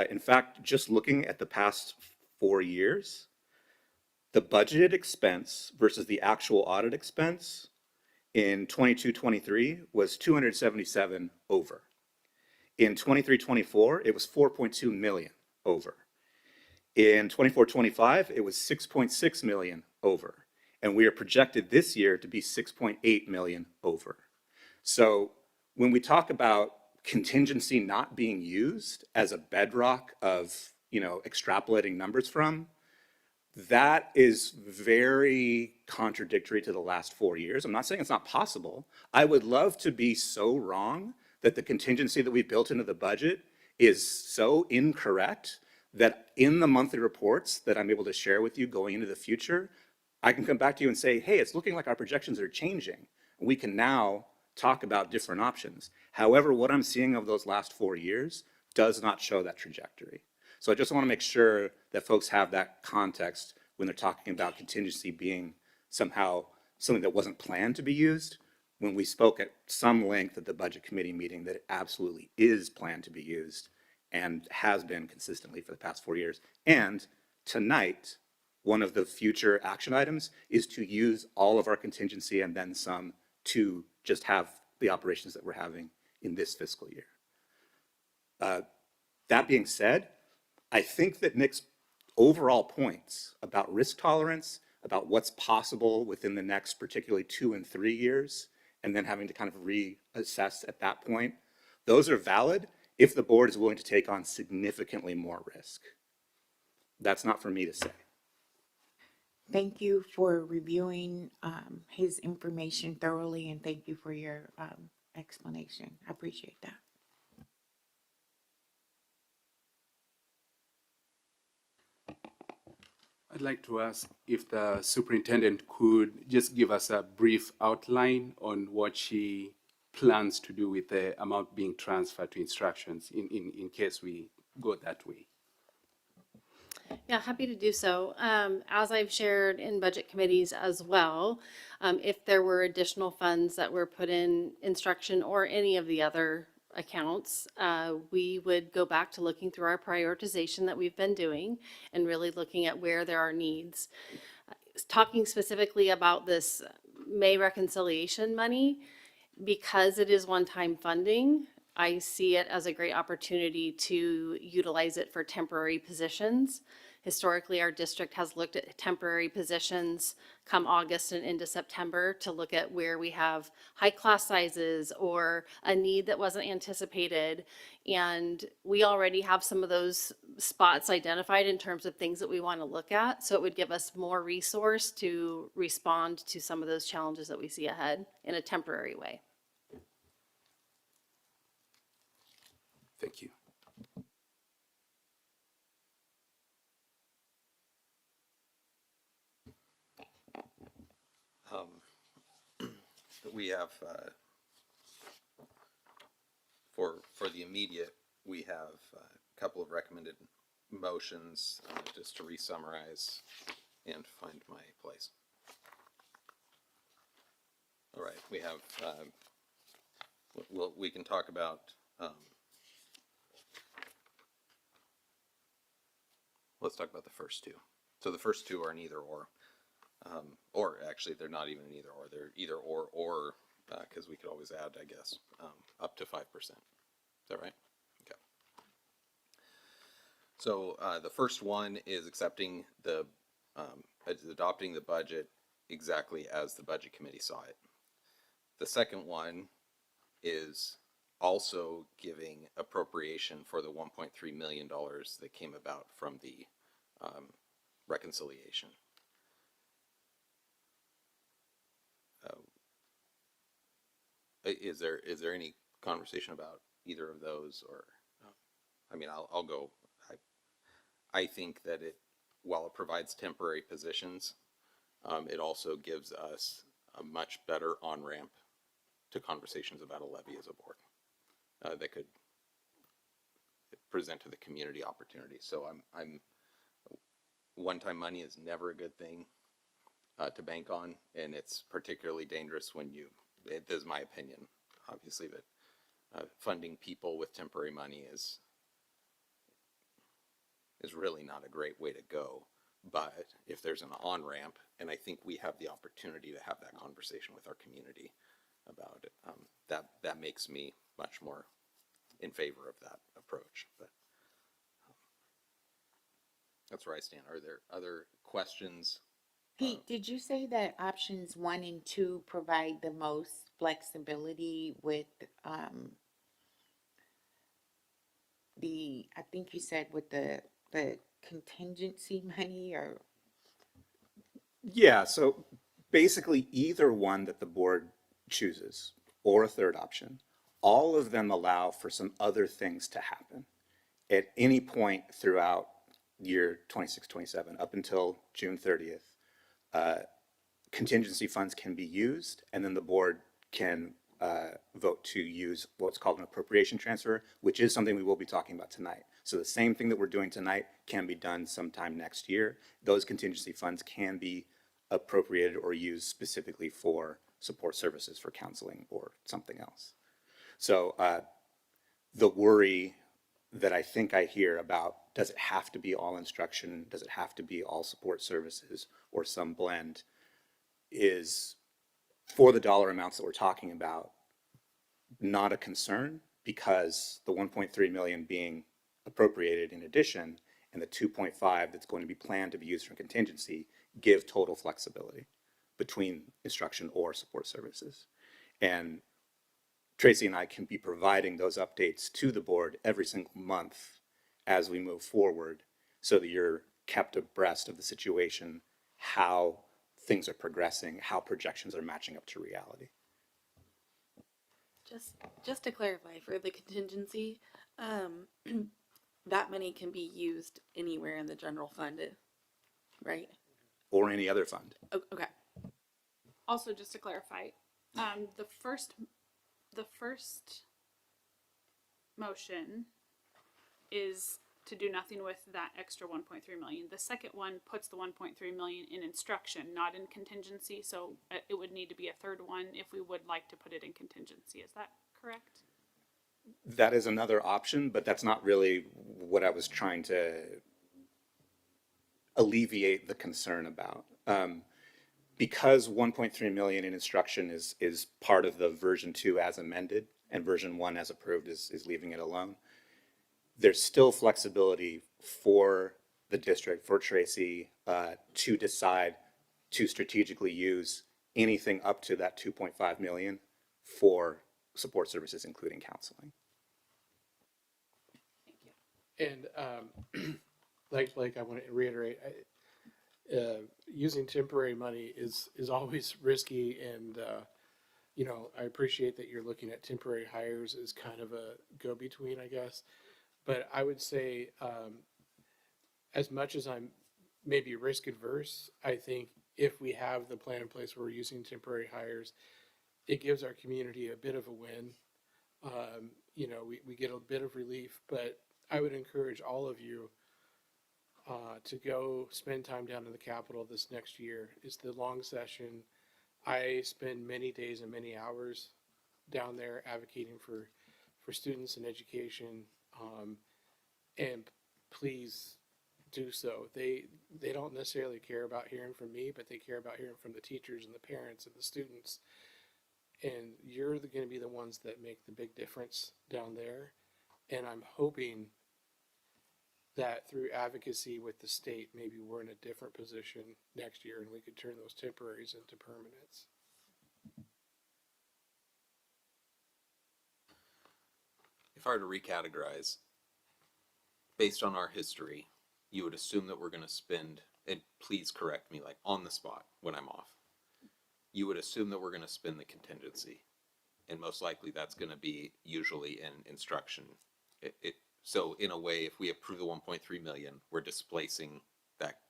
In fact, just looking at the past 4 years, the budgeted expense versus the actual audit expense in 22-23 was 277 over. In 23-24, it was 4.2 million over. In 24-25, it was 6.6 million over. And we are projected this year to be 6.8 million over. So when we talk about contingency not being used as a bedrock of, extrapolating numbers from, that is very contradictory to the last 4 years. I'm not saying it's not possible. I would love to be so wrong that the contingency that we built into the budget is so incorrect that in the monthly reports that I'm able to share with you going into the future, I can come back to you and say, hey, it's looking like our projections are changing. We can now talk about different options. However, what I'm seeing of those last 4 years does not show that trajectory. So I just want to make sure that folks have that context when they're talking about contingency being somehow something that wasn't planned to be used. When we spoke at some length at the budget committee meeting that it absolutely is planned to be used and has been consistently for the past 4 years. And tonight, one of the future action items is to use all of our contingency and then some to just have the operations that we're having in this fiscal year. That being said, I think that Nick's overall points about risk tolerance, about what's possible within the next particularly 2 and 3 years, and then having to kind of reassess at that point, those are valid if the board is willing to take on significantly more risk. That's not for me to say. Thank you for reviewing his information thoroughly, and thank you for your explanation. I appreciate that. I'd like to ask if the superintendent could just give us a brief outline on what she plans to do with the amount being transferred to instructions in case we go that way. Yeah, happy to do so. As I've shared in budget committees as well, if there were additional funds that were put in instruction or any of the other accounts, we would go back to looking through our prioritization that we've been doing and really looking at where there are needs. Talking specifically about this May reconciliation money, because it is one-time funding, I see it as a great opportunity to utilize it for temporary positions. Historically, our district has looked at temporary positions come August and into September to look at where we have high class sizes or a need that wasn't anticipated. And we already have some of those spots identified in terms of things that we want to look at. So it would give us more resource to respond to some of those challenges that we see ahead in a temporary way. Thank you. We have, for the immediate, we have a couple of recommended motions, just to re-summarize and find my place. All right, we have, we can talk about, let's talk about the first two. So the first two are an either or actually they're not even an either or, they're either or, because we could always add, I guess, up to 5%. Is that right? Okay. So the first one is accepting adopting the budget exactly as the budget committee saw it. The second one is also giving appropriation for the $1.3 million that came about from the reconciliation. Is there any conversation about either of those, or I mean, I'll go. I think that while it provides temporary positions, it also gives us a much better on-ramp to conversations about a levy as a board that could present to the community opportunity. So one-time money is never a good thing to bank on, and it's particularly dangerous when this is my opinion, obviously, but funding people with temporary money is really not a great way to go. But if there's an on-ramp, and I think we have the opportunity to have that conversation with our community about it, that makes me much more in favor of that approach. But that's where I stand. Are there other questions? Pete, did you say that options 1 and 2 provide the most flexibility with I think you said with the contingency money, or? Yeah, so basically either one that the board chooses or a third option, all of them allow for some other things to happen at any point throughout year 26-27 up until June 30th. Contingency funds can be used, and then the board can vote to use what's called an appropriation transfer, which is something we will be talking about tonight. So the same thing that we're doing tonight can be done sometime next year. Those contingency funds can be appropriated or used specifically for support services, for counseling or something else. So the worry that I think I hear about, does it have to be all instruction? Does it have to be all support services or some blend, is, for the dollar amounts that we're talking about, not a concern, because the 1.3 million being appropriated in addition, and the 2.5 that's going to be planned to be used for contingency give total flexibility between instruction or support services. And Tracy and I can be providing those updates to the board every single month as we move forward so that you're kept abreast of the situation, how things are progressing, how projections are matching up to reality. Just to clarify, for the contingency, that money can be used anywhere in the general fund, right? Or any other fund. Okay. Also, just to clarify, the first motion is to do nothing with that extra 1.3 million. The second one puts the 1.3 million in instruction, not in contingency. So it would need to be a third one if we would like to put it in contingency. Is that correct? That is another option, but that's not really what I was trying to alleviate the concern about. Because 1.3 million in instruction is part of the version 2 as amended, and version 1 as approved is leaving it alone, there's still flexibility for the district, for Tracy, to decide to strategically use anything up to that 2.5 million for support services, including counseling. And like I want to reiterate, using temporary money is always risky, and you know, I appreciate that you're looking at temporary hires as kind of a go-between, I guess. But I would say, as much as I'm maybe risk adverse, I think if we have the plan in place where we're using temporary hires, it gives our community a bit of a win. You know, we get a bit of relief, but I would encourage all of you to go spend time down in the Capitol this next year. It's the long session. I spend many days and many hours down there advocating for students and education. And please do so. They don't necessarily care about hearing from me, but they care about hearing from the teachers and the parents and the students. And you're going to be the ones that make the big difference down there. And I'm hoping that through advocacy with the state, maybe we're in a different position next year and we could turn those temporaries into permanents. If I were to recategorize, based on our history, you would assume that we're going to spend, and please correct me, like on the spot when I'm off, you would assume that we're going to spend the contingency. And most likely that's going to be usually in instruction. So in a way, if we approve the 1.3 million, we're displacing that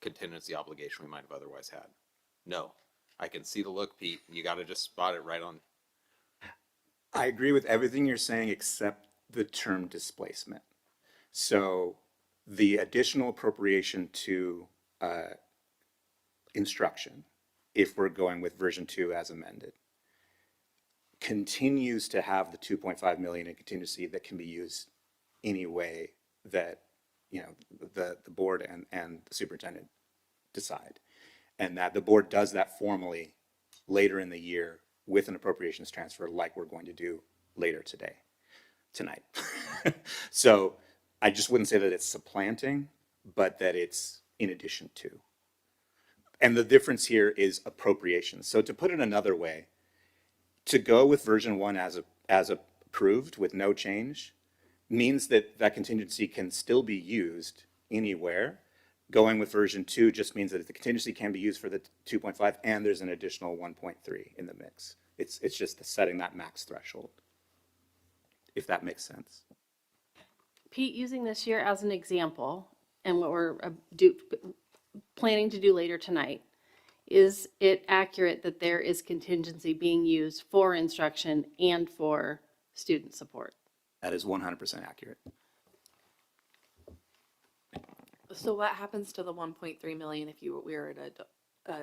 contingency obligation we might have otherwise had. No, I can see the look, Pete. You got to just spot it right on. I agree with everything you're saying except the term displacement. So the additional appropriation to instruction, if we're going with version 2 as amended, continues to have the 2.5 million in contingency that can be used any way that, you know, the board and the superintendent decide. And that the board does that formally later in the year with an appropriations transfer like we're going to do later tonight. So I just wouldn't say that it's supplanting, but that it's in addition to. And the difference here is appropriations. So to put it another way, to go with version 1 as approved with no change means that that contingency can still be used anywhere. Going with version 2 just means that the contingency can be used for the 2.5 and there's an additional 1.3 in the mix. It's just setting that max threshold, if that makes sense. Pete, using this year as an example, and what we're planning to do later tonight, is it accurate that there is contingency being used for instruction and for student support? That is 100% accurate. So what happens to the 1.3 million if we were to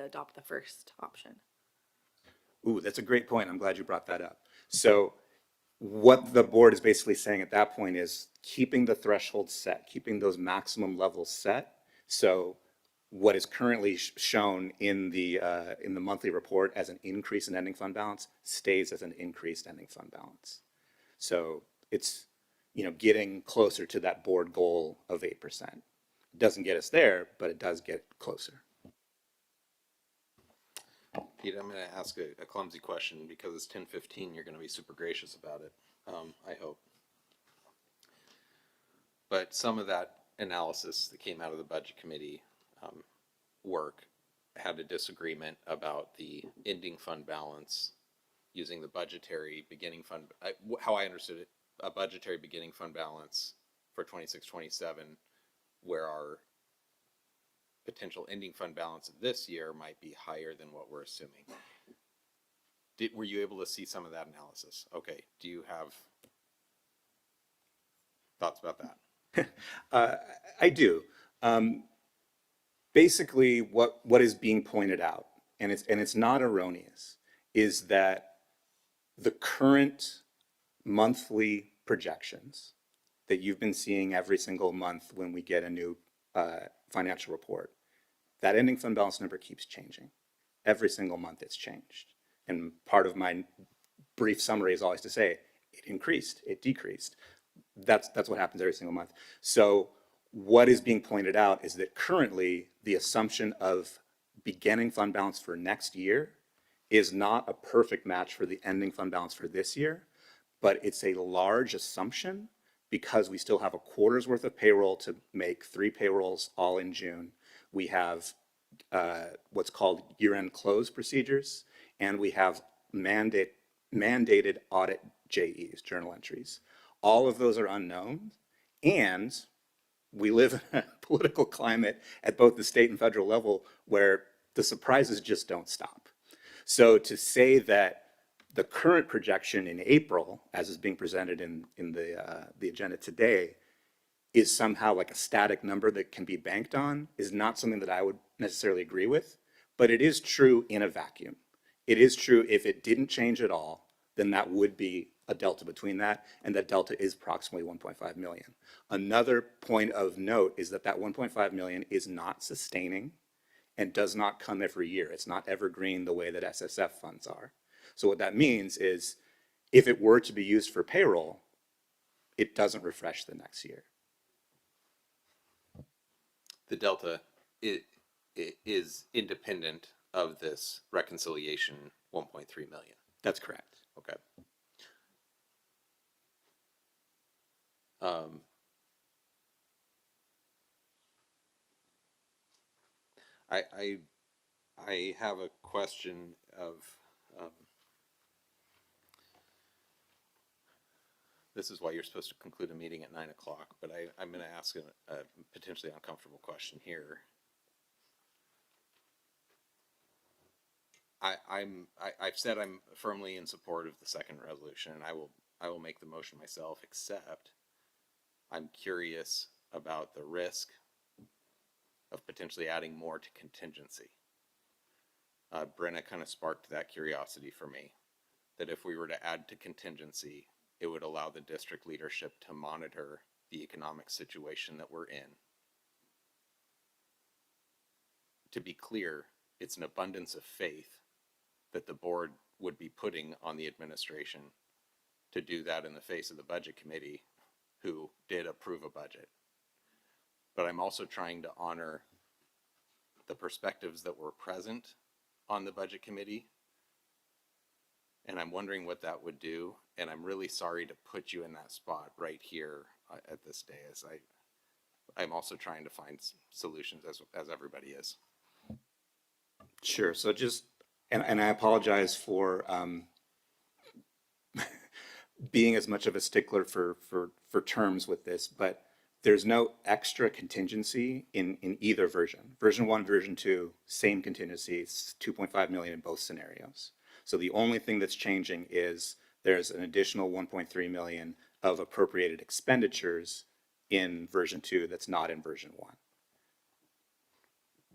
adopt the first option? Ooh, that's a great point. I'm glad you brought that up. So what the board is basically saying at that point is keeping the threshold set, keeping those maximum levels set. So what is currently shown in the monthly report as an increase in ending fund balance stays as an increased ending fund balance. So it's, you know, getting closer to that board goal of 8%. Doesn't get us there, but it does get closer. Pete, I'm going to ask a clumsy question because it's 10:15. You're going to be super gracious about it, I hope. But some of that analysis that came out of the budget committee work had a disagreement about the ending fund balance using the budgetary beginning fund, how I understood it, a budgetary beginning fund balance for 26-27, where our potential ending fund balance of this year might be higher than what we're assuming. Were you able to see some of that analysis? Okay. Do you have thoughts about that? I do. Basically, what is being pointed out, and it's not erroneous, is that the current monthly projections that you've been seeing every single month when we get a new financial report, that ending fund balance number keeps changing. Every single month it's changed. And part of my brief summary is always to say, it increased, it decreased. That's what happens every single month. So what is being pointed out is that currently the assumption of beginning fund balance for next year is not a perfect match for the ending fund balance for this year, but it's a large assumption because we still have a quarter's worth of payroll to make, 3 payrolls all in June. We have what's called year-end close procedures, and we have mandated audit JEs, journal entries. All of those are unknown, and we live in a political climate at both the state and federal level where the surprises just don't stop. So to say that the current projection in April, as is being presented in the agenda today, is somehow like a static number that can be banked on is not something that I would necessarily agree with, but it is true in a vacuum. It is true if it didn't change at all, then that would be a delta between that, and that delta is approximately 1.5 million. Another point of note is that that 1.5 million is not sustaining and does not come every year. It's not evergreen the way that SSF funds are. So what that means is if it were to be used for payroll, it doesn't refresh the next year. The delta is independent of this reconciliation 1.3 million. That's correct. Okay. I have a question of this is why you're supposed to conclude a meeting at 9 o'clock, but I'm going to ask a potentially uncomfortable question here. I've said I'm firmly in support of the second resolution, and I will make the motion myself, except I'm curious about the risk of potentially adding more to contingency. Brenna kind of sparked that curiosity for me, that if we were to add to contingency, it would allow the district leadership to monitor the economic situation that we're in. To be clear, it's an abundance of faith that the board would be putting on the administration to do that in the face of the budget committee, who did approve a budget. But I'm also trying to honor the perspectives that were present on the budget committee, and I'm wondering what that would do, and I'm really sorry to put you in that spot right here at this dais. I'm also trying to find solutions as everybody is. Sure. So just, and I apologize for being as much of a stickler for terms with this, but there's no extra contingency in either version. Version 1, version 2, same contingency, it's 2.5 million in both scenarios. So the only thing that's changing is there's an additional 1.3 million of appropriated expenditures in version 2 that's not in version 1.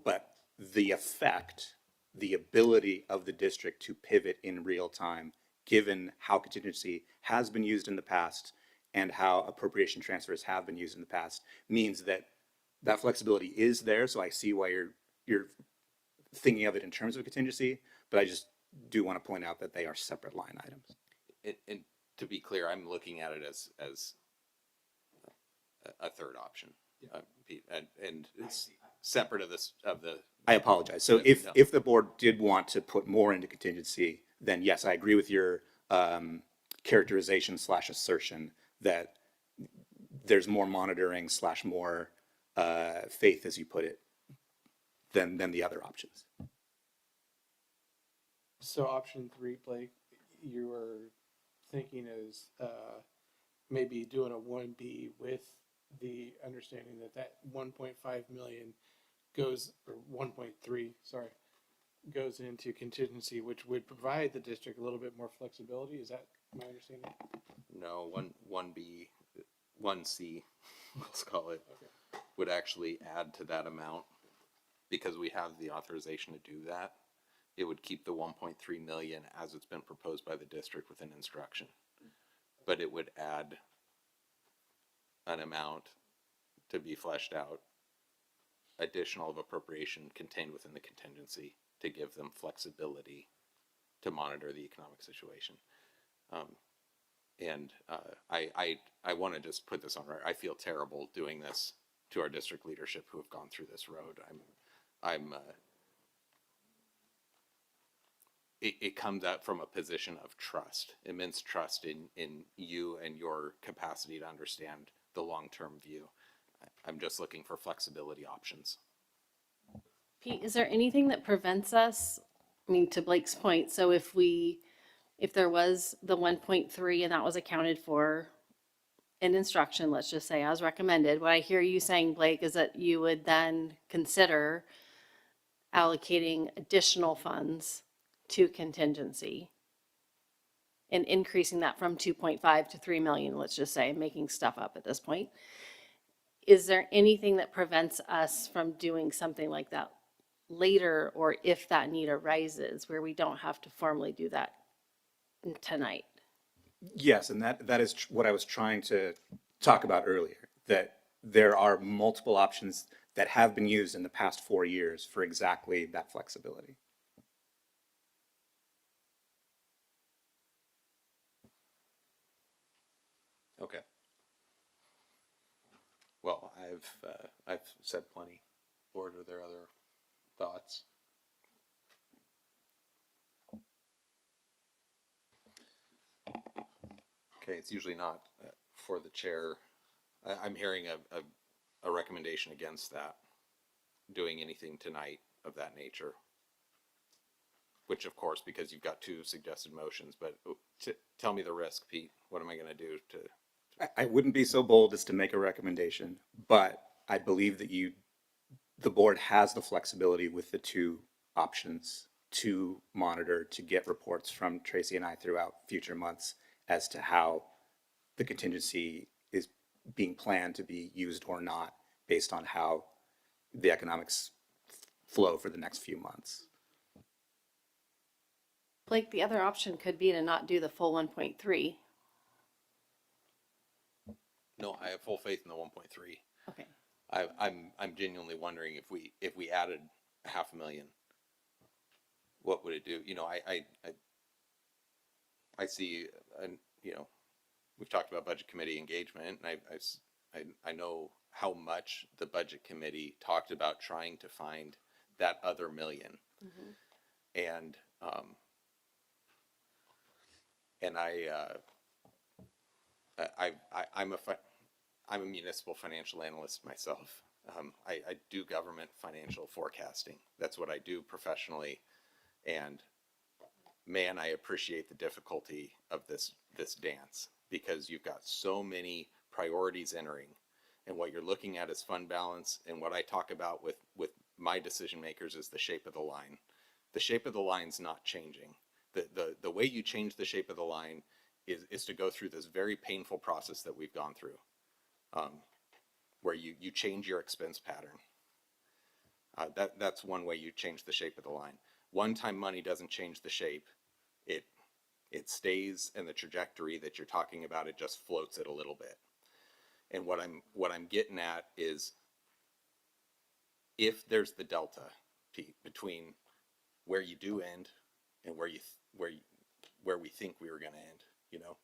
But the effect, the ability of the district to pivot in real time, given how contingency has been used in the past and how appropriation transfers have been used in the past, means that that flexibility is there. So I see why you're thinking of it in terms of contingency, but I just do want to point out that they are separate line items. And to be clear, I'm looking at it as a third option. Pete, and it's separate of this, of the. I apologize. So if the board did want to put more into contingency, then yes, I agree with your characterization / assertion that there's more monitoring / more faith, as you put it, than the other options. So option 3, Blake, you were thinking is maybe doing a 1B with the understanding that that 1.5 million goes, or 1.3, sorry, goes into contingency, which would provide the district a little bit more flexibility. Is that my understanding? No, 1B, 1C, let's call it, would actually add to that amount because we have the authorization to do that. It would keep the 1.3 million as it's been proposed by the district within instruction. But it would add an amount to be fleshed out, additional of appropriation contained within the contingency to give them flexibility to monitor the economic situation. I want to just put this on record. I feel terrible doing this to our district leadership who have gone through this road. It comes out from a position of trust, immense trust in you and your capacity to understand the long-term view. I'm just looking for flexibility options. Pete, is there anything that prevents us, I mean, to Blake's point, so if there was the 1.3 and that was accounted for in instruction, let's just say as recommended, what I hear you saying, Blake, is that you would then consider allocating additional funds to contingency and increasing that from 2.5 to 3 million, let's just say, making stuff up at this point. Is there anything that prevents us from doing something like that later, or if that need arises, where we don't have to formally do that tonight? Yes, and that is what I was trying to talk about earlier, that there are multiple options that have been used in the past 4 years for exactly that flexibility. Okay. Well, I've said plenty. Board, are there other thoughts? Okay, it's usually not for the chair. I'm hearing a recommendation against that, doing anything tonight of that nature. Which, of course, because you've got 2 suggested motions, but tell me the risk, Pete. What am I going to do to? I wouldn't be so bold as to make a recommendation, but I believe that the board has the flexibility with the 2 options to monitor, to get reports from Tracy and I throughout future months as to how the contingency is being planned to be used or not, based on how the economics flow for the next few months. Blake, the other option could be to not do the full 1.3. No, I have full faith in the 1.3. Okay. I'm genuinely wondering if we added $500,000, what would it do? You know, I see, you know, we've talked about budget committee engagement, and I know how much the budget committee talked about trying to find that other million, and I'm a municipal financial analyst myself. I do government financial forecasting. That's what I do professionally. And man, I appreciate the difficulty of this dance, because you've got so many priorities entering, and what you're looking at is fund balance. And what I talk about with my decision makers is the shape of the line. The shape of the line's not changing. The way you change the shape of the line is to go through this very painful process that we've gone through. Where you change your expense pattern. That's one way you change the shape of the line. One-time money doesn't change the shape. It stays in the trajectory that you're talking about. It just floats it a little bit. And what I'm getting at is, if there's the delta, Pete, between where you do end and where we think we were going to end, you know,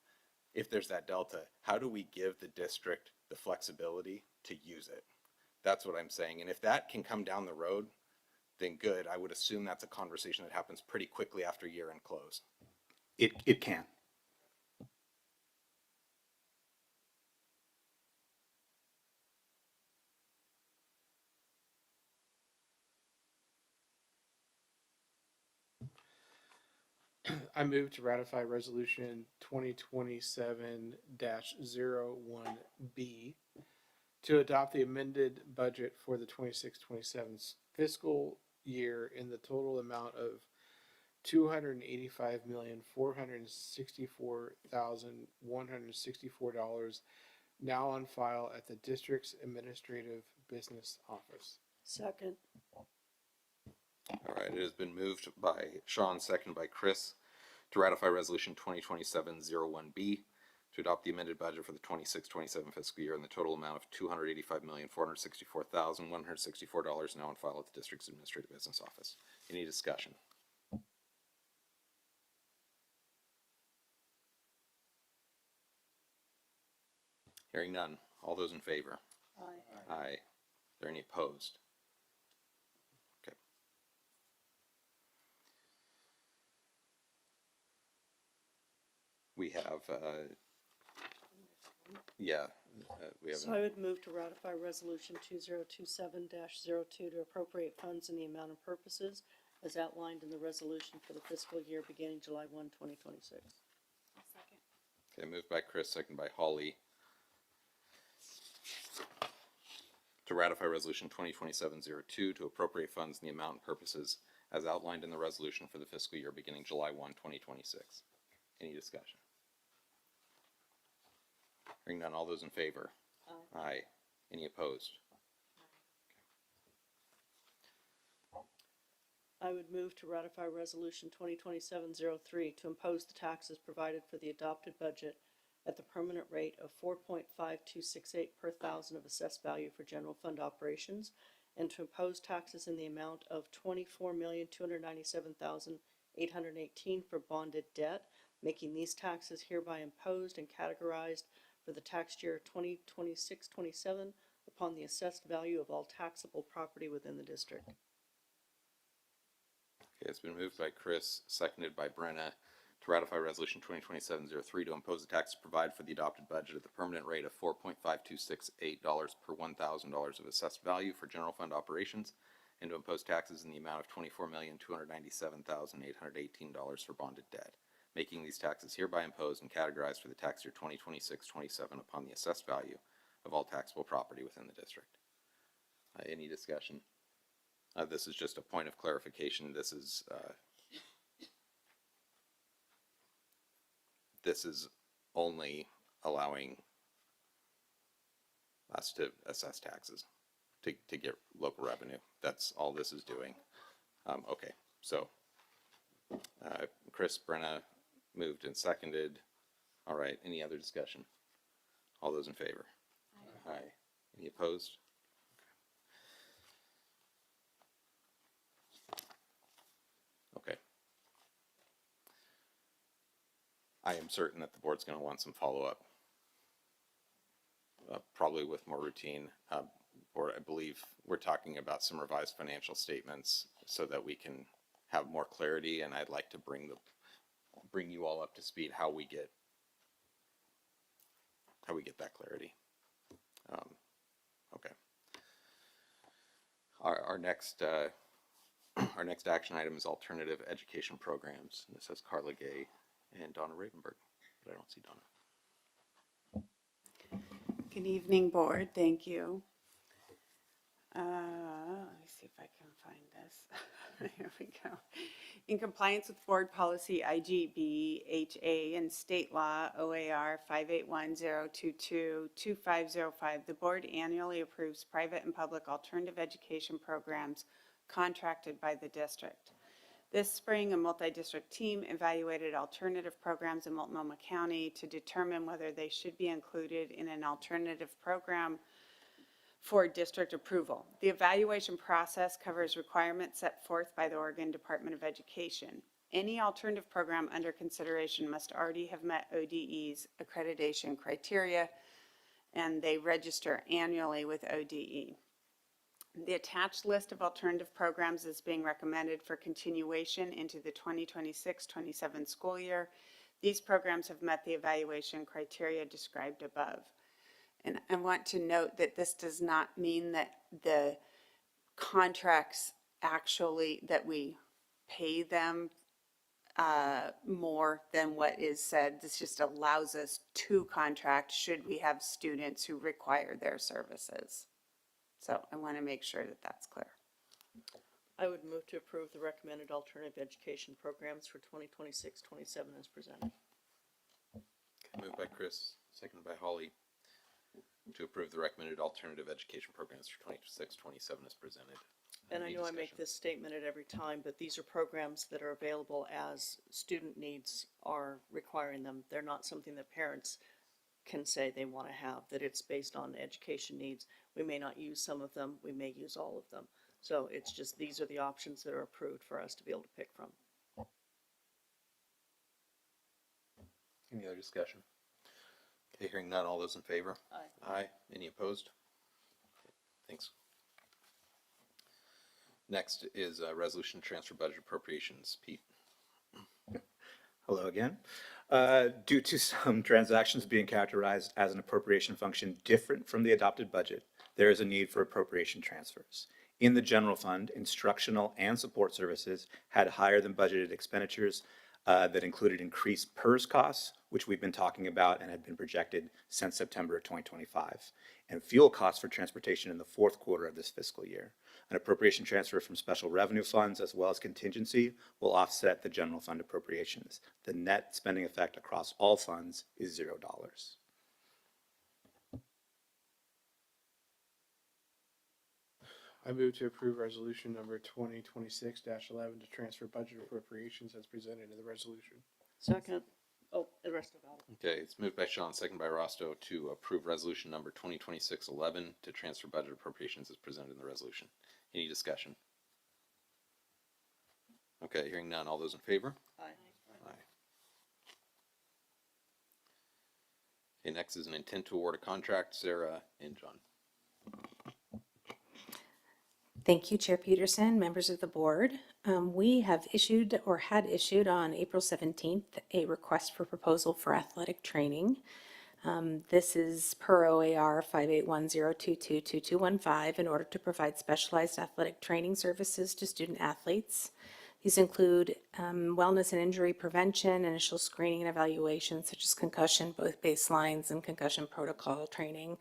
if there's that delta, how do we give the district the flexibility to use it? That's what I'm saying. And if that can come down the road, then good. I would assume that's a conversation that happens pretty quickly after year-end close. It can. I move to ratify resolution 2027-01B to adopt the amended budget for the 26-27 fiscal year in the total amount of $285,464,164 now on file at the district's administrative business office. Second. All right, it has been moved by Sean, seconded by Chris, to ratify resolution 2027-01B to adopt the amended budget for the 26-27 fiscal year in the total amount of $285,464,164 now on file at the district's administrative business office. Any discussion? Hearing none. All those in favor? Aye. Aye. Are there any opposed? Okay. We have, we have. So I would move to ratify resolution 2027-02 to appropriate funds in the amount and purposes as outlined in the resolution for the fiscal year beginning July 1, 2026. Okay, moved by Chris, seconded by Holly. To ratify resolution 2027-02 to appropriate funds in the amount and purposes as outlined in the resolution for the fiscal year beginning July 1, 2026. Any discussion? Hearing none, all those in favor? Aye. Aye. Any opposed? I would move to ratify resolution 2027-03 to impose the taxes provided for the adopted budget at the permanent rate of 4.5268 per thousand of assessed value for general fund operations, and to impose taxes in the amount of $24,297,818 for bonded debt, making these taxes hereby imposed and categorized for the tax year 2026-27 upon the assessed value of all taxable property within the district. Okay, it's been moved by Chris, seconded by Brenna, to ratify resolution 2027-03 to impose the tax provided for the adopted budget at the permanent rate of $4.5268 per $1,000 of assessed value for general fund operations, and to impose taxes in the amount of $24,297,818 for bonded debt, making these taxes hereby imposed and categorized for the tax year 2026-27 upon the assessed value of all taxable property within the district. Any discussion? This is just a point of clarification. This is only allowing us to assess taxes, to get local revenue. That's all this is doing. Okay, so Chris, Brenna moved and seconded. All right, any other discussion? All those in favor? Aye. Aye. Any opposed? Okay. I am certain that the board's going to want some follow-up, probably with more routine. Or I believe we're talking about some revised financial statements so that we can have more clarity, and I'd like to bring you all up to speed how we get that clarity. Okay. Our next action item is alternative education programs. And this has Carla Gay and Donna Ravenberg, but I don't see Donna. Good evening, board. Thank you. Let me see if I can find this. Here we go. In compliance with board policy IGB HA and state law OAR 581022-2505, the board annually approves private and public alternative education programs contracted by the district. This spring, a multi-district team evaluated alternative programs in Multnomah County to determine whether they should be included in an alternative program for district approval. The evaluation process covers requirements set forth by the Oregon Department of Education. Any alternative program under consideration must already have met ODE's accreditation criteria, and they register annually with ODE. The attached list of alternative programs is being recommended for continuation into the 2026-27 school year. These programs have met the evaluation criteria described above. And I want to note that this does not mean that the contracts actually, that we pay them more than what is said. This just allows us to contract should we have students who require their services. So I want to make sure that that's clear. I would move to approve the recommended alternative education programs for 2026-27 as presented. Moved by Chris, seconded by Holly, to approve the recommended alternative education programs for 26-27 as presented. And I Any know I make discussion? this statement at every time, but these are programs that are available as student needs are requiring them. They're not something that parents can say they want to have, that it's based on education needs. We may not use some of them, we may use all of them. So it's just, these are the options that are approved for us to be able to pick from. Any other discussion? Okay, hearing none, all those in favor? Aye. Aye. Any opposed? Thanks. Next is resolution transfer budget appropriations. Pete. Hello again. Due to some transactions being characterized as an appropriation function different from the adopted budget, there is a need for appropriation transfers. In the general fund, instructional and support services had higher than budgeted expenditures that included increased PERS costs, which we've been talking about and had been projected since September of 2025, and fuel costs for transportation in the fourth quarter of this fiscal year. An appropriation transfer from special revenue funds as well as contingency will offset the general fund appropriations. The net spending effect across all funds is $0. I move to approve resolution number 2026-11 to transfer budget appropriations as presented in the resolution. Second. Oh, the rest of it. Okay, it's moved by Sean, seconded by Rosto to approve resolution number 2026-11 to transfer budget appropriations as presented in the resolution. Any discussion? Okay, hearing none, all those in favor? Aye. Aye. Okay, next is an intent to award a contract. Sarah and John. Thank you, Chair Peterson, members of the board. We have issued or had issued on April 17th a request for proposal for athletic training. This is per OAR 581022215 in order to provide specialized athletic training services to student athletes. These include wellness and injury prevention, initial screening and evaluation, such as concussion, both baselines and concussion protocol training,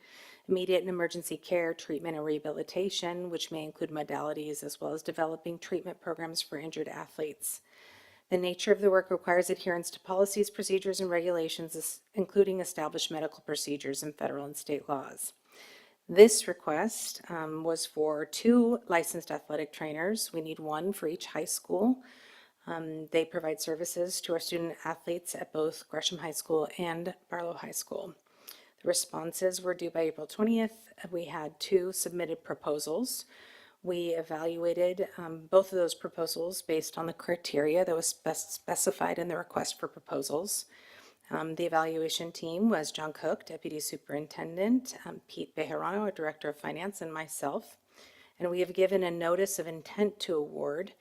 immediate and emergency care, treatment and rehabilitation, which may include modalities, as well as developing treatment programs for injured athletes. The nature of the work requires adherence to policies, procedures, and regulations, including established medical procedures and federal and state laws. This request was for 2 licensed athletic trainers. We need 1 for each high school. They provide services to our student athletes at both Gresham High School and Barlow High School. The responses were due by April 20th. We had 2 submitted proposals. We evaluated both of those proposals based on the criteria that was specified in the request for proposals. The evaluation team was John Cook, Deputy Superintendent, Pete Bejarano, our Director of Finance, and myself. And we have given a notice of intent to award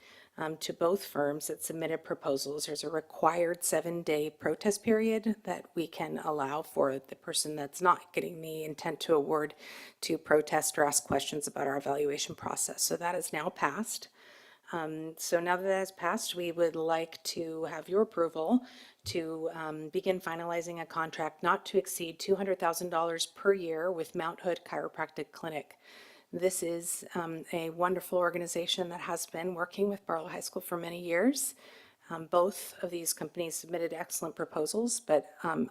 to both firms that submitted proposals. There's a required 7-day protest period that we can allow for the person that's not getting the intent to award to protest or ask questions about our evaluation process. So that is now passed. So now that that has passed, we would like to have your approval to begin finalizing a contract not to exceed $200,000 per year with Mount Hood Chiropractic Clinic. This is a wonderful organization that has been working with Barlow High School for many years. Both of these companies submitted excellent proposals, but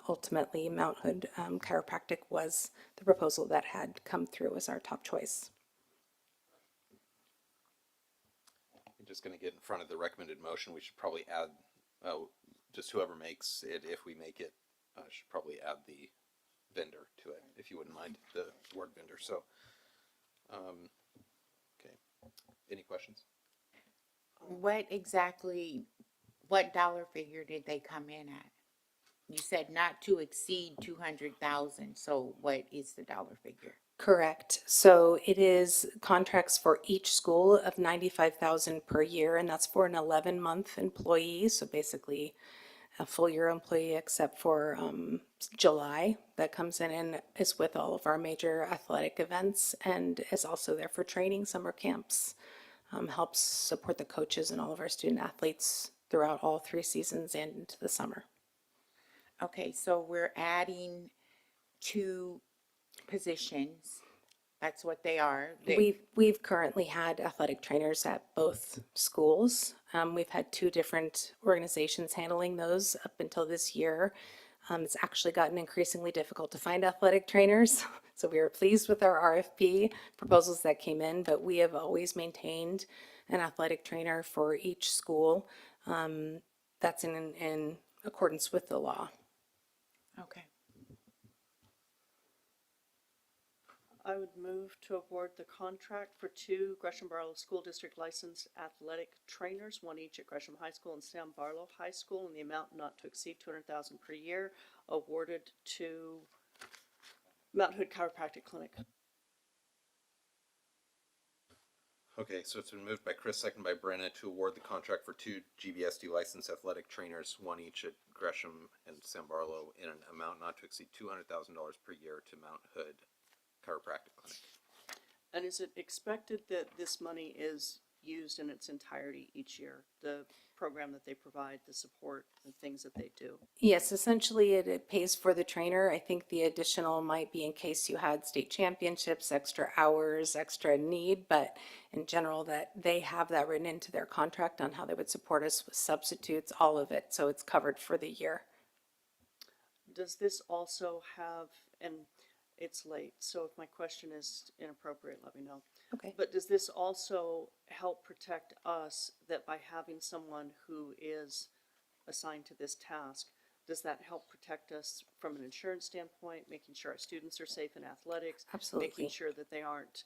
ultimately Mount Hood Chiropractic was the proposal that had come through as our top choice. I'm just going to get in front of the recommended motion. We should probably add, just whoever makes it, if we make it, should probably add the vendor to it, if you wouldn't mind, the word vendor. So, okay. Any questions? What dollar figure did they come in at? You said not to exceed 200,000, so what is the dollar figure? Correct. So it is contracts for each school of 95,000 per year, and that's for an 11-month employee. So basically a full year employee except for July that comes in and is with all of our major athletic events and is also there for training, summer camps, helps support the coaches and all of our student athletes throughout all 3 seasons and into the summer. Okay, so we're adding 2 positions. That's what they are. We've currently had athletic trainers at both schools. We've had 2 different organizations handling those up until this year. It's actually gotten increasingly difficult to find athletic trainers. So we were pleased with our RFP proposals that came in, but we have always maintained an athletic trainer for each school. That's in accordance with the law. Okay. I would move to award the contract for 2 Gresham-Barlow School District licensed athletic trainers, 1 each at Gresham High School and Sam Barlow High School, in the amount not to exceed $200,000 per year, awarded to Mount Hood Chiropractic Clinic. Okay, so it's been moved by Chris, seconded by Brenna, to award the contract for 2 GBSD licensed athletic trainers, 1 each at Gresham and Sam Barlow, in an amount not to exceed $200,000 per year to Mount Hood Chiropractic Clinic. And is it expected that this money is used in its entirety each year? The program that they provide, the support, the things that they do? Yes, essentially it pays for the trainer. I think the additional might be in case you had state championships, extra hours, extra need, but in general that they have that written into their contract on how they would support us with substitutes, all of it. So it's covered for the year. Does this also have, and it's late, so if my question is inappropriate, let me know. Okay. But does this also help protect us that by having someone who is assigned to this task, does that help protect us from an insurance standpoint, making sure our students are safe in athletics? Absolutely. Making sure that they aren't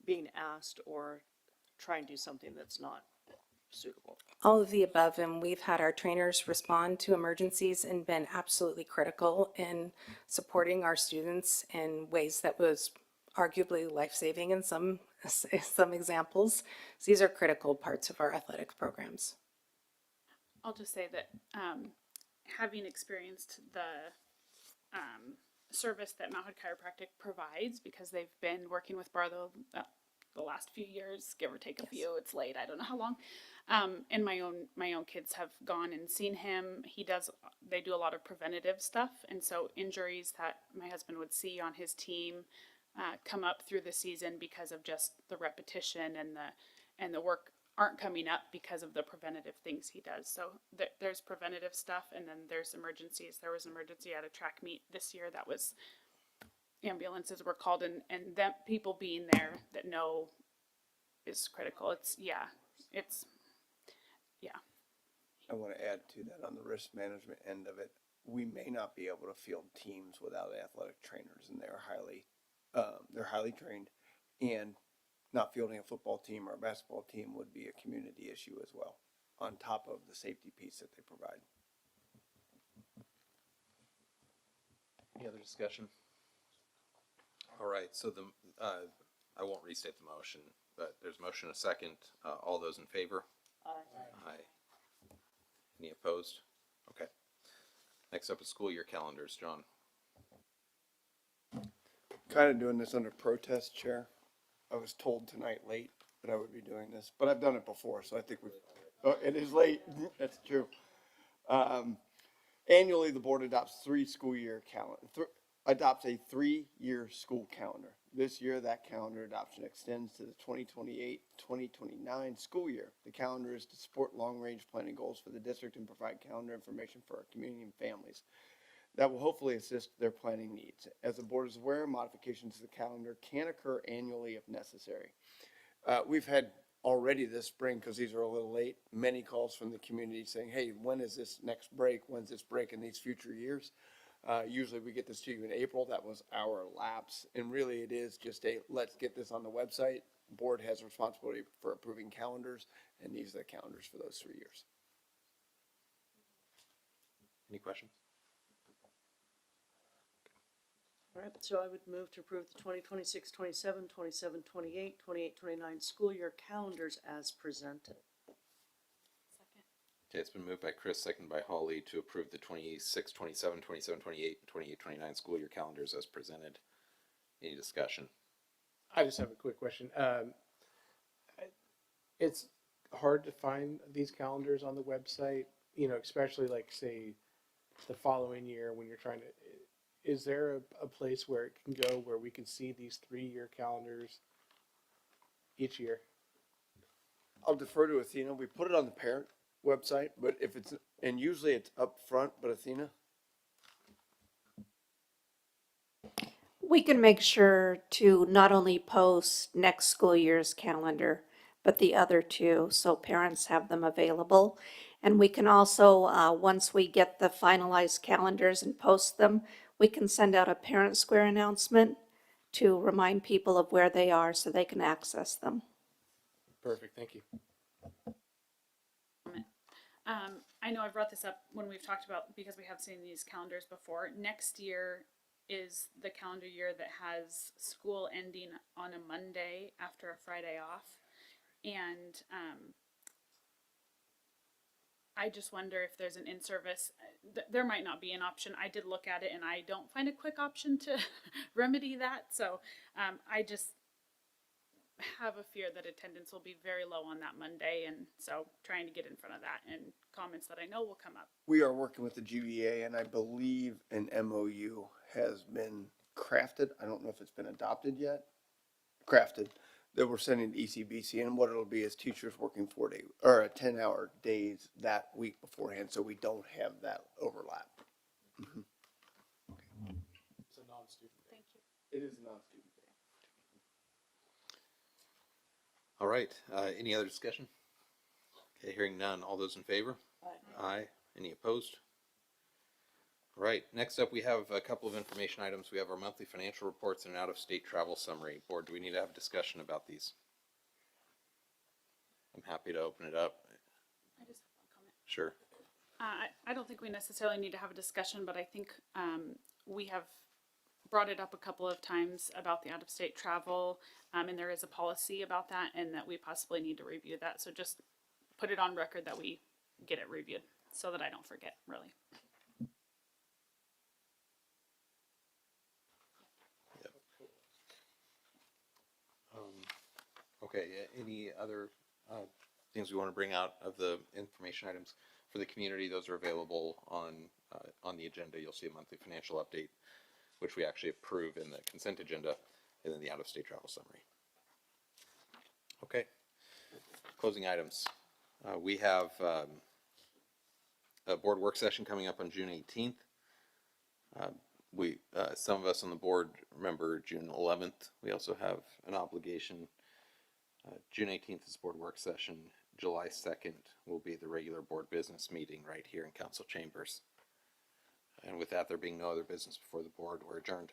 being asked or try and do something that's not suitable? All of the above, and we've had our trainers respond to emergencies and been absolutely critical in supporting our students in ways that was arguably life-saving in some examples. So these are critical parts of our athletics programs. I'll just say that having experienced the service that Mount Hood Chiropractic provides, because they've been working with Barlow the last few years, give or take a few, it's late, I don't know how long. And my own kids have gone and seen him. They do a lot of preventative stuff, and so injuries that my husband would see on his team come up through the season because of just the repetition and the work aren't coming up because of the preventative things he does. So there's preventative stuff, and then there's emergencies. There was an emergency at a track meet this year that was ambulances were called, and that people being there that know is critical. I want to add to that on the risk management end of it. We may not be able to field teams without athletic trainers, and they're highly trained, and not fielding a football team or a basketball team would be a community issue as well, on top of the safety piece that they provide. Any other discussion? All right, so I won't restate the motion, but there's a motion and a second. All those in favor? Aye. Aye. Any opposed? Okay. Next up is school year calendars, John. Kind of doing this under protest, Chair. I was told tonight late that I would be doing this, but I've done it before, so I think it is late. That's true. Annually, the board adopts a 3-year school calendar. This year, that calendar adoption extends to the 2028-2029 school year. The calendar is to support long-range planning goals for the district and provide calendar information for our community and families that will hopefully assist their planning needs. As the board is aware, modifications to the calendar can occur annually if necessary. We've had already this spring, because these are a little late, many calls from the community saying, hey, when is this next break? When's this break in these future years? Usually we get this to you in April. That was our lapse. And really it is just let's get this on the website. Board has a responsibility for approving calendars, and these are the calendars for those 3 years. Any questions? All right, so I would move to approve the 2026, 27, 27, 28, 28, 29 school year calendars as presented. Okay, it's been moved by Chris, seconded by Holly to approve the 26, 27, 27, 28, and 28, 29 school year calendars as presented. Any discussion? I just have a quick question. It's hard to find these calendars on the website, you know, especially like say the following year when you're trying to, is there a place where it can go where we can see these 3-year calendars each year? I'll defer to Athena. We put it on the parent website, but if it's, and usually it's up front, but Athena? We can make sure to not only post next school year's calendar, but the other two, so parents have them available. And we can also, once we get the finalized calendars and post them, we can send out a Parent Square announcement to remind people of where they are so they can access them. Perfect, thank you. I know I've brought this up when we've talked about, because we have seen these calendars before. Next year is the calendar year that has school ending on a Monday after a Friday off. And I just wonder if there's an in-service, there might not be an option. I did look at it and I don't find a quick option to remedy that. So I just have a fear that attendance will be very low on that Monday. And so trying to get in front of that and comments that I know will come up. We are working with the GBA, and I believe an MOU has been crafted. I don't know if it's been adopted yet. Crafted, that we're sending to ECBC, and what it'll be is teachers working 10-hour days that week beforehand, so we don't have that overlap. It's a non-student day. Thank you. It is a non-student day. All right, any other discussion? Okay, hearing none. All those in favor? Aye. Aye. Any opposed? All right, next up we have a couple of information items. We have our monthly financial reports and an out-of-state travel summary. Board, do we need to have a discussion about these? I'm happy to open it up. I just have one comment. Sure. I don't think we necessarily need to have a discussion, but I think we have brought it up a couple of times about the out-of-state travel, and there is a policy about that, and that we possibly need to review that. So just put it on record that we get it reviewed so that I don't forget, really. Okay, any other things we want to bring out of the information items for the community? Those are available on the agenda. You'll see a monthly financial update, which we actually approve in the consent agenda, and then the out-of-state travel summary. Okay, closing items. We have a board work session coming up on June 18th. Some of us on the board remember June 11th. We also have an obligation. June 18th is board work session. July 2nd will be the regular board business meeting right here in council chambers. And with that, there being no other business before the board, we're adjourned.